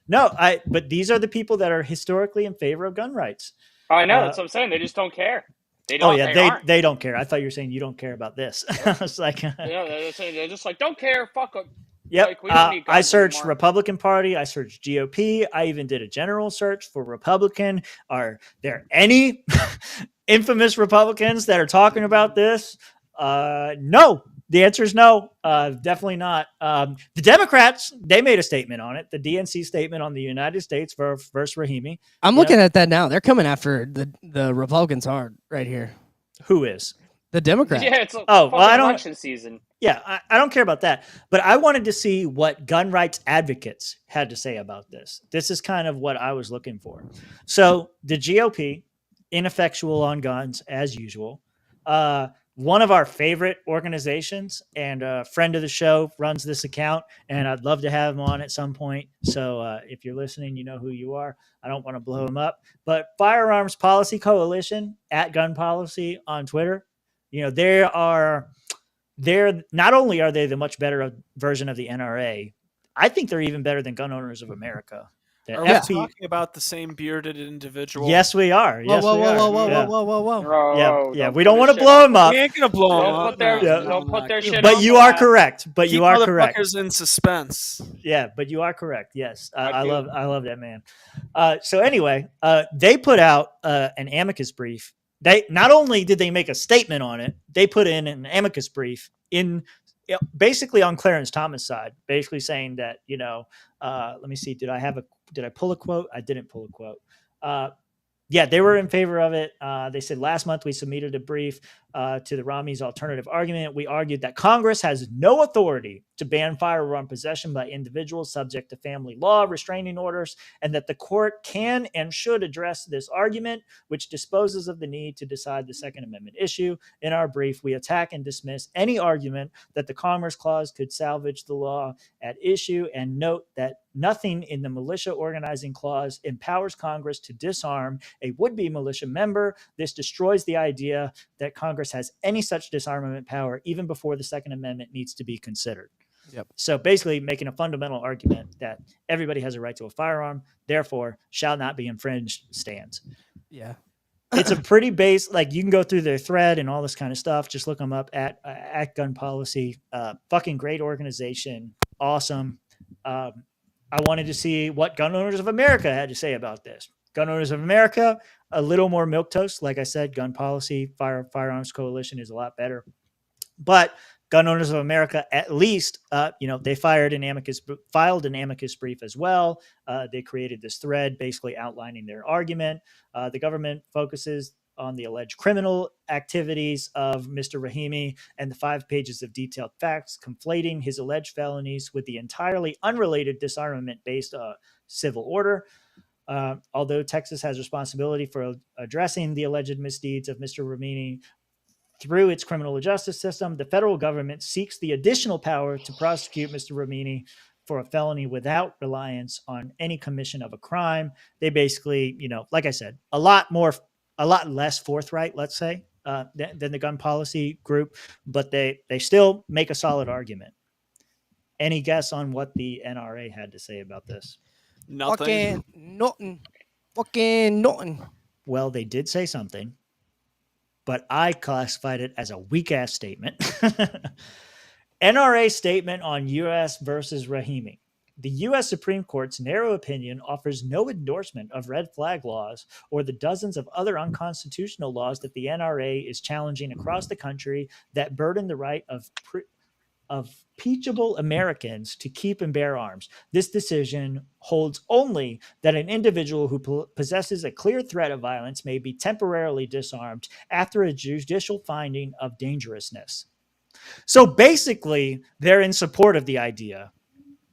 But these are the people that are historically in favor of gun rights. I know. That's what I'm saying. They just don't care. They Oh don't. yeah, They aren't. they don't care. I thought you were saying you don't care about this. I was like, They're just like, don't care. Fuck them. yep. Like, we don't need I guns searched anymore. Republican Party. I searched GOP. I even did a general search for Republican. Are there any infamous Republicans that are talking about this? No. The answer is no. Definitely not. The Democrats, they made a statement on it. The DNC statement on the United States versus Rahimi. I'm looking at that now. They're coming after the Republicans hard right here. Who is? The Democrats. Yeah, it's election season. Yeah, I don't care about that. But I wanted to see what gun rights advocates had to say about this. This is kind of what I was looking for. So the GOP, ineffectual on guns as usual. One of our favorite organizations and a friend of the show runs this account, and I'd love to have him on at some point. So if you're listening, you know who you are. I don't want to blow him up. But Firearms Policy Coalition at Gun Policy on Twitter, they're not only are they the much better version of the NRA, I think they're even better than Gun Owners of America. Are we talking about the same bearded individual? Yes, we are. Yes, whoa, we whoa, are. whoa, whoa, Yeah. whoa, whoa, whoa, whoa. Yeah. We don't want to blow him up. We ain't gonna blow him up. Don't put their shit. But you are correct. But you are correct. Keep motherfuckers in suspense. Yeah, but you are correct. Yes, I love that man. So anyway, they put out an amicus brief. They not only did they make a statement on it, they put in an amicus brief basically on Clarence Thomas' side, basically saying that let me see, did I pull a quote? I didn't pull a quote. Yeah, they were in favor of it. They said last month we submitted a brief to the Rami's alternative argument. We argued that Congress has no authority to ban firearm possession by individuals subject to family law restraining orders, and that the court can and should address this argument, which disposes of the need to decide the Second Amendment issue. In our brief, we attack and dismiss any argument that the Commerce Clause could salvage the law at issue, and note that nothing in the Militia Organizing Clause empowers Congress to disarm a would-be militia member. This destroys the idea that Congress has any such disarmament power even before the Second Amendment needs to be considered. Yep. So basically making a fundamental argument that everybody has a right to a firearm, therefore shall not be infringed stands. Yeah. It's a pretty base, like you can go through their thread and all this kind of stuff. Just look them up at Gun Policy. Fucking great organization. Awesome. I wanted to see what Gun Owners of America had to say about this. Gun Owners of America, a little more milquetoast. Like I said, Gun Policy, Firearms Coalition is a lot better. But Gun Owners of America, at least, they filed an amicus brief as well. They created this thread basically outlining their argument. The government focuses on the alleged criminal activities of Mr. Rahimi and the 5 pages of detailed facts, conflating his alleged felonies with the entirely unrelated disarmament-based civil order. Although Texas has responsibility for addressing the alleged misdeeds of Mr. Rahimi through its criminal justice system, the federal government seeks the additional power to prosecute Mr. Rahimi for a felony without reliance on any commission of a crime. They basically, like I said, a lot less forthright, let's say, than the Gun Policy group, but they still make a solid argument. Any guess on what the NRA had to say about this? Nothing. Fucking nothing. Well, they did say something. but I classified it as a weak ass statement. NRA statement on U.S. versus Rahimi. The U.S. Supreme Court's narrow opinion offers no endorsement of red flag laws or the dozens of other unconstitutional laws that the NRA is challenging across the country that burden the right of peaceable Americans to keep and bear arms. This decision holds only that an individual who possesses a clear threat of violence may be temporarily disarmed after a judicial finding of dangerousness. So basically, they're in support of the idea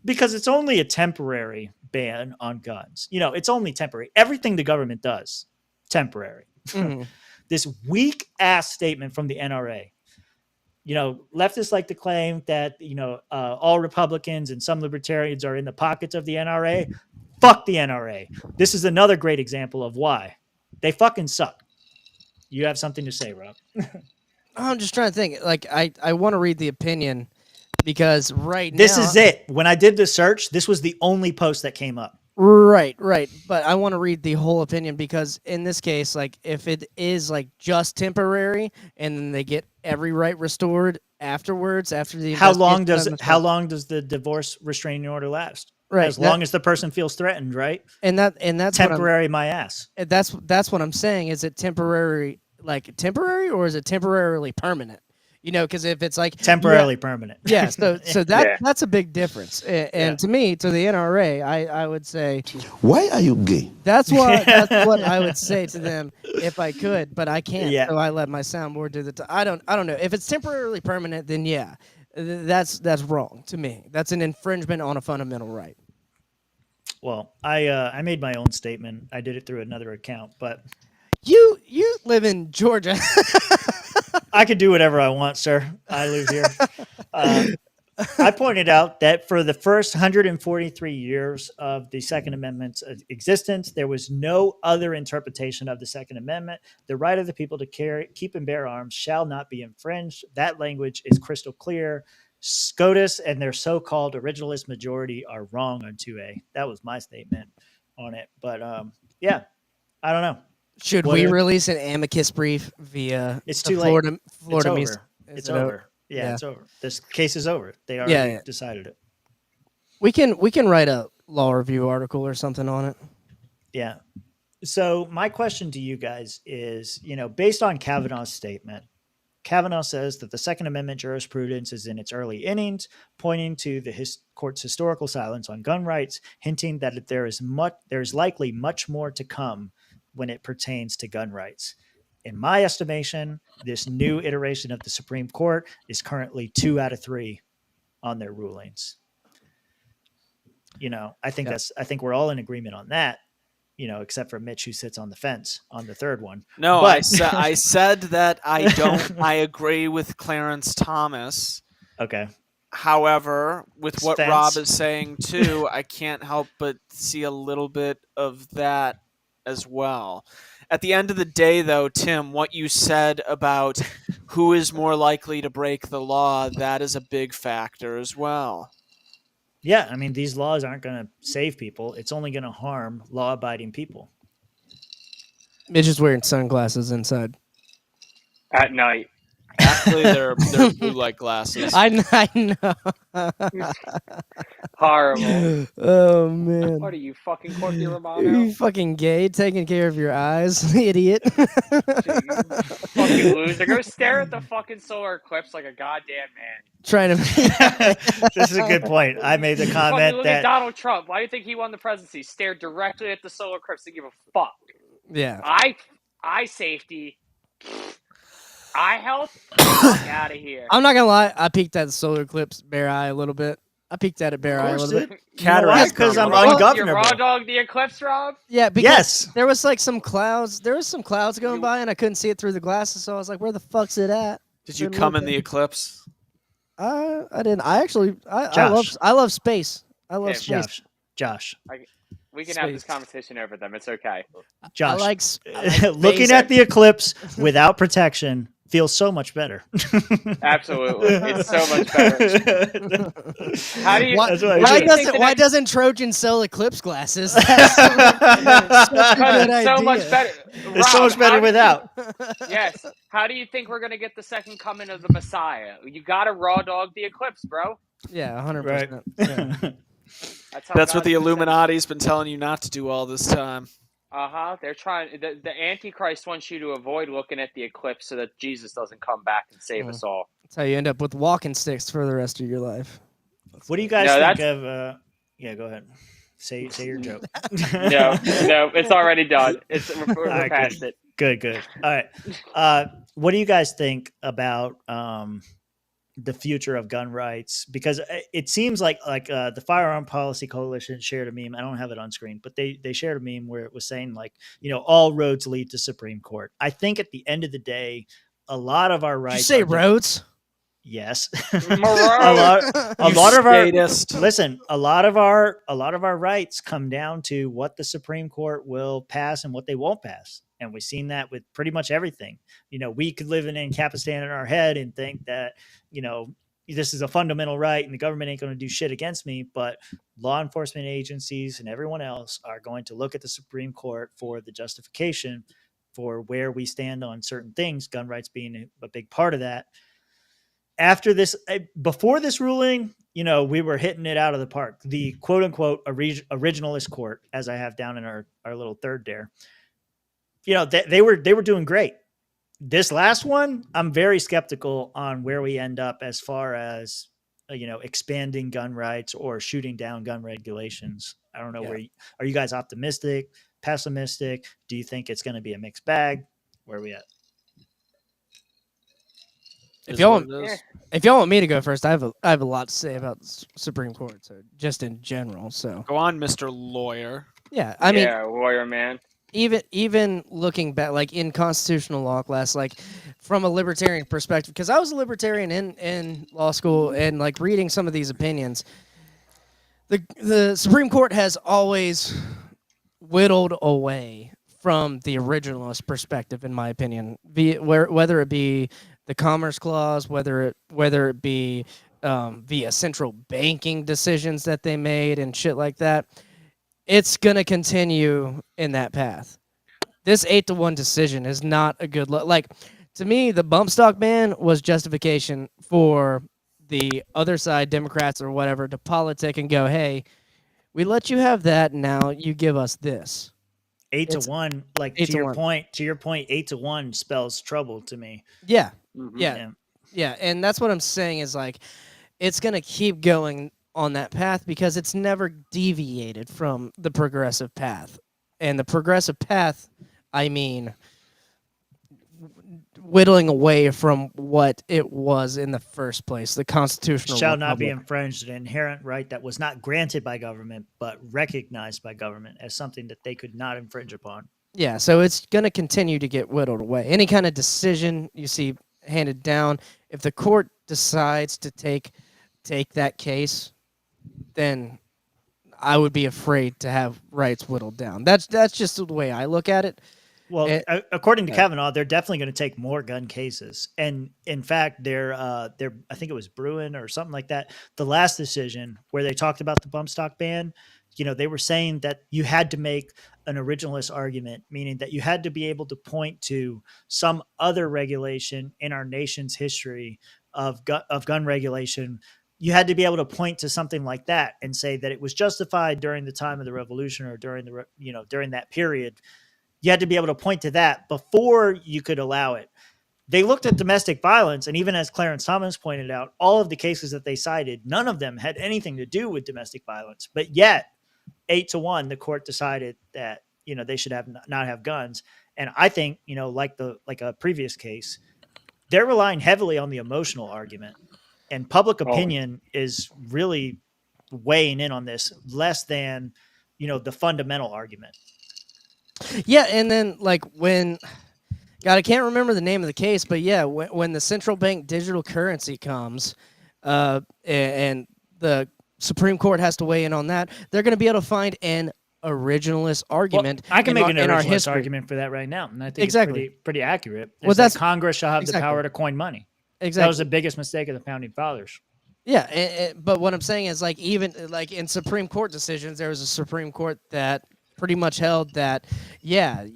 because it's only a temporary ban on guns. You know, it's only temporary. Everything the government does, temporary. This weak ass statement from the NRA. You know, leftists like to claim that, you know, all Republicans and some libertarians are in the pockets of the NRA. Fuck the NRA. This is another great example of why. They fucking suck. You have something to say, Rob? I'm just trying to think. Like, I want to read the opinion because This now... is it. When I did the search, this was the only post that came up. Right. But I want to read the whole opinion because in this case, like, if it is like just temporary and then they get every right restored afterwards, after the how long does the divorce restraining order last? Right. As long as the person feels threatened, right? And that's temporary. My ass. That's what I'm saying. Is it temporary, like temporary, or is it temporarily permanent? You know, because if it's like temporarily permanent, yeah. So that's a big difference. And to me, to the NRA, I would say, Why are you gay? That's what I would say to them if I could, but I can't. Yeah. So I let my soundboard do the. I don't know if it's temporarily permanent. Then yeah, that's wrong to me. That's an infringement on a fundamental right. Well, I made my own statement. I did it through another account, but you live in Georgia. I could do whatever I want, sir. I live here. I pointed out that for the first 143 years of the Second Amendment's existence, there was no other interpretation of the Second Amendment. The right of the people to keep and bear arms shall not be infringed. That language is crystal clear. SCOTUS and their so-called originalist majority are wrong on 2A. That was my statement on it. But yeah, I don't know. Should we release an amicus brief via it's too Florida, late. Florida It's over. Yeah, it's over. This case is over. They already decided it. We can write a law review article or something on it. Yeah. So my question to you guys is, you know, based on Kavanaugh's statement, Kavanaugh says that the Second Amendment jurisprudence is in its early innings, pointing to the court's historical silence on gun rights, hinting that there is likely much more to come when it pertains to gun rights. In my estimation, this new iteration of the Supreme Court is currently 2 out of 3 on their rulings. You know, I think we're all in agreement on that, you know, except for Mitch, who sits on the fence on the third one. No, I said that I agree with Clarence Thomas. Okay. However, with what Rob is saying too, I can't help but see a little bit of that as well. At the end of the day, though, Tim, what you said about who is more likely to break the law, that is a big factor as well. Yeah, I mean, these laws aren't going to save people. It's only going to harm law-abiding people. Mitch is wearing sunglasses inside. At night. Actually, they're blue light glasses. I know. Horrible. Oh man. What are you, fucking Corky Romano? You fucking gay, taking care of your eyes, idiot. Fucking loser. Go stare at the fucking solar eclipse like a goddamn man. Trying to. This is a good point. I made the comment look that at Donald Trump. Why do you think he won the presidency? Stared directly at the solar eclipse to give a fuck. Yeah. Eye safety. Eye health? Fuck out of here. I'm not gonna lie. I peeked at the solar eclipse bare eye a little bit. I peeked at it bare eye a little bit. Cataract, because I'm ungovernable. You raw dog the eclipse, Rob? Yeah, because there was like some clouds. There was some clouds going by, and I couldn't see it through the glasses. So I was like, "Where the fuck's it at?" Did you come in the eclipse? I didn't. I love space. I love space. Josh. We can have this conversation over them. It's okay. Josh, I like looking at the eclipse without protection feels so much better. Absolutely, it's so much better. How do you? Why, That's what I What do why said. you think doesn't the why next? doesn't Trojan sell eclipse glasses? That's such a Because good it's so much idea. better. It's so Rob, much better without. yes. How do you think we're gonna get the second coming of the Messiah? You gotta raw dog the eclipse, bro. Yeah, Right. 100%. Yeah. That's how That's what God's the gonna send. Illuminati's been telling you not to do all this time. They're trying. The Antichrist wants you to avoid looking at the eclipse so that Jesus doesn't come back and save us all. That's how you end up with walking sticks for the rest of your life. What do you guys No, think that's of? Yeah, go ahead. Say your joke. no, it's already done. All We're right, past it. good. All right. What do you guys think about the future of gun rights? Because it seems like the Firearm Policy Coalition shared a meme. I don't have it on screen, but they shared a meme where it was saying like, all roads lead to Supreme Court. I think at the end of the day, a lot of our Did you rights. say roads? Yes. Moreau. a lot of our statist. listen, a lot of our rights come down to what the Supreme Court will pass and what they won't pass. And we've seen that with pretty much everything. We could live in Ancapistan in our head and think that, this is a fundamental right and the government ain't going to do shit against me, but law enforcement agencies and everyone else are going to look at the Supreme Court for the justification for where we stand on certain things, gun rights being a big part of that. After this, before this ruling, we were hitting it out of the park. The quote unquote originalist court, as I have down in our little third there, they were doing great. This last one, I'm very skeptical on where we end up as far as, expanding gun rights or shooting down gun regulations. I don't know are you guys optimistic, pessimistic? Do you think it's going to be a mixed bag? Where are we at? If y'all want me to go first, I have a lot to say about the Supreme Court, so just in general. So Go on, Mr. Lawyer. yeah, I mean, Lawyer man. even looking back, like in constitutional law class, like from a libertarian perspective, because I was a libertarian in law school, and like reading some of these opinions, the Supreme Court has always whittled away from the originalist perspective, in my opinion, whether it be the Commerce Clause, whether it be via central banking decisions that they made and shit like that. It's gonna continue in that path. This 8-1 decision is not a good look. Like, to me, the bump stock ban was justification for the other side, Democrats or whatever, to politic and go, hey, we let you have that, now you give us this. 8-1, like to your point, 8-1 spells trouble to me. Yeah. Mm-hmm. Yeah, and that's what I'm saying is like it's going to keep going on that path because it's never deviated from the progressive path. And the progressive path, I mean whittling away from what it was in the first place, the constitutional shall republic. not be infringed, an inherent right that was not granted by government but recognized by government as something that they could not infringe upon. Yeah, so it's going to continue to get whittled away. Any kind of decision you see handed down, if the court decides to take that case, then I would be afraid to have rights whittled down. That's just the way I look at it. Well, according to Kavanaugh, they're definitely going to take more gun cases, and in fact, they're I think it was Bruin or something like that. The last decision where they talked about the bump stock ban, they were saying that you had to make an originalist argument, meaning that you had to be able to point to some other regulation in our nation's history of gun regulation. You had to be able to point to something like that and say that it was justified during the time of the revolution or during that period. You had to be able to point to that before you could allow it. They looked at domestic violence, and even as Clarence Thomas pointed out, all of the cases that they cited, none of them had anything to do with domestic violence. But yet, 8-1, the court decided that they should not have guns. And I think like a previous case, they're relying heavily on the emotional argument, and public opinion is really weighing in on this less than the fundamental argument. Yeah, and then like when, God, I can't remember the name of the case, but yeah, when the central bank digital currency comes, and the Supreme Court has to weigh in on that, they're going to be able to find an originalist Well, argument I can in make an our originalist history. argument for that right now, and I think Exactly. it's pretty accurate. Well, Is that that's Congress shall have the exactly. power to coin money. That was Exactly. the biggest mistake of the founding fathers. Yeah, but what I'm saying is, like, even like in Supreme Court decisions, there was a Supreme Court that pretty much held that, yeah,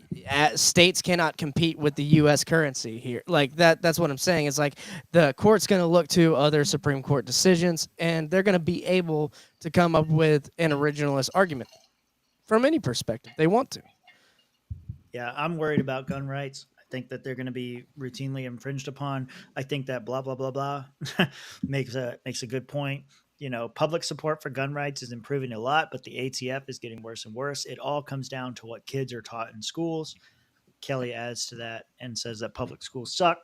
states cannot compete with the U.S. currency here. Like that. That's what I'm saying. It's like the court's going to look to other Supreme Court decisions, and they're going to be able to come up with an originalist argument from any perspective they want to. Yeah, I'm worried about gun rights. I think that they're going to be routinely infringed upon. I think that blah blah blah blah makes a good point. You know, public support for gun rights is improving a lot, but the ATF is getting worse and worse. It all comes down to what kids are taught in schools. Kelly adds to that and says that public schools suck.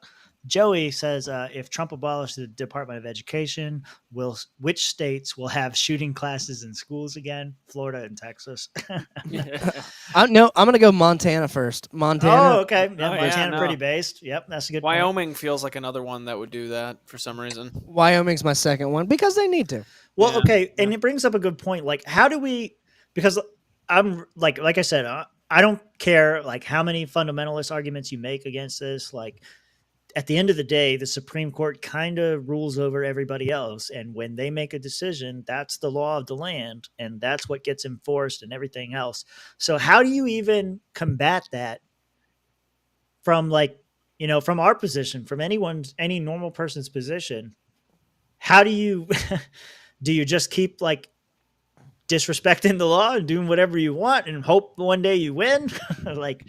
Joey says if Trump abolished the Department of Education, which states will have shooting classes in schools again? Florida and Texas. No, I'm gonna go Montana first. Montana. Oh, okay. Yeah, Oh, yeah, Montana no. pretty based. Yep, that's a good point. Wyoming feels like another one that would do that for some reason. Wyoming's my second one because they need to. Well, Yeah, okay, and it brings up a good point. Like, how do we? Because I'm like I said, I don't care like how many fundamentalist arguments you make against this. Like, at the end of the day, the Supreme Court kind of rules over everybody else, and when they make a decision, that's the law of the land, and that's what gets enforced, and everything else. So, how do you even combat that from from our position, from any normal person's position? How do you do you just keep like disrespecting the law and doing whatever you want and hope one day you win? Like,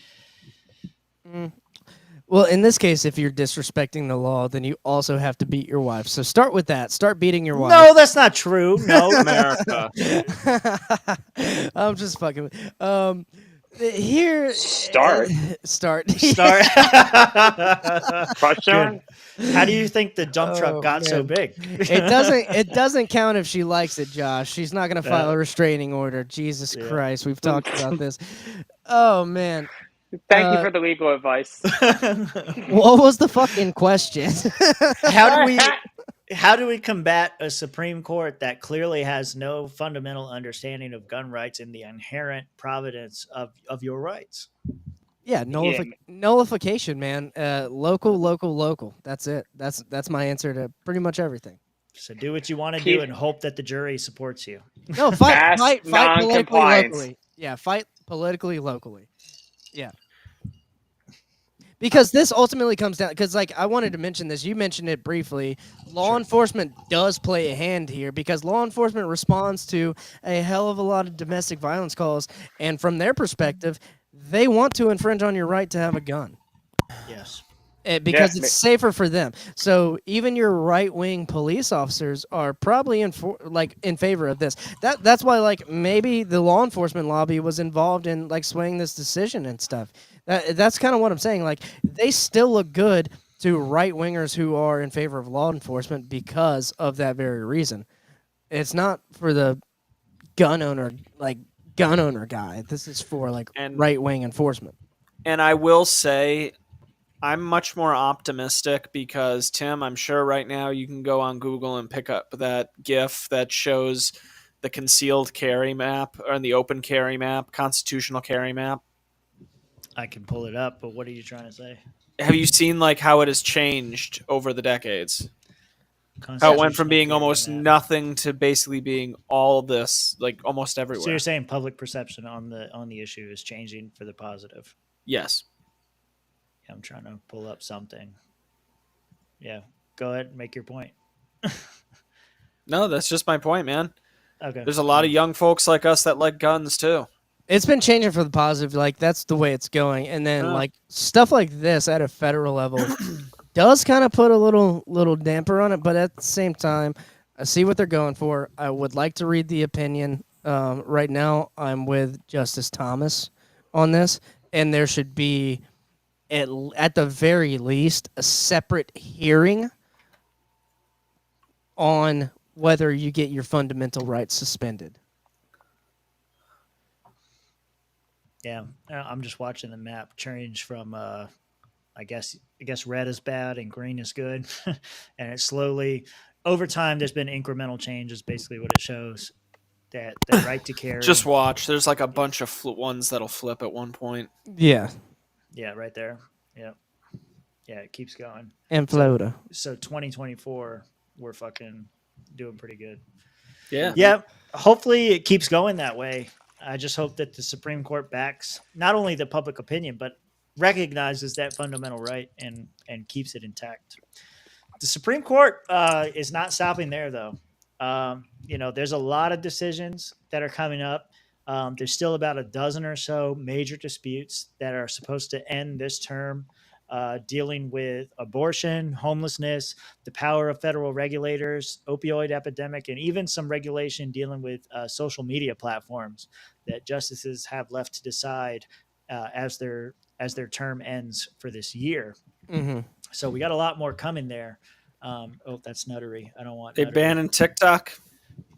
Well, in this case, if you're disrespecting the law, then you also have to beat your wife. So start with that. Start beating your wife. no, that's not true. No, America. I'm just fucking. Here. Start. Start. Start. Crush on. How do you think the dump truck Oh, got so man. big? It doesn't count if she likes it, Josh. She's not gonna file a restraining order. Jesus Yeah. Christ, we've talked about this. Oh man. Thank you for the legal advice. What was the fucking question? How do we combat a Supreme Court that clearly has no fundamental understanding of gun rights and the inherent providence of your rights? Yeah, nullification, man. Local. That's it. That's my answer to pretty much everything. So do what you want to do and hope that the jury supports you. No, fight politically non-compliance. locally. Yeah, fight politically locally. Yeah. Because this ultimately comes down, because like I wanted to mention this, you mentioned it briefly. Law enforcement does play a hand here because law enforcement responds to a hell of a lot of domestic violence calls, and from their perspective, they want to infringe on your right to have a gun. Yes. Because Yeah, it's safer for them. So even your right-wing police officers are probably in favor of this. That's why like maybe the law enforcement lobby was involved in like swaying this decision and stuff. That's kind of what I'm saying. Like they still look good to right-wingers who are in favor of law enforcement because of that very reason. It's not for the gun owner guy. This is for like right-wing enforcement. And I will say, I'm much more optimistic because, Tim, I'm sure right now you can go on Google and pick up that GIF that shows the concealed carry map or the open carry map, constitutional carry map. I can pull it up, but what are you trying to say? Have you seen like how it has changed over the decades? How it went from being almost nothing to basically being all this, like almost everywhere. So you're saying public perception on the issue is changing for the positive? Yes. Yeah, I'm trying to pull up something. Yeah, go ahead and make your point. No, that's just my point, man. Okay. There's a lot of young folks like us that like guns too. It's been changing for the positive. Like that's the way it's going. And then like stuff like this at a federal level does kind of put a little damper on it. But at the same time, I see what they're going for. I would like to read the opinion. Right now, I'm with Justice Thomas on this, and there should be at the very least a separate hearing on whether you get your fundamental rights suspended. Yeah, I'm just watching the map change from I guess red is bad and green is good, and it's slowly over time. There's been incremental changes, basically what it shows. that the right to carry. Just watch. There's like a bunch of ones that'll flip at one point. Yeah. Yeah, right there. Yeah. Yeah, it keeps going. And Florida. So 2024, we're fucking doing pretty good. Yeah. Yeah. Hopefully it keeps going that way. I just hope that the Supreme Court backs not only the public opinion, but recognizes that fundamental right and keeps it intact. The Supreme Court is not stopping there, though. There's a lot of decisions that are coming up. There's still about a dozen or so major disputes that are supposed to end this term, dealing with abortion, homelessness, the power of federal regulators, opioid epidemic, and even some regulation dealing with social media platforms that justices have left to decide as their term ends for this year. Mm-hmm. So we got a lot more coming there. That's nuttery. I don't want. They nuttery. banning TikTok.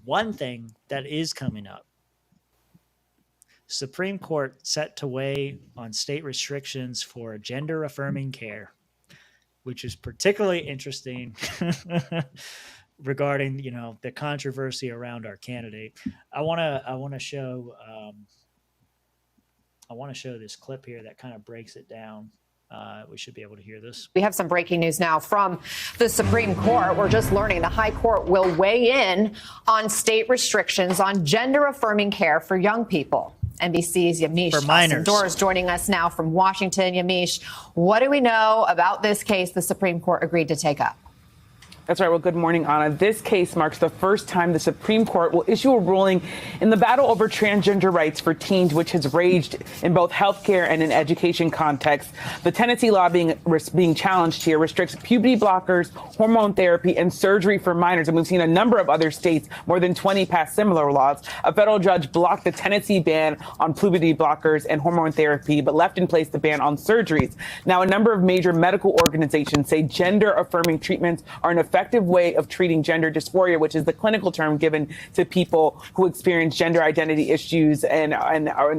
One thing that is coming up: Supreme Court set to weigh on state restrictions for gender affirming care, which is particularly interesting regarding the controversy around our candidate. I want to show this clip here that kind of breaks it down. We should be able to hear this. We have some breaking news now from the Supreme Court. We're just learning the High Court will weigh in on state restrictions on gender-affirming care for young people. NBC's Yamish Doors joining us now from Washington. Yamish, what do we know about this case the Supreme Court agreed to take up? That's right. Well, good morning, Anna. This case marks the first time the Supreme Court will issue a ruling in the battle over transgender rights for teens, which has raged in both healthcare and in education contexts. The Tennessee law being challenged here restricts puberty blockers, hormone therapy, and surgery for minors. And we've seen a number of other states, more than 20, pass similar laws. A federal judge blocked the Tennessee ban on puberty blockers and hormone therapy, but left in place the ban on surgeries. Now, a number of major medical organizations say gender-affirming treatments are an effective way of treating gender dysphoria, which is the clinical term given to people who experience gender identity issues and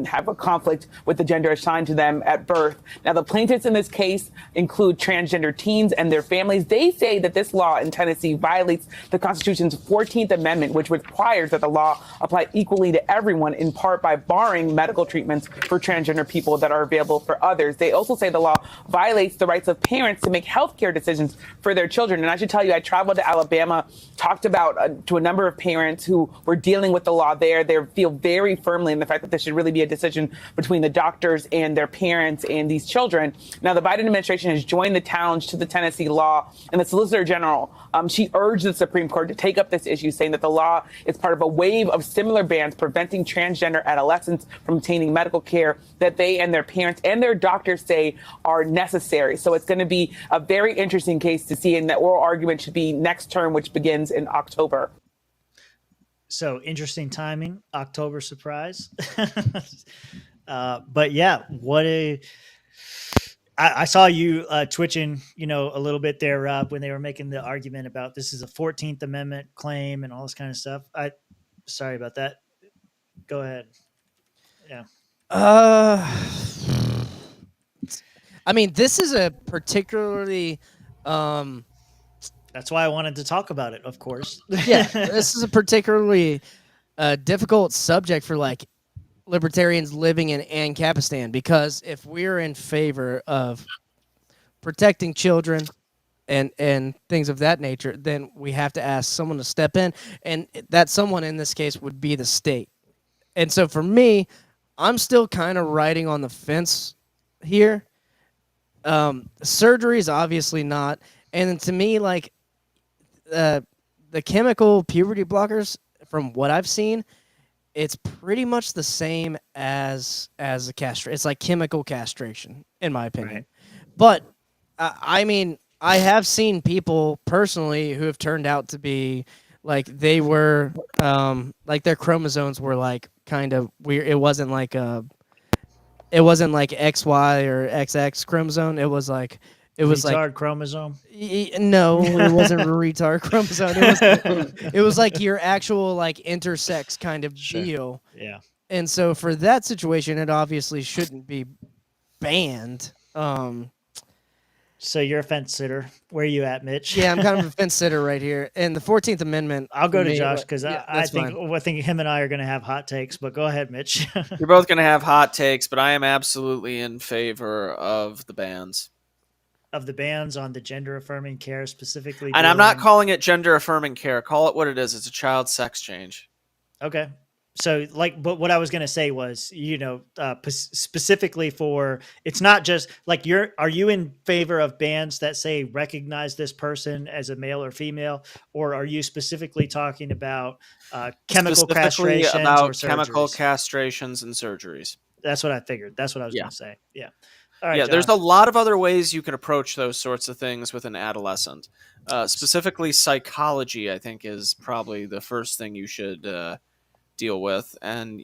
have a conflict with the gender assigned to them at birth. Now, the plaintiffs in this case include transgender teens and their families. They say that this law in Tennessee violates the Constitution's 14th Amendment, which requires that the law apply equally to everyone, in part by barring medical treatments for transgender people that are available for others. They also say the law violates the rights of parents to make healthcare decisions for their children. And I should tell you, I traveled to Alabama, talked about to a number of parents who were dealing with the law there. They feel very firmly in the fact that this should really be a decision between the doctors and their parents and these children. Now, the Biden administration has joined the challenge to the Tennessee law, and the Solicitor General, she urged the Supreme Court to take up this issue, saying that the law is part of a wave of similar bans preventing transgender adolescents from obtaining medical care that they and their parents and their doctors say are necessary. So it's going to be a very interesting case to see, and that oral argument should be next term, which begins in October. So interesting timing, October surprise. But yeah, I saw you twitching, a little bit there, Rob, when they were making the argument about this is a 14th Amendment claim and all this kind of stuff. Sorry about that. Go ahead. Yeah. I mean, this is a particularly that's why I wanted to talk about it, of course. Yeah, this is a particularly difficult subject for libertarians living in Ancapistan, because if we're in favor of protecting children and things of that nature, then we have to ask someone to step in, and that someone in this case would be the state. And so for me, I'm still kind of riding on the fence here. Surgery is obviously not, and to me, the chemical puberty blockers, from what I've seen, it's pretty much the same as a castration. It's like chemical castration, in my opinion. Right. But I mean, I have seen people personally who have turned out to be they were their chromosomes were kind of weird. It wasn't like XY or XX chromosome. It was retard chromosome. No, it wasn't a retard chromosome. It was like your actual intersex kind of deal. Yeah. And so for that situation, it obviously shouldn't be banned. So you're a fence sitter. Where are you at, Mitch? Yeah, I'm kind of a fence sitter right here. And the 14th Amendment. I'll go for to me, Josh because yeah, I that's think fine. I think him and I are going to have hot takes. But go ahead, Mitch. You're both going to have hot takes, but I am absolutely in favor of the bans. Of the bans on the gender affirming care specifically. And I'm not calling it gender affirming care. Call it what it is. It's a child sex change. Okay. So but what I was going to say was, specifically for, it's not just like are you in favor of bans that say recognize this person as a male or female, or are you specifically talking about chemical Specifically castrations about or chemical surgeries? castrations and surgeries. That's what I figured. That's what I was going to say. Yeah. All right. Yeah, there's Josh. a lot of other ways you can approach those sorts of things with an adolescent. Specifically, psychology, I think, is probably the first thing you should deal with. And,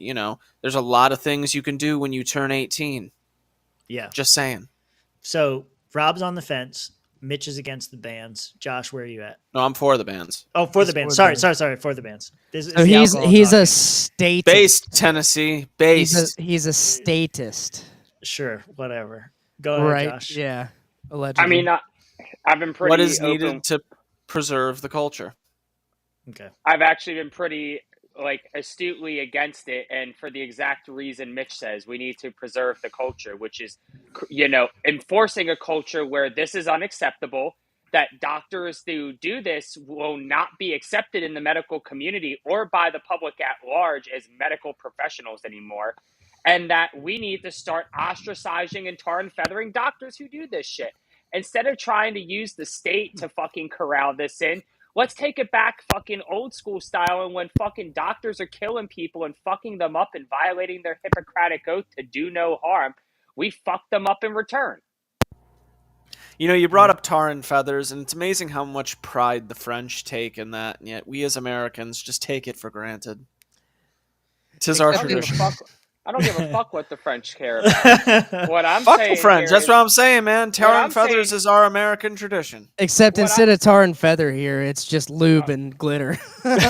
there's a lot of things you can do when you turn 18. Yeah. Just saying. So Rob's on the fence. Mitch is against the bans. Josh, where are you at? No, I'm for the bans. Oh, for the bans. Sorry, for the bans. So he's a statist. Based, Tennessee. Based. He's a statist. Sure, whatever. Go ahead, Right? Josh. Yeah. Allegedly. I mean, I've been pretty What is open. needed to preserve the culture? Okay. I've actually been pretty astutely against it, and for the exact reason Mitch says, we need to preserve the culture, which is enforcing a culture where this is unacceptable, that doctors who do this will not be accepted in the medical community or by the public at large as medical professionals anymore, and that we need to start ostracizing and tar and feathering doctors who do this shit. Instead of trying to use the state to fucking corral this in, let's take it back fucking old school style, and when fucking doctors are killing people and fucking them up and violating their Hippocratic oath to do no harm, we fuck them up in return. You brought up tar and feathers, and it's amazing how much pride the French take in that, and yet we as Americans just take it for granted. Tis our tradition. I don't give a fuck what the French care about. What I'm fuck saying the French. That's what I'm saying, man. Tar and feathers is our American tradition. Except instead of tar and feather here, it's just lube and glitter. Hey,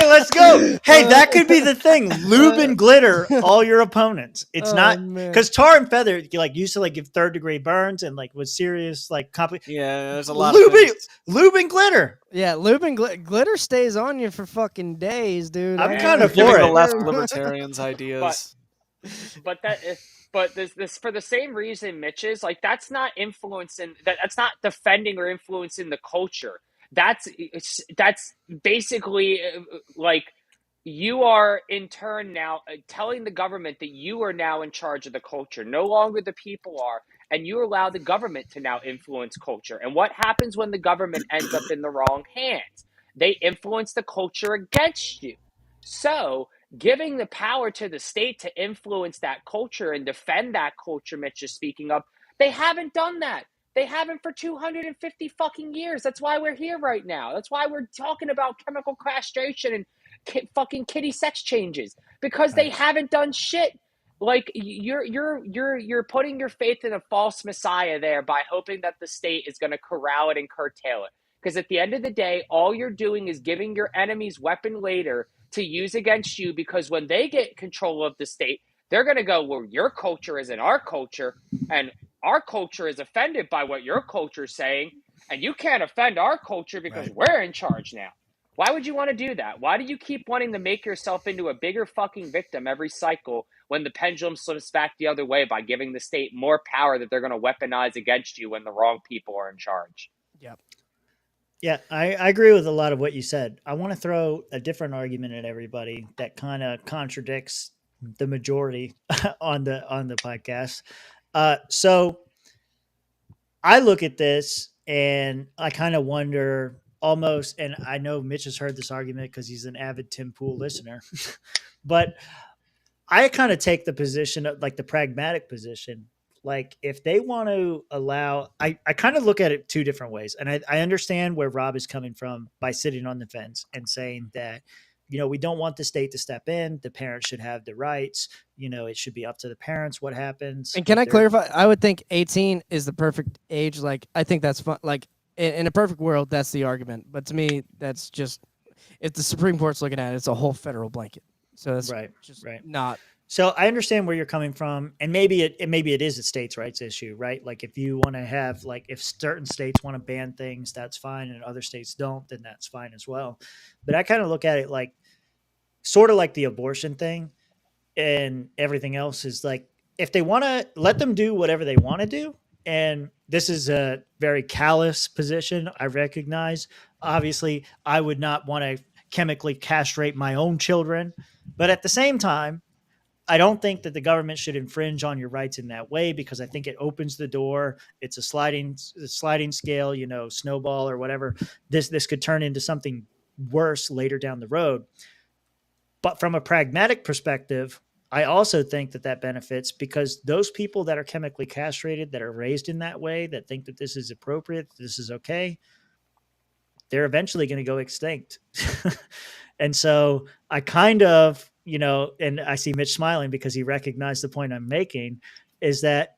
let's go. Hey, that could be the thing. Lube and glitter all your opponents. It's not because tar and feather used to give 3rd-degree burns and was serious Yeah, there's a lot lube, of things. lube and glitter. Yeah, lube and glitter stays on you for fucking days, dude. I'm kind of Giving for the it. left libertarians ideas. But this for the same reason, Mitch is that's not influencing that's not defending or influencing the culture. That's basically you are in turn now telling the government that you are now in charge of the culture. No longer the people are, and you allow the government to now influence culture. And what happens when the government ends up in the wrong hands? They influence the culture against you. So giving the power to the state to influence that culture and defend that culture Mitch is speaking of, they haven't done that. They haven't for 250 fucking years. That's why we're here right now. That's why we're talking about chemical castration and fucking kitty sex changes, because they haven't done shit. You're putting your faith in a false messiah there by hoping that the state is going to corral it and curtail it. Because at the end of the day, all you're doing is giving your enemies weapon later to use against you, because when they get control of the state, they're going to go, well, your culture isn't our culture, and our culture is offended by what your culture is saying, and you can't offend our culture because we're in charge now. Why would you want to do that? Why do you keep wanting to make yourself into a bigger fucking victim every cycle when the pendulum slips back the other way by giving the state more power that they're going to weaponize against you when the wrong people are in charge? Yep. Yeah, I agree with a lot of what you said. I want to throw a different argument at everybody that kind of contradicts the majority on the podcast. So I look at this and I kind of wonder almost, and I know Mitch has heard this argument because he's an avid Tim Pool listener, but I kind of take the position of the pragmatic position. If they want to allow, I kind of look at it two different ways. And I understand where Rob is coming from by sitting on the fence and saying that, we don't want the state to step in. The parents should have the rights. It should be up to the parents what happens. And can I clarify? I would think 18 is the perfect age. I think that's fun. In a perfect world, that's the argument. But to me, that's just, if the Supreme Court's looking at it, it's a whole federal blanket. So that's right. not So I understand where you're coming from, and maybe it is a states' rights issue, right? Like if you want to have like if certain states want to ban things, that's fine, and other states don't, then that's fine as well. But I kind of look at it like sort of like the abortion thing, and everything else is like if they want to let them do whatever they want to do. And this is a very callous position, I recognize. Obviously, I would not want to chemically castrate my own children, but at the same time, I don't think that the government should infringe on your rights in that way because I think it opens the door. It's a sliding scale, snowball or whatever. This could turn into something worse later down the road. But from a pragmatic perspective, I also think that benefits because those people that are chemically castrated, that are raised in that way, that think that this is appropriate, this is okay, they're eventually going to go extinct. And so I kind of, and I see Mitch smiling because he recognized the point I'm making is that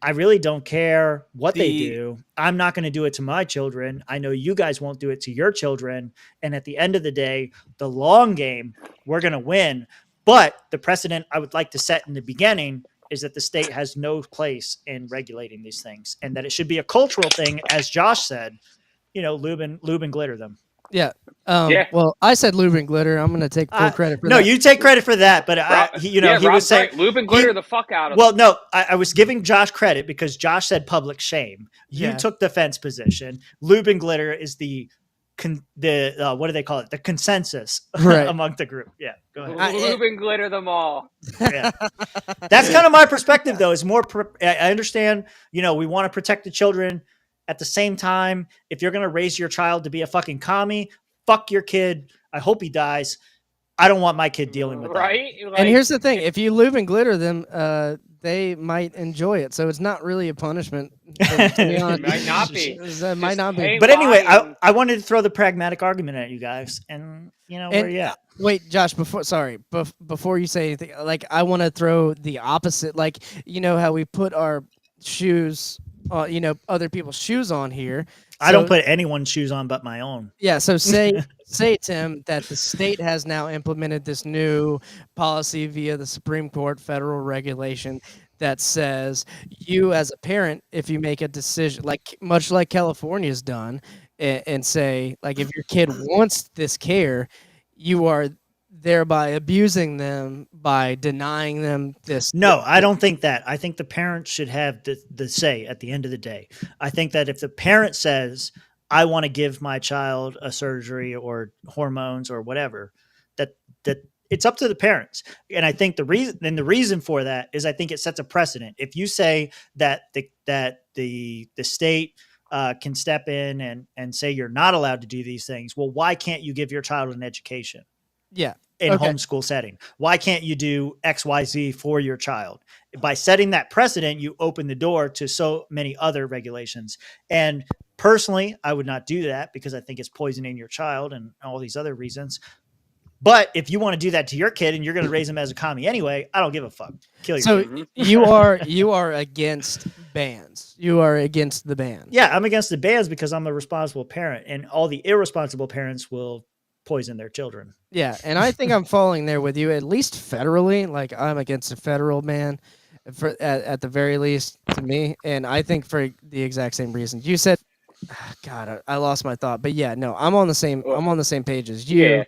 I really don't care what they do. I'm not going to do it to my children. I know you guys won't do it to your children. And at the end of the day, the long game, we're going to win. But the precedent I would like to set in the beginning is that the state has no place in regulating these things and that it should be a cultural thing, as Josh said, lube and glitter them. Yeah. Well, I said lube and glitter. I'm going to take full credit for that. No, you take credit for that, but he was saying lube and glitter the fuck out of Well, them. no, I was giving Josh credit because Josh said public shame. You took the fence position. Lube and glitter is the what do they call it? The consensus among the group. Yeah, go ahead. Lube and glitter them all. Yeah. That's kind of my perspective, though. Is more. I understand. We want to protect the children. At the same time, if you're going to raise your child to be a fucking commie, fuck your kid. I hope he dies. I don't want my kid dealing with that. Right? And here's the thing: if you lube and glitter them, they might enjoy it. So it's not really a punishment. To be honest. It might not be. It might not be. But anyway, I wanted to throw the pragmatic argument at you guys, and where you at? Wait, Josh. Before you say anything, like I want to throw the opposite. Like how we put our shoes, other people's shoes on here. I don't put anyone's shoes on but my own. Yeah. So say Tim that the state has now implemented this new policy via the Supreme Court federal regulation that says you as a parent, if you make a decision, much like California's done, and say like if your kid wants this care, you are thereby abusing them by denying them this. No, I don't think that. I think the parent should have the say at the end of the day. I think that if the parent says, I want to give my child a surgery or hormones or whatever, that it's up to the parents. And I think the reason for that is I think it sets a precedent. If you say that the state can step in and say you're not allowed to do these things, well, why can't you give your child an education? Yeah. In homeschool setting. Why can't you do XYZ for your child? By setting that precedent, you open the door to so many other regulations. And personally, I would not do that because I think it's poisoning your child and all these other reasons. But if you want to do that to your kid and you're going to raise him as a commie anyway, I don't give a fuck. Kill your kid. you are against bans. You are against the ban. Yeah, I'm against the bans because I'm a responsible parent, and all the irresponsible parents will poison their children. Yeah, and I think I'm falling there with you, at least federally. Like I'm against a federal ban, at the very least to me, and I think for the exact same reasons. You said, God, I lost my thought, but yeah, no, I'm on the same page as you. Yeah.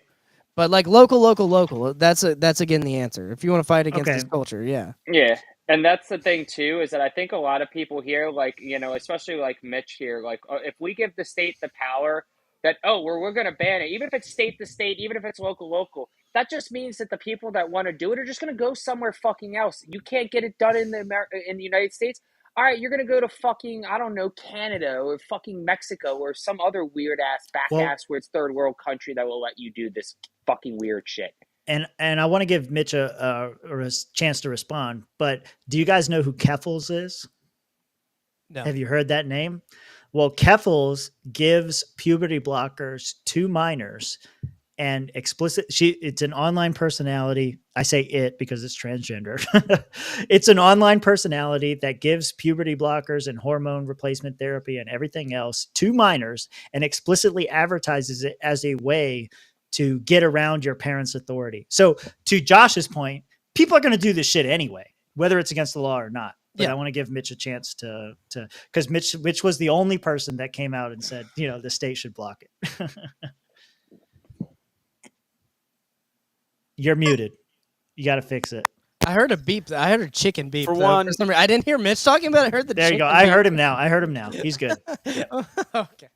But like local. That's again the answer. If you want to fight against this culture, yeah. Yeah. And that's the thing too, is that I think a lot of people here, like, especially like Mitch here, like if we give the state the power that, we're going to ban it, even if it's state to state, even if it's local, that just means that the people that want to do it are just going to go somewhere fucking else. You can't get it done in the United States. All right, you're going to go to fucking, I don't know, Canada or fucking Mexico or some other weird ass where it's third world country that will let you do this fucking weird shit. And I want to give Mitch a chance to respond, but do you guys know who Keffels is? No. Have you heard that name? Well, Keffels gives puberty blockers to minors and it's an online personality. I say it because it's transgender. It's an online personality that gives puberty blockers and hormone replacement therapy and everything else to minors and explicitly advertises it as a way to get around your parents' authority. So to Josh's point, people are going to do this shit anyway, whether it's against the law or not. But Yeah. I want to give Mitch a chance to because Mitch was the only person that came out and said, the state should block it. You're muted. You got to fix it. I heard a beep. I heard a chicken beep. For though, one- some reason. I didn't hear Mitch talking about it. I heard the There you chicken go. I beep. heard him now. He's good. Yeah. Okay.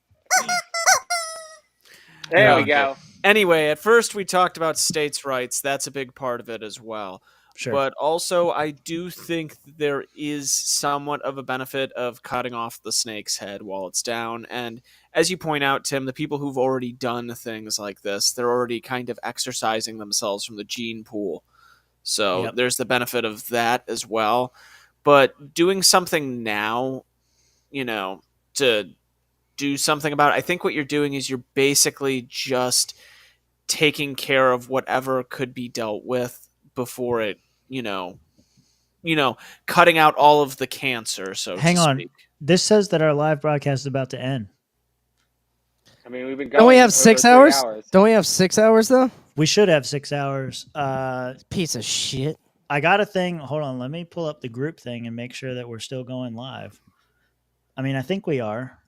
There we go. Anyway, at first we talked about states' rights. That's a big part of it as well. Sure. But also, I do think there is somewhat of a benefit of cutting off the snake's head while it's down. And as you point out, Tim, the people who've already done things like this, they're already kind of exercising themselves from the gene pool. So there's the benefit of that as well. But doing something now, to do something about it, I think what you're doing is you're basically just taking care of whatever could be dealt with before it, cutting out all of the cancer, so Hang to on. speak. This says that our live broadcast is about to end. I mean, we've been going. Don't we have over 6 3 hours? hours. Don't we have 6 hours though? We should have 6 hours. Piece of shit. I got a thing. Hold on. Let me pull up the group thing and make sure that we're still going live. I mean, I think we are.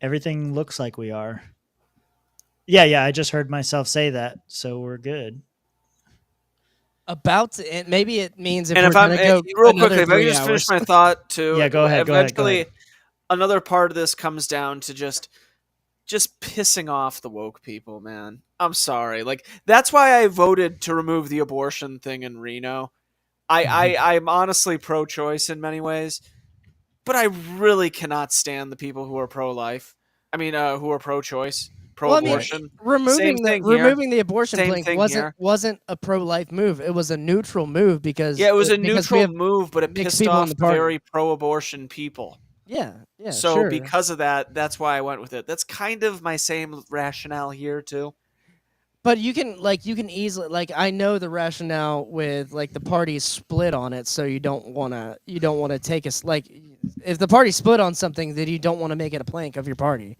Everything looks like we are. Yeah. I just heard myself say that, so we're good. About to end. Maybe it means And we're if I'm gonna go real another quickly, if I 3 can just finish hours. my thought too. Yeah, go ahead. Eventually, another part of this comes down to just pissing off the woke people, man. I'm sorry. Like, that's why I voted to remove the abortion thing in Reno. I'm honestly pro-choice in many ways, but I really cannot stand the people who are pro-life. I mean, who are pro-choice, pro-abortion. removing the abortion Same thing thing wasn't a pro-life move. It was a neutral move because it was a because we neutral have move, but it mixed pissed people in off the the party. very pro-abortion people. Yeah, So sure. because of that, that's why I went with it. That's kind of my same rationale here too. But you can easily I know the rationale with the party's split on it, so you don't want to take us if the party's split on something, then you don't want to make it a plank of your party.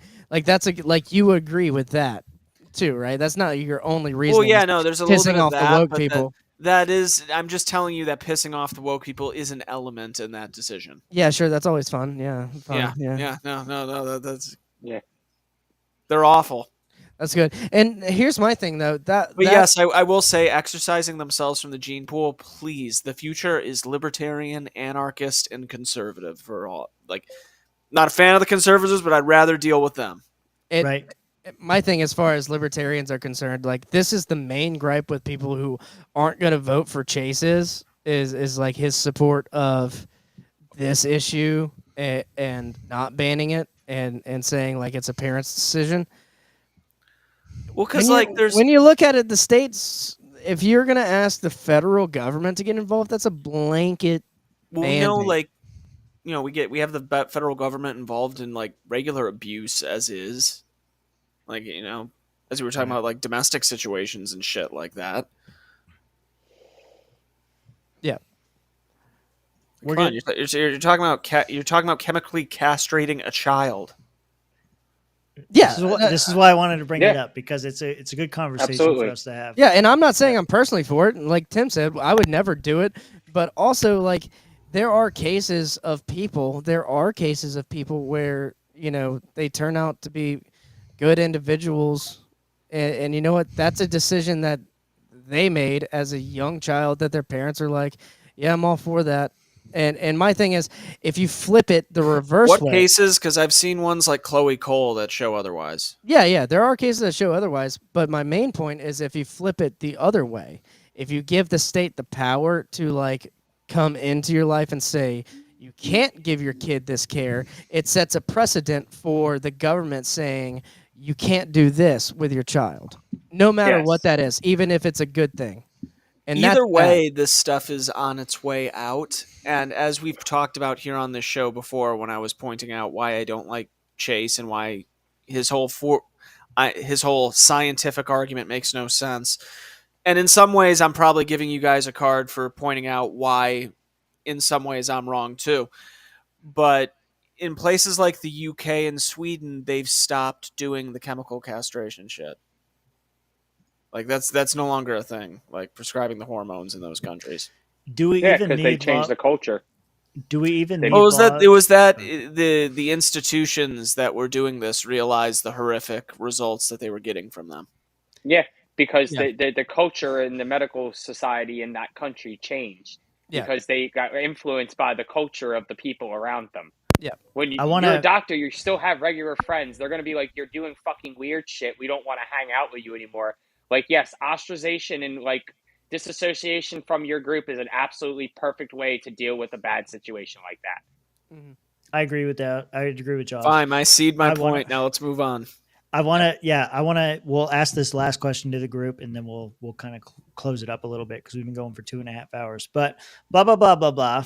You agree with that too, right? That's not your only reason. Well, yeah, no, there's a little bit pissing of off that, the woke but people. that is, I'm just telling you that pissing off the woke people is an element in that decision. Yeah, sure, that's always fun. Yeah, fun. Yeah. No, that's yeah. They're awful. That's good. And here's my thing though. Yes, I will say, exercising themselves from the gene pool, please. The future is libertarian, anarchist, and conservative for all. Not a fan of the conservatives, but I'd rather deal with them. Right. My thing, as far as libertarians are concerned, this is the main gripe with people who aren't going to vote for Chase is his support of this issue and not banning it and saying it's a parent's decision. Well, because when you look at it, the states, if you're going to ask the federal government to get involved, that's a blanket. Well, we have the federal government involved in regular abuse as is, as we were talking about domestic situations and shit like that. Yeah, Come on, you're talking about chemically castrating a child. Yeah, this is why I wanted to bring it up, because it's a good conversation for us to have. Yeah, and I'm not saying I'm personally for it. Like Tim said, I would never do it. But also, there are cases of people where they turn out to be good individuals, and you know what? That's a decision that they made as a young child that their parents are like, yeah, I'm all for that. And my thing is, if you flip it the reverse way. What cases? Because I've seen ones like Chloe Cole that show otherwise. Yeah, there are cases that show otherwise. But my main point is, if you flip it the other way, if you give the state the power to come into your life and say, you can't give your kid this care, it sets a precedent for the government saying, you can't do this with your child, no matter what that is, even if it's a good thing. And either way, this stuff is on its way out. And as we've talked about here on this show before, when I was pointing out why I don't like Chase and why his whole scientific argument makes no sense. And in some ways, I'm probably giving you guys a card for pointing out why, in some ways, I'm wrong too. But in places like the UK and Sweden, they've stopped doing the chemical castration shit. Like that's no longer a thing. Like prescribing the hormones in those countries. Do we Yeah, even because they need changed the culture. Do we even They- need Oh, it was that law- the institutions that were doing this realized the horrific results that they were getting from them. Yeah, because Yeah. the culture and the medical society in that country changed Yeah. because they got influenced by the culture of the people around them. Yeah. When I you're wanna- a doctor, you still have regular friends. They're going to be like, you're doing fucking weird shit. We don't want to hang out with you anymore. Like, yes, ostracization and like disassociation from your group is an absolutely perfect way to deal with a bad situation like that. I agree with that. I agree with Josh. Fine, I cede my I wanna- point. Now let's move on. We'll ask this last question to the group and then we'll kind of close it up a little bit because we've been going for 2.5 hours. But blah, blah, blah, blah, blah.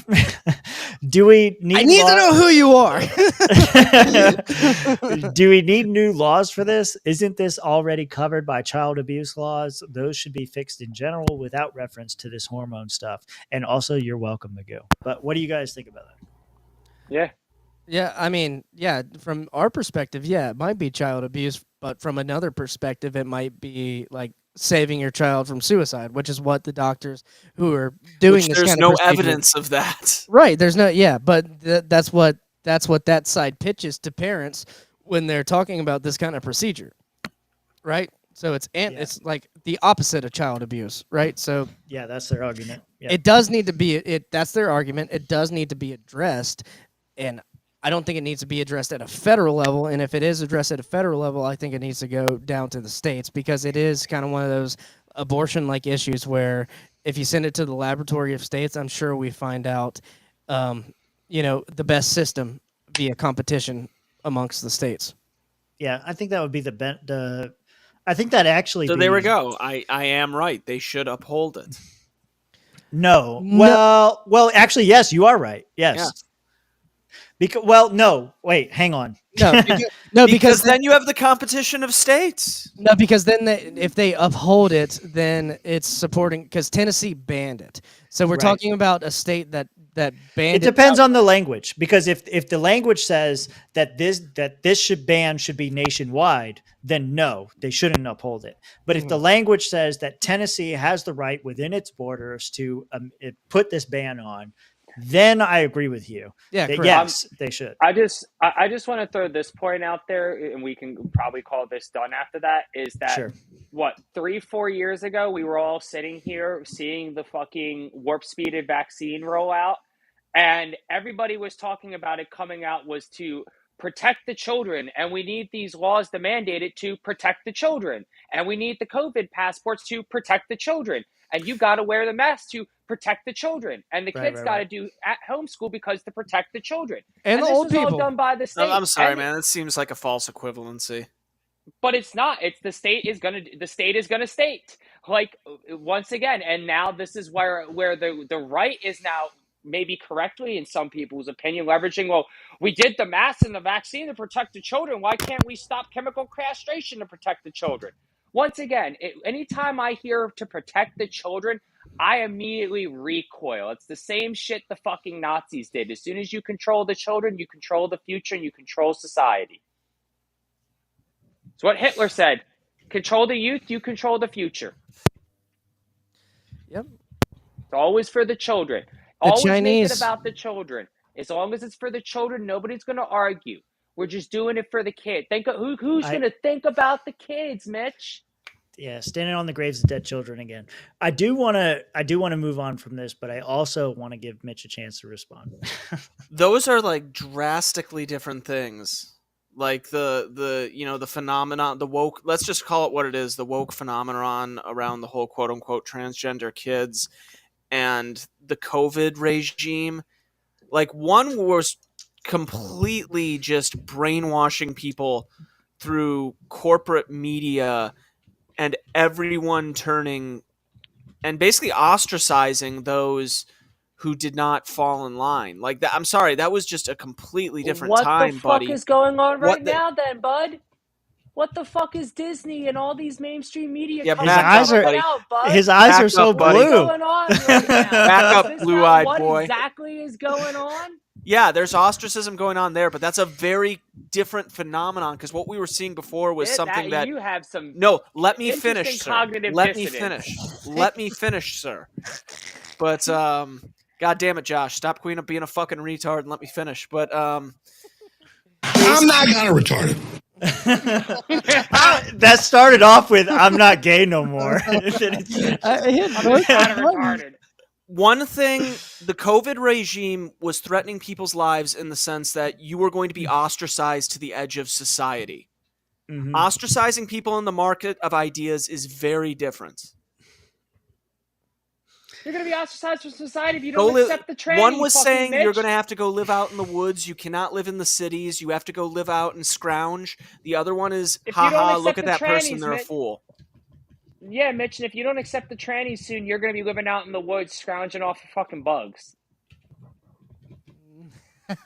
Do we need I need to know who you are. Do we need new laws for this? Isn't this already covered by child abuse laws? Those should be fixed in general without reference to this hormone stuff. And also, you're welcome, Magoo. But what do you guys think about that? Yeah. Yeah, I mean, yeah, from our perspective, yeah, it might be child abuse, but from another perspective, it might be like saving your child from suicide, which is what the doctors who are doing Which this there's kind no of procedure- evidence of that. Right, there's no but that's what that side pitches to parents when they're talking about this kind of procedure. Right? So it's like the opposite of child abuse, right? So yeah, that's their argument. Yeah. It does need to be that's their argument. It does need to be addressed, and I don't think it needs to be addressed at a federal level. And if it is addressed at a federal level, I think it needs to go down to the states because it is kind of one of those abortion-like issues where if you send it to the laboratory of states, I'm sure we find out, the best system via competition amongst the states. Yeah, I think that would be the. I think that actually. So there we go. I am right. They should uphold it. No. Well, actually, yes, you are right. Yes. Yeah. No. Wait, hang on. No, because then you have the competition of states. No, because then if they uphold it, then it's supporting because Tennessee banned it. So we're talking about a state that banned it. It depends on the language because if the language says that this ban should be nationwide, then no, they shouldn't uphold it. But if the language says that Tennessee has the right within its borders to put this ban on, then I agree with you. Yeah, yes, they should. I just want to throw this point out there, and we can probably call this done after that. Is that Sure. What 3-4 years ago we were all sitting here seeing the fucking warp speeded vaccine roll out, and everybody was talking about it coming out was to protect the children, and we need these laws to mandate it to protect the children, and we need the COVID passports to protect the children, and you got to wear the mask to protect the children, and the kids got to do at home school because to protect the children, and the this old was people all done by the state. I'm sorry, man. It seems like a false equivalency. But it's not. It's the state is gonna state. Like once again, and now this is where the right is now maybe correctly in some people's opinion leveraging. Well, we did the mask and the vaccine to protect the children. Why can't we stop chemical castration to protect the children? Once again, anytime I hear to protect the children, I immediately recoil. It's the same shit the fucking Nazis did. As soon as you control the children, you control the future and you control society. It's what Hitler said. Control the youth, you control the future. Yep. It's always for the children. Always make it about the children. As long as it's for the children, nobody's going to argue. We're just doing it for the kid. Think of who's going to think about the kids, Mitch? Yeah, standing on the graves of dead children again. I do want to move on from this, but I also want to give Mitch a chance to respond. Those are like drastically different things. Like the phenomenon, the woke, let's just call it what it is, the woke phenomenon around the whole quote unquote transgender kids and the COVID regime. Like one was completely just brainwashing people through corporate media and everyone turning and basically ostracizing those who did not fall in line. Like that, I'm sorry, that was just a completely different time, buddy. What the fuck is going on right now then, bud? What the fuck is Disney and all these mainstream media? Yeah, his eyes are so blue. What's going on right now? Back up, blue-eyed boy. What exactly is going on? Yeah, there's ostracism going on there, but that's a very different phenomenon because what we were seeing before was something that you have some No, let me interesting finish, sir. cognitive Let me dissonance. finish. Let me finish, sir. But God damn it, Josh, stop being a fucking retard and let me finish. But I'm not kind of retarded. That started off with "I'm not gay no more." I'm just kind of retarded. One thing, the COVID regime was threatening people's lives in the sense that you were going to be ostracized to the edge of society. Mhm. Ostracizing people in the market of ideas is very different. You're going to be ostracized from society if you don't accept the tranny. One was fucking saying Mitch. you're going to have to go live out in the woods. You cannot live in the cities. You have to go live out and scrounge. The other one is, If you don't haha, accept look at the that person, trannies, they're a Mitch- fool. Yeah, Mitch, and if you don't accept the trannies soon, you're going to be living out in the woods scrounging off fucking bugs. All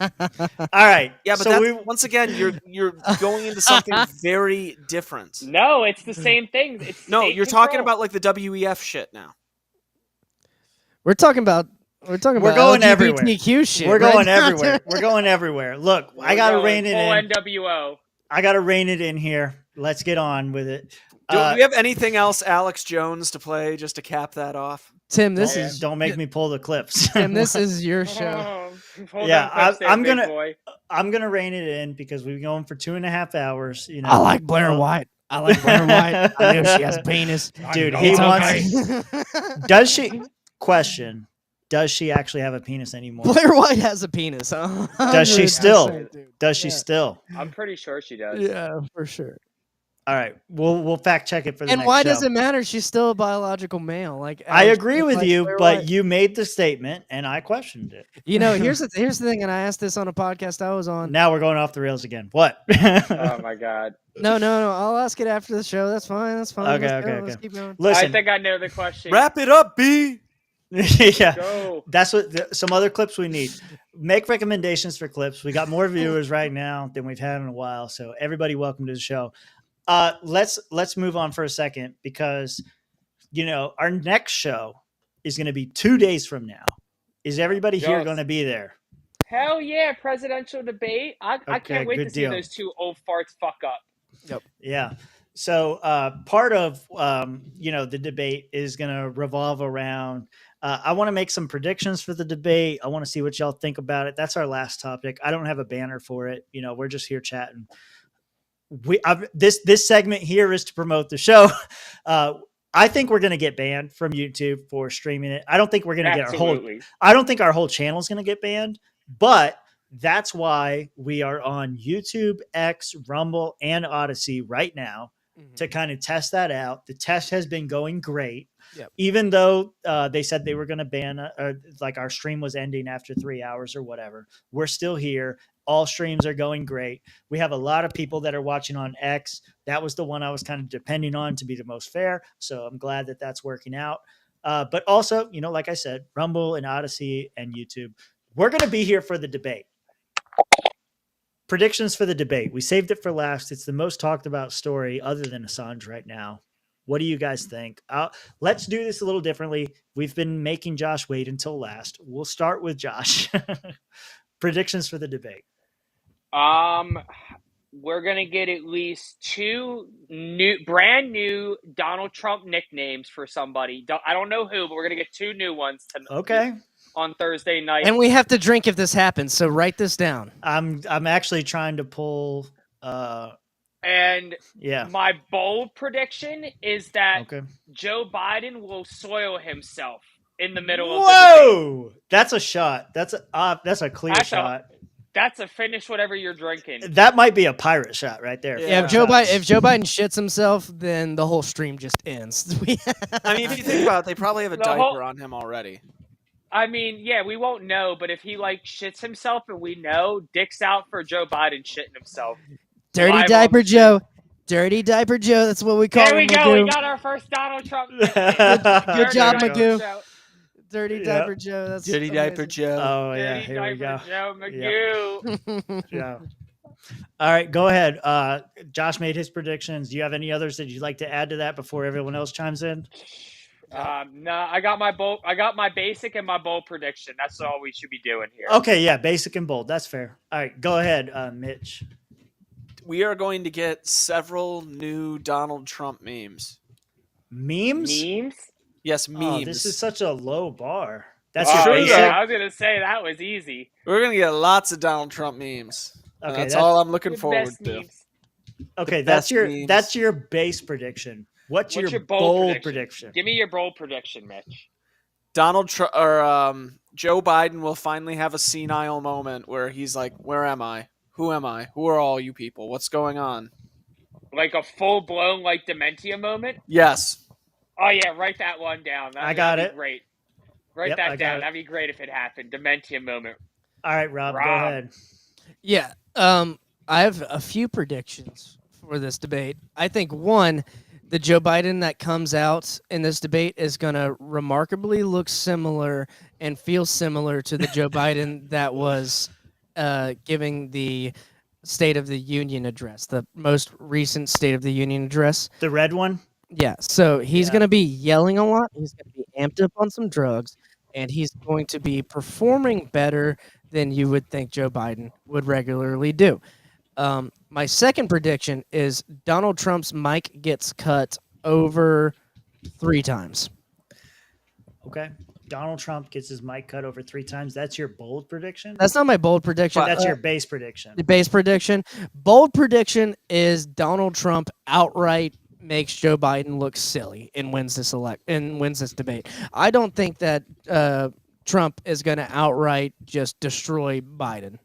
right. Yeah, but so that's, once again, you're going into something very different. No, it's the same thing. It's No, state you're control. talking about like the WEF shit now. We're talking about We're about going LGBTQ shit. We're right going now. everywhere. We're going everywhere. Look, I gotta rein it full in. NWO. I gotta rein it in here. Let's get on with it. Do we have anything else, Alex Jones, to play just to cap that off? Tim, don't make me pull the clips. Tim, this is your show. Yeah, I'm gonna rein it in because we've been going for 2.5 hours. You know, I like Blair White. I like Blair White. I know she has a penis. Dude, I he know. wants. Does she? Question: does she actually have a penis anymore? Blair White has a penis. Huh? Does she still? 100%, dude. Does she still? I'm pretty sure she does. Yeah, for sure. All right, we'll fact check it for the And next why show. does it matter? She's still a biological male. Like I Alex agree Jones with likes you, Blair but White. you made the statement and I questioned it. You know, here's the thing, and I asked this on a podcast I was on. Now we're going off the rails again. What? Oh my god. No. I'll ask it after the show. That's fine. That's fine. Okay, Let's go. okay. Let's keep going. Listen, I think I know the question. Wrap it up, B. yeah, Go. that's what some other clips we need. Make recommendations for clips. We got more viewers right now than we've had in a while, so everybody, welcome to the show. Let's move on for a second because our next show is going to be 2 days from now. Is everybody here going to be there? Hell yeah, presidential debate. I can't wait to see those two old farts fuck up. Yep. Yeah. So part of the debate is going to revolve around. I want to make some predictions for the debate. I want to see what y'all think about it. That's our last topic. I don't have a banner for it. We're just here chatting. This segment here is to promote the show. I think we're going to get banned from YouTube for streaming it. I don't think we're going to get our whole. I don't think our whole channel is going to get banned, but that's why we are on YouTube, X, Rumble, and Odyssey right now to kind of test that out. The test has been going great. Yep. Even though they said they were going to ban, like our stream was ending after 3 hours or whatever, we're still here. All streams are going great. We have a lot of people that are watching on X. That was the one I was kind of depending on to be the most fair. So I'm glad that that's working out. But also, like I said, Rumble and Odyssey and YouTube, we're going to be here for the debate. Predictions for the debate. We saved it for last. It's the most talked about story other than Assange right now. What do you guys think? Let's do this a little differently. We've been making Josh wait until last. We'll start with Josh. Predictions for the debate. We're gonna get at least two brand new Donald Trump nicknames for somebody. I don't know who, but we're gonna get two new ones on Thursday night. And we have to drink if this happens, so write this down. I'm actually trying to pull. And yeah, my bold prediction is that Joe Biden will soil himself in the middle of the debate. That's a shot. That's a clear shot. That's a finish whatever you're drinking. That might be a pirate shot right there. Yeah, if Joe Biden shits himself, then the whole stream just ends. I mean, if you think about it, they probably have a diaper on him already. I mean, yeah, we won't know, but if he shits himself and we know, dick's out for Joe Biden shitting himself. Dirty Diaper Joe. Dirty Diaper Joe. That's what we call him. There we go. Magoo. We got our first Donald Trump. Good job, Magoo. Dirty Diaper Joe. That's Dirty Diaper Joe. Oh yeah, Dirty here we go. Joe Magoo. Yeah. All right, go ahead. Josh made his predictions. Do you have any others that you'd like to add to that before everyone else chimes in? No, I got my bold. I got my basic and my bold prediction. That's all we should be doing here. Okay, yeah, basic and bold. That's fair. All right, go ahead, Mitch. We are going to get several new Donald Trump memes. Memes? Yes, memes. Oh, this is such a low bar. That's your basic. Yeah, I was gonna say that was easy. We're gonna get lots of Donald Trump memes. Okay, that's all I'm looking forward to. Memes. Okay, that's your base prediction. What's your bold prediction? Give me your bold prediction, Mitch. Donald Trump or Joe Biden will finally have a senile moment where he's like, "Where am I? Who am I? Who are all you people? What's going on?" Like a full blown like dementia moment. Yes. Oh yeah, write that one down. That'd be great. Write that down. That'd be great if it happened. Dementia moment. All right, Rob, go ahead. Yeah. I have a few predictions for this debate. I think one, the Joe Biden that comes out in this debate is going to remarkably look similar and feel similar to the Joe Biden that was giving the State of the Union address, the most recent State of the Union address. The red one? Yeah. So he's going to be yelling a lot. He's going to be amped up on some drugs, and he's going to be performing better than you would think Joe Biden would regularly do. My second prediction is Donald Trump's mic gets cut over 3 times. Okay. Donald Trump gets his mic cut over 3 times. That's your bold prediction? That's not my bold prediction. That's your base prediction. The base prediction. Bold prediction is Donald Trump outright makes Joe Biden look silly and wins this debate. I don't think that Trump is going to outright just destroy Biden.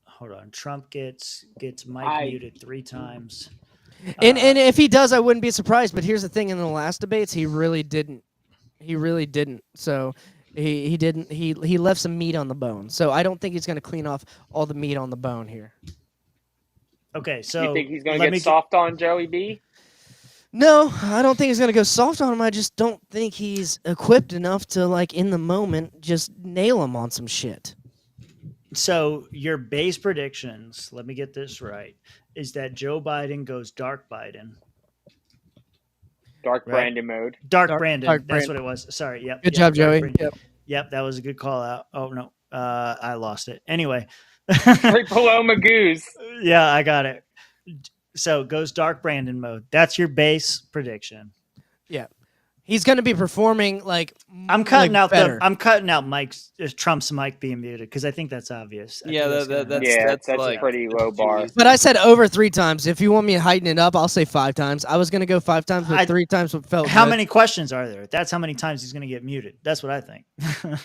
Hold on. Trump gets mic muted 3 times. And if he does, I wouldn't be surprised. But here's the thing: in the last debates, he really didn't. So he didn't. He left some meat on the bone. So I don't think he's going to clean off all the meat on the bone here. Okay, so you think he's going to get soft on Joey B? No, I don't think he's going to go soft on him. I just don't think he's equipped enough to, like, in the moment, just nail him on some shit. So your base predictions, let me get this right, is that Joe Biden goes dark Biden. Dark Brandon mode. Dark Brandon. That's what it was. Sorry. Yep. Good job, Joey. Yep. That was a good call out. Oh, no. I lost it. Anyway. Right below Magoo's. Yeah, I got it. So it goes dark Brandon mode. That's your base prediction. Yeah. He's going to be performing like I'm cutting out better. I'm cutting out Mike's Trump's mic being muted because I think that's obvious. That's like, a pretty low bar. But I said over 3 times. If you want me to heighten it up, I'll say 5 times. I was going to go 5 times, but 3 times felt How good. many questions are there? That's how many times he's going to get muted. That's what I think.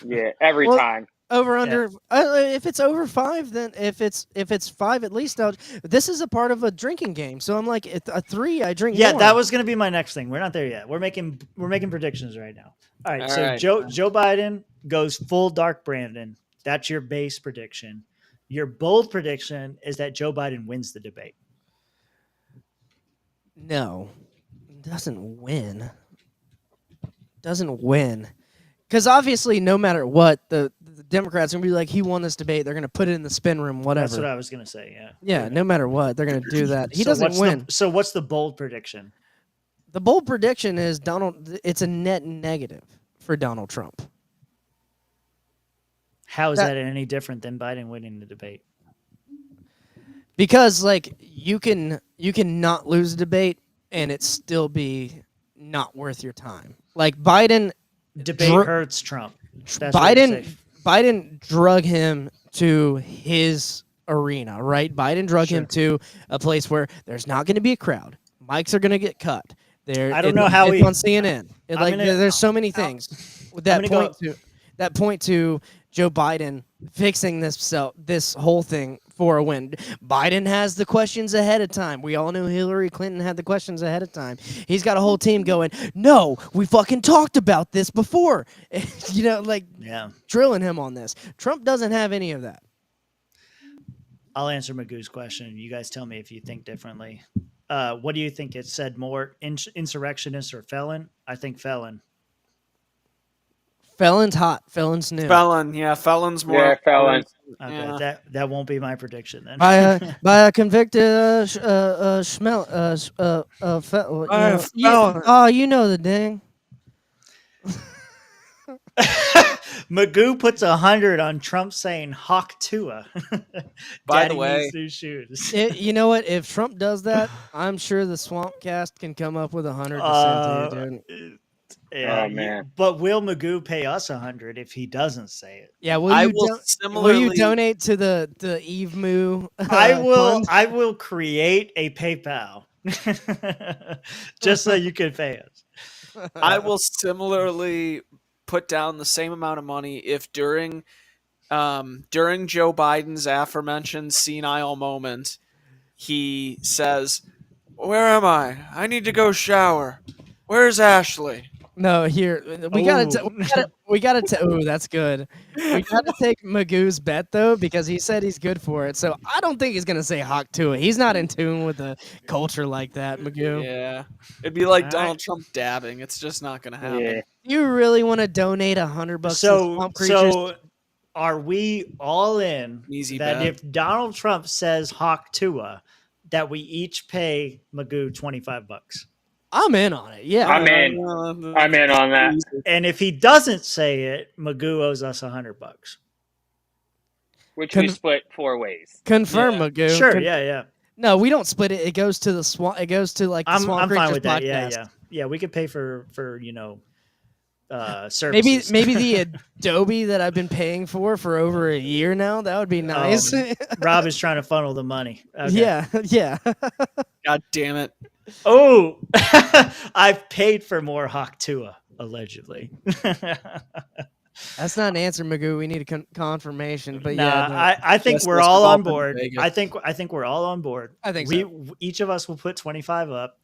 Yeah, every time. Over under. If it's over 5, then if it's 5 at least. This is a part of a drinking game, so I'm like a 3. I drink. Yeah, more. that was going to be my next thing. We're not there yet. We're making predictions right now. All right. So Joe Biden goes full dark Brandon. That's your base prediction. Your bold prediction is that Joe Biden wins the debate. No, doesn't win. Because obviously, no matter what, the Democrats are going to be like, he won this debate. They're going to put it in the spin room, whatever. That's what I was going to say, yeah. Yeah, no matter what, they're going to do that. He doesn't win. So what's the bold prediction? The bold prediction is it's a net negative for Donald Trump. How is that any different than Biden winning the debate? Because, like, you can not lose a debate and it still be not worth your time. Like, Biden... Debate hurts Trump. That's Biden drug him to his arena, right? Biden drug him to a place where there's not going to be a crowd. Mics are going to get cut. I don't know how it's on CNN. There's so many things that point to Joe Biden fixing this whole thing for a win. Biden has the questions ahead of time. We all knew Hillary Clinton had the questions ahead of time. He's got a whole team going, no, we fucking talked about this before. Drilling him on this. Trump doesn't have any of that. I'll answer Magoo's question. You guys tell me if you think differently. What do you think it said more, insurrectionist or felon? I think felon. Felon's hot. Felon's new. Felon's more. Yeah, felon. Okay, Yeah. that won't be my prediction then. By a convicted felon. Oh, you know the ding. Magoo puts 100 on Trump saying "Hawk Tua." By the Daddy way, needs new shoes. You know what? If Trump does that, I'm sure the Swamp Cast can come up with 100 to send to you, dude. Yeah, Oh, man. but will Magoo pay us 100 if he doesn't say it? Yeah, I will will you similarly donate to the Eve Moo I will. fund? I will create a PayPal just so you can pay us. I will similarly put down the same amount of money if during Joe Biden's aforementioned senile moment he says, "Where am I? I need to go shower. Where's Ashley?" No, here we Ooh. we gotta. Oh, that's good. We gotta take Magoo's bet though because he said he's good for it. So I don't think he's gonna say Hawk Tua. He's not in tune with the culture like that, Magoo. Yeah, it'd be like All Donald right. Trump dabbing. It's just not gonna happen. Yeah. You really want to donate $100 to Swamp Creatures? So are we all in Easy that bet. if Donald Trump says Hawk Tua, that we each pay Magoo $25? I'm in on it. Yeah. I'm in. I'm in on that. And if he doesn't say it, Magoo owes us $100. Which we split 4 ways. Confirm, Yeah. Magoo. Sure, yeah. No, we don't split it. It goes to the Swamp. It goes to like the I'm Swamp fine Creatures with that. podcast. Yeah. We could pay for services. Maybe the Adobe that I've been paying for over a year now. That would be nice. Rob is trying to funnel the money. Okay. Yeah. God damn it. Oh, I've paid for more Hawk Tua, allegedly. That's not an answer, Magoo. We need a confirmation. But Nah, yeah, no. I think Yes, we're let's all go on up in board. Vegas. I think we're all on board. I think Each of us will put 25 up.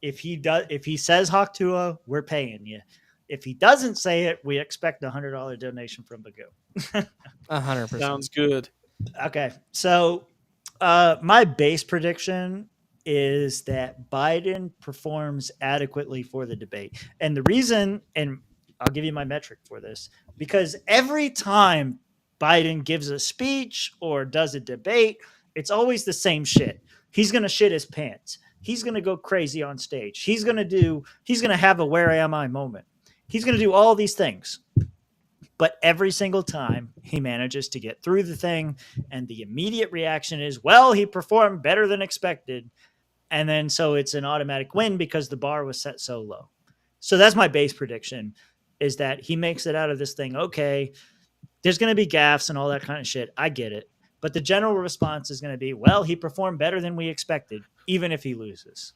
If he says Hawk Tua, we're paying you. If he doesn't say it, we expect a $100 donation from Magoo. 100%. Sounds good. Okay, so my base prediction is that Biden performs adequately for the debate. And the reason, and I'll give you my metric for this, because every time Biden gives a speech or does a debate, it's always the same shit. He's going to shit his pants. He's going to go crazy on stage. He's going to have a where am I moment. He's going to do all these things. But every single time he manages to get through the thing, and the immediate reaction is, well, he performed better than expected. And then so it's an automatic win because the bar was set so low. So that's my base prediction, is that he makes it out of this thing. Okay, there's going to be gaffes and all that kind of shit. I get it. But the general response is going to be, well, he performed better than we expected, even if he loses.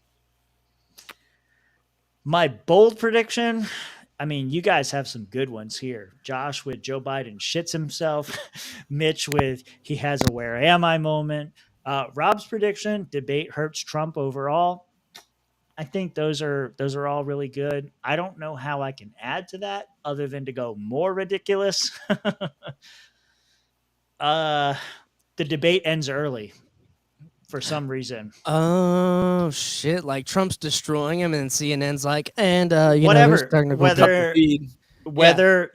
My bold prediction, I mean, you guys have some good ones here. Josh with Joe Biden shits himself. Mitch with he has a where am I moment. Rob's prediction, debate hurts Trump overall. I think those are all really good. I don't know how I can add to that other than to go more ridiculous. The debate ends early for some reason. Oh shit! Like Trump's destroying him, and CNN's like, and whatever, whether whatever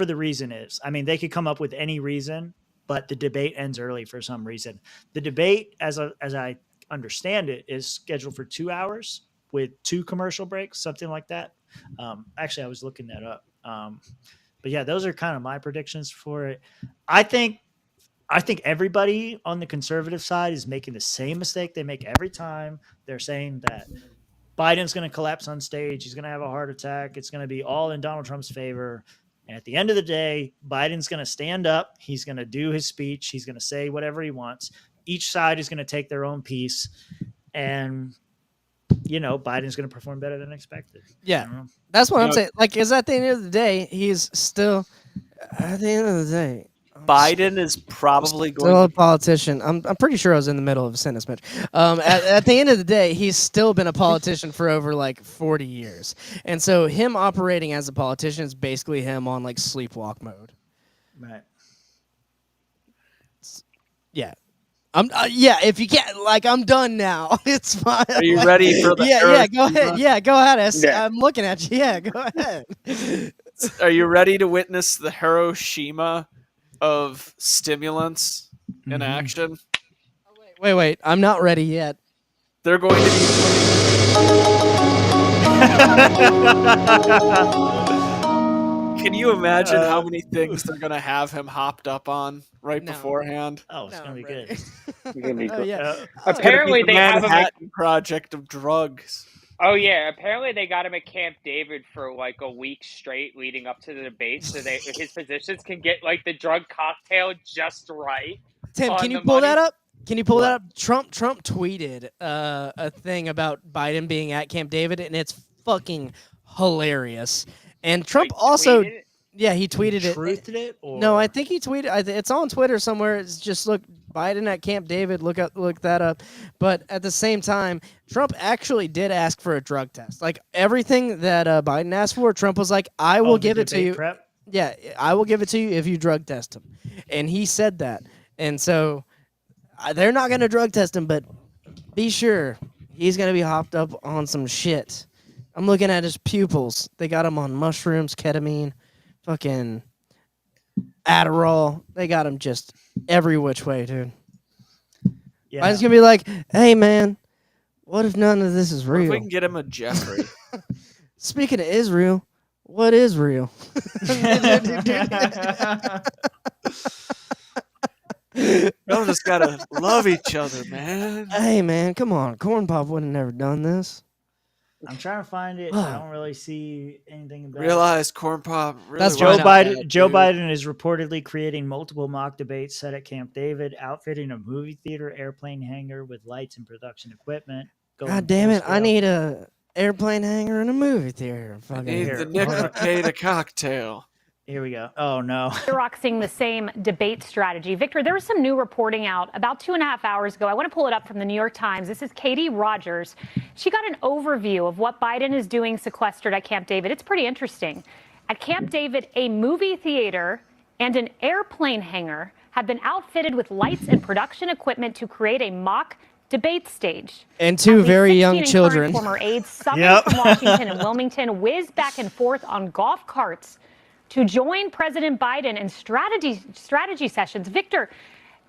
the reason is. I mean, they could come up with any reason, but the debate ends early for some reason. The debate, as I understand it, is scheduled for 2 hours with 2 commercial breaks, something like that. Actually, I was looking that up. But yeah, those are kind of my predictions for it. I think everybody on the conservative side is making the same mistake they make every time. They're saying that Biden's going to collapse on stage. He's going to have a heart attack. It's going to be all in Donald Trump's favor. And at the end of the day, Biden's going to stand up. He's going to do his speech. He's going to say whatever he wants. Each side is going to take their own piece. And, Biden's going to perform better than expected. Yeah. That's what I'm saying. Like, is at the end of the day, he's still, at the end of the day, Biden is probably still going a politician. I'm pretty sure I was in the middle of a sentence, Mitch. At the end of the day, he's still been a politician for over 40 years, and so him operating as a politician is basically him on sleepwalk mode. Right. Yeah. If you can't, I'm done now. It's fine. Are you ready for the Yeah, go ahead. Yeah, go ahead. Yeah. I'm looking at you. Yeah, go ahead. Are you ready to witness the Hiroshima of stimulants in action? Wait. I'm not ready yet. They're going to be Can you imagine how many things they're gonna have him hopped up on right No. beforehand? Oh, it's gonna be good. It's gonna be Oh good. yeah. Apparently, The they have him. Manhattan Project of drugs. Oh yeah, apparently they got him at Camp David for like a week straight leading up to the debate, so his physicians can get like the drug cocktail just right. Tim, on can you the pull money. that up? Can you pull What? that up? Trump tweeted a thing about Biden being at Camp David, and it's fucking hilarious. And Trump Wait, also, tweeted it? yeah, he tweeted it. Truthed it? Or... No, I think he tweeted. It's on Twitter somewhere. It's just look Biden at Camp David. Look that up. But at the same time, Trump actually did ask for a drug test. Like everything that Biden asked for, Trump was like, "I will give it to you." Prep? Yeah, I will give it to you if you drug test him. And he said that. And so they're not going to drug test him, but be sure he's going to be hopped up on some shit. I'm looking at his pupils. They got him on mushrooms, ketamine, fucking Adderall. They got him just every which way, dude. Yeah. Biden's going to be like, hey, man, what if none of this is What if real? we can get him a Jeffrey? Speaking of Israel, what is real? Y'all just gotta love each other, man. Hey, man, come on. Corn Pop would have never done this. I'm trying to find it. I don't really see anything about Realize Corn Pop. Really That's Joe Joe Biden. Bad, Joe dude. Biden is reportedly creating multiple mock debates set at Camp David, outfitting a movie theater airplane hangar with lights and production equipment. going God damn it. full I scale. need a airplane hangar in a movie theater. Fucking Need Here, the hold Nick on. Mercada cocktail. Here we go. Oh no. Xeroxing the same debate strategy. Victor, there was some new reporting out about 2.5 hours ago. I want to pull it up from the New York Times. This is Katie Rogers. She got an overview of what Biden is doing sequestered at Camp David. It's pretty interesting. At Camp David, a movie theater and an airplane hangar have been outfitted with lights and production equipment to create a mock debate stage. And two At least very 16 young current children. Former aides summoned Yep. from Washington and Wilmington whiz back and forth on golf carts to join President Biden in strategy sessions. Victor,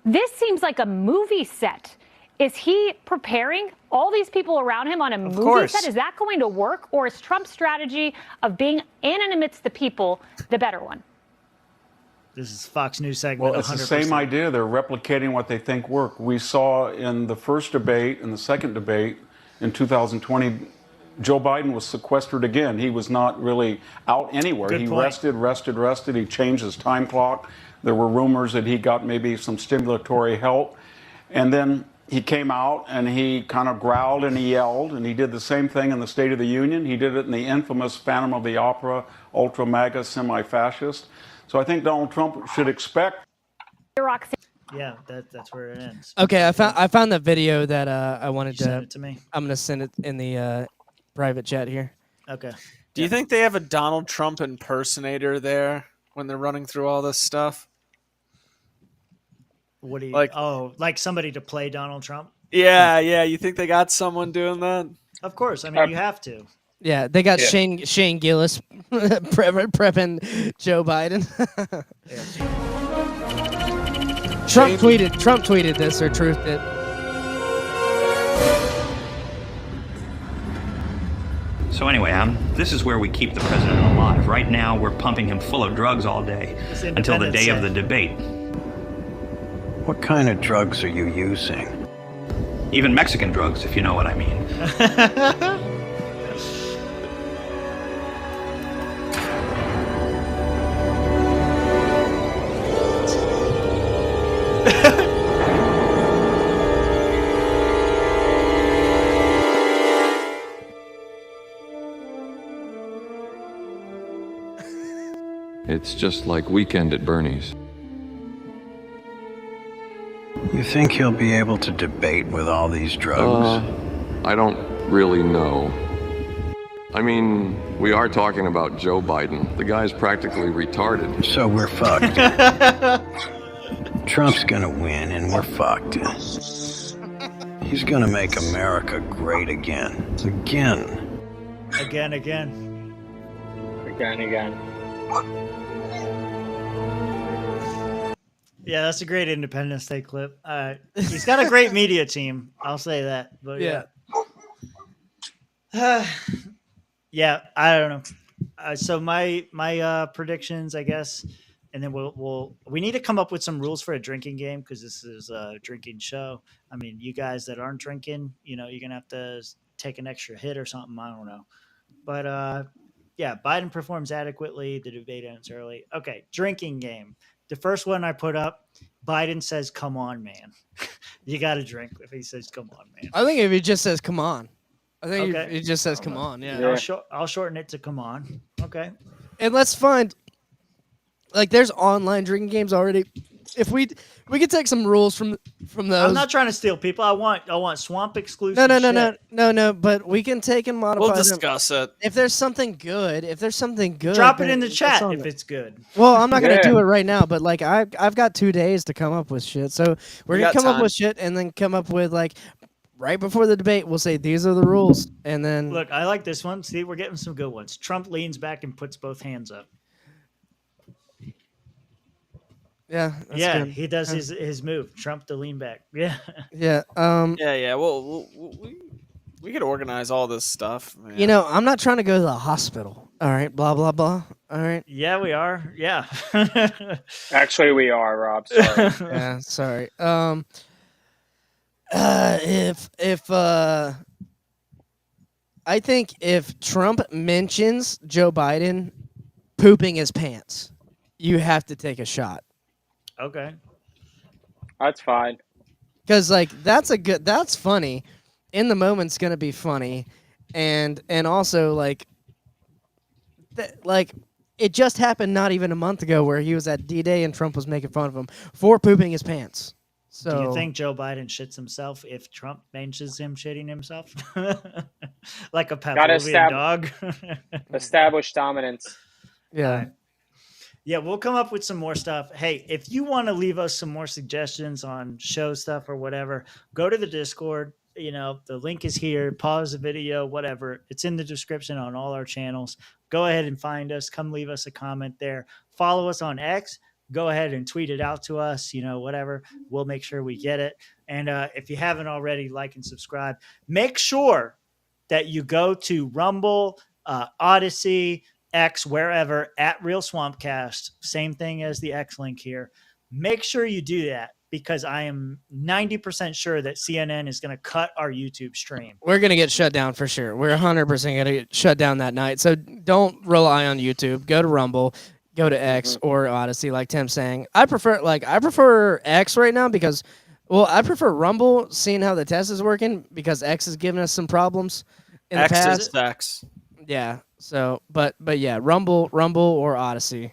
this seems like a movie set. Is he preparing all these people around him on a movie course. set? Is that going to work? Or is Trump's strategy of being in and amidst the people the better one? This is Fox News segment. Well, it's 100%. the same idea. They're replicating what they think work. We saw in the first debate and the second debate in 2020, Joe Biden was sequestered again. He was not really out anywhere. Good He point. rested. He changed his time clock. There were rumors that he got maybe some stimulatory help. And then he came out and he kind of growled and he yelled, and he did the same thing in the State of the Union. He did it in the infamous Phantom of the Opera, ultra MAGA, semi-fascist. So I think Donald Trump should expect. Yeah, that's where it ends. Okay, I found the video that I wanted You to. sent it to me? I'm gonna send it in the private chat here. Okay. Do you think they have a Donald Trump impersonator there when they're running through all this stuff? What do you Like- like somebody to play Donald Trump? Yeah. You think they got someone doing that? Of course. I mean, you have to. Yeah, they got Yeah. Shane Gillis prepping Joe Biden. Trump tweeted this or truthed it. So anyway, this is where we keep the president alive. Right now, we're pumping him full of drugs all day until the day of the debate. What kind of drugs are you using? Even Mexican drugs, if you know what I mean. It's just like Weekend at Bernie's. You think he'll be able to debate with all these drugs? I don't really know. I mean, we are talking about Joe Biden. The guy's practically retarded. So we're fucked. Trump's gonna win and we're fucked. He's gonna make America great again. Again. Again. Yeah, that's a great Independence Day clip. He's got a great media team. I'll say that. But yeah. Yeah, I don't know. So my predictions, I guess, and then we need to come up with some rules for a drinking game because this is a drinking show. I mean, you guys that aren't drinking, you're gonna have to take an extra hit or something. I don't know, but yeah, Biden performs adequately. The debate ends early. Okay, drinking game. The first one I put up, Biden says, "Come on, man." You got to drink if he says, "Come on, man." I think if he just says "come on," I think Okay. he just says "come on." Yeah. I'll shorten it to "come on." Okay. And let's find like there's online drinking games already. If we could take some rules from those. I'm not trying to steal people. I want swamp exclusive. No. But we can take and modify. We'll discuss it. If there's something good, drop it in the chat if it's good. Well, I'm not gonna do it right now, but like I've got 2 days to come up with shit. So we're gonna come up with shit and then come up with like right before the debate, we'll say these are the rules, and then look. I like this one. See, we're getting some good ones. Trump leans back and puts both hands up. Yeah, good. He does his move. Trump to lean back. Yeah. Yeah. Yeah. Well, we could organize all this stuff. Man. I'm not trying to go to the hospital. All right. Blah blah blah. All right. Yeah, we are. Yeah. Actually, we are, Rob. Sorry. Yeah. Sorry. If I think if Trump mentions Joe Biden pooping his pants, you have to take a shot. Okay. That's fine. Because like that's funny. In the moment's gonna be funny, and also like it just happened not even a month ago where he was at D-Day and Trump was making fun of him for pooping his pants. So do you think Joe Biden shits himself if Trump mentions him shitting himself? Like a Pavlovian dog. Establish dominance. Yeah. Yeah, we'll come up with some more stuff. Hey, if you want to leave us some more suggestions on show stuff or whatever, go to the Discord. The link is here. Pause the video, whatever. It's in the description on all our channels. Go ahead and find us. Come leave us a comment there. Follow us on X. Go ahead and tweet it out to us, whatever. We'll make sure we get it. And if you haven't already, like and subscribe. Make sure that you go to Rumble, Odyssey, X, wherever, at Real Swampcast. Same thing as the X link here. Make sure you do that because I am 90% sure that CNN is going to cut our YouTube stream. We're going to get shut down for sure. We're 100% going to get shut down that night. So don't rely on YouTube. Go to Rumble, go to X or Odyssey, like Tim's saying. I prefer X right now because, well, I prefer Rumble, seeing how the test is working because X is giving us some problems in the past. X is X. Yeah. So, but yeah, Rumble or Odyssey.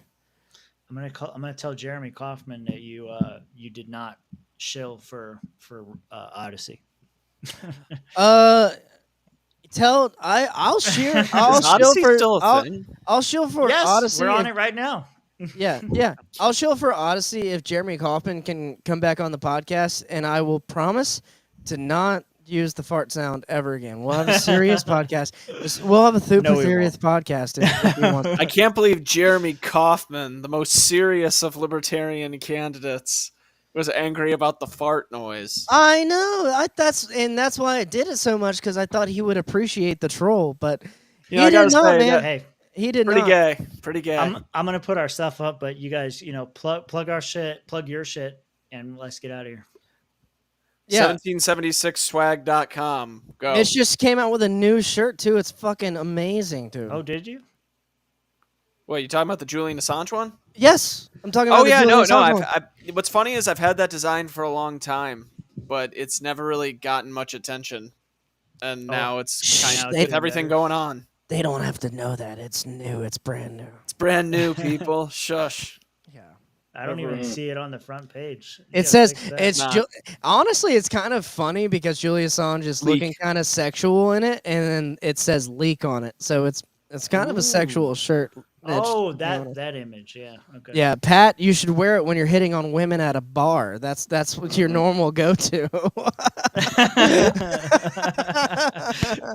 I'm gonna tell Jeremy Kaufman that you did not shill for Odyssey. I'll shill for yes, Odyssey. We're on it right now. Yeah. I'll shill for Odyssey if Jeremy Kaufman can come back on the podcast, and I will promise to not use the fart sound ever again. We'll have a serious podcast. We'll have a super serious podcast if you want. I can't believe Jeremy Kaufman, the most serious of libertarian candidates, was angry about the fart noise. I know. That's why I did it so much because I thought he would appreciate the troll, but he did not, man. Hey, he did pretty not. Gay. Pretty gay. I'm gonna put our stuff up, but you guys, plug our shit, plug your shit, and let's get out of here. Yeah. 1776swag.com. Go. It just came out with a new shirt too. It's fucking amazing, dude. Oh, did you? What, you talking about the Julian Assange one? Yes, I'm talking about. Oh yeah, no. One. What's funny is I've had that design for a long time, but it's never really gotten much attention, and now it's kind of with everything going on. They don't have to know that it's new. It's brand new. It's brand new, people. Shush. I don't even see it on the front page. It says it's honestly, it's kind of funny because Julian Assange is looking kind of sexual in it, and then it says leak on it, so it's kind of a sexual shirt. Oh, that image, yeah. Okay. Yeah, Pat, you should wear it when you're hitting on women at a bar. That's what your normal go-to.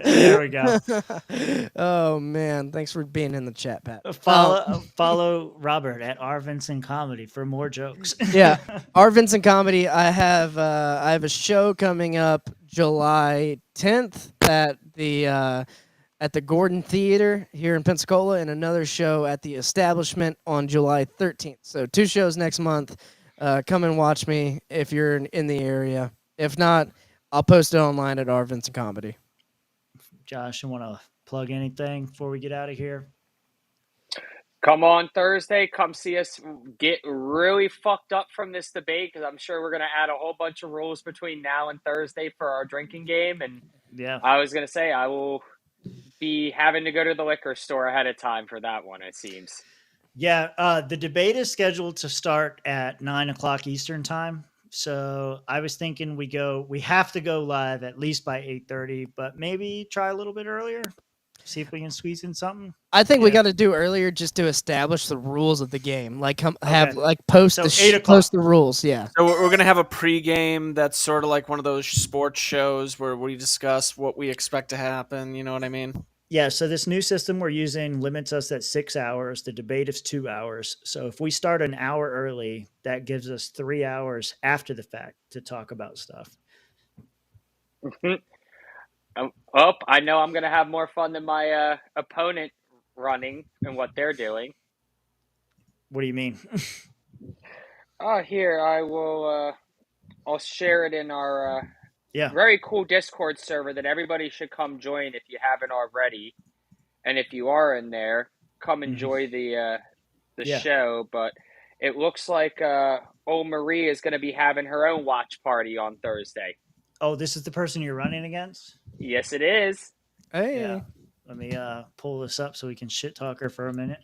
There we go. Oh man, thanks for being in the chat, Pat. Follow Robert at R Vincent Comedy for more jokes. Yeah, R Vincent Comedy. I have a show coming up July 10th at the at the Gordon Theater here in Pensacola, and another show at the Establishment on July 13th. So 2 shows next month. Come and watch me if you're in the area. If not, I'll post it online at our Vincent Comedy. Josh, you want to plug anything before we get out of here? Come on Thursday. Come see us get really fucked up from this debate, because I'm sure we're going to add a whole bunch of rules between now and Thursday for our drinking game. And yeah, I was going to say I will be having to go to the liquor store ahead of time for that one, it seems. Yeah, the debate is scheduled to start at 9:00 Eastern time. So I was thinking we have to go live at least by 8:30, but maybe try a little bit earlier. See if we can squeeze in something. I think we got to do earlier just to establish the rules of the game. Like post post the rules. Yeah. So we're gonna have a pregame that's sort of like one of those sports shows where we discuss what we expect to happen. You know what I mean? Yeah. So this new system we're using limits us at 6 hours. The debate is 2 hours. So if we start an hour early, that gives us 3 hours after the fact to talk about stuff. I know I'm going to have more fun than my opponent running and what they're doing. What do you mean? Here, I will. I'll share it in our very cool Discord server that everybody should come join if you haven't already. And if you are in there, come enjoy the show. But it looks like old Marie is going to be having her own watch party on Thursday. Oh, this is the person you're running against? Yes, it is. Hey. Yeah. Let me pull this up so we can shit talk her for a minute.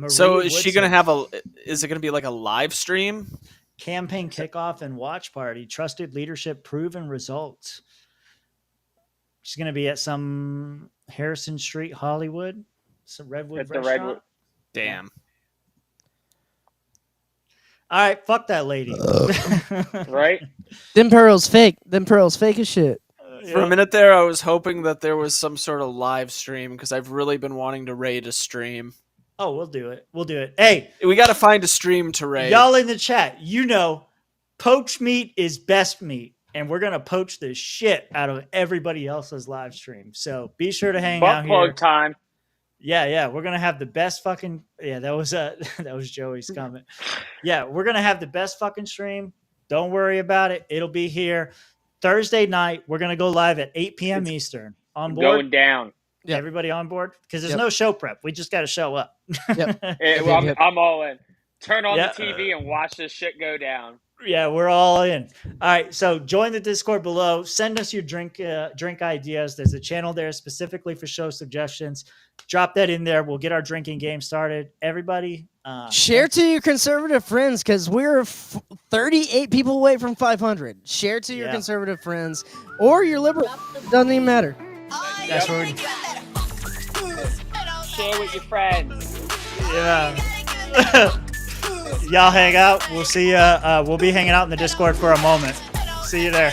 So is she going to is it going to be like a live stream? Campaign kickoff and watch party. Trusted leadership, proven results. She's going to be at some Harrison Street, Hollywood. Some Redwood at restaurant. The Redwood. Damn. All right, fuck that lady. Right? Them pearls fake. Them pearls fake as shit. For a minute there, I was hoping that there was some sort of live stream because I've really been wanting to raid a stream. Oh, we'll do it. We'll do it. Hey, we got to find a stream to raid. Y'all in the chat, poached meat is best meat, and we're gonna poach the shit out of everybody else's live stream. So be sure to hang out here. Plug time. Yeah, we're gonna have the best fucking. Yeah, that was Joey's comment. Yeah, we're gonna have the best fucking stream. Don't worry about it. It'll be here Thursday night. We're gonna go live at 8 p.m. Eastern. On board. Going down. Yeah. Everybody on board? Because there's no show prep. We just got to show up. I'm all in. Turn on the TV and watch this shit go down. Yeah, we're all in. All right, so join the Discord below. Send us your drink ideas. There's a channel there specifically for show suggestions. Drop that in there. We'll get our drinking game started. Everybody, share to your conservative friends because we're 38 people away from 500. Share to your conservative friends or your liberal. Doesn't even matter. That's where share with your friends. Yeah. Y'all hang out. We'll see you. We'll be hanging out in the Discord for a moment. See you there.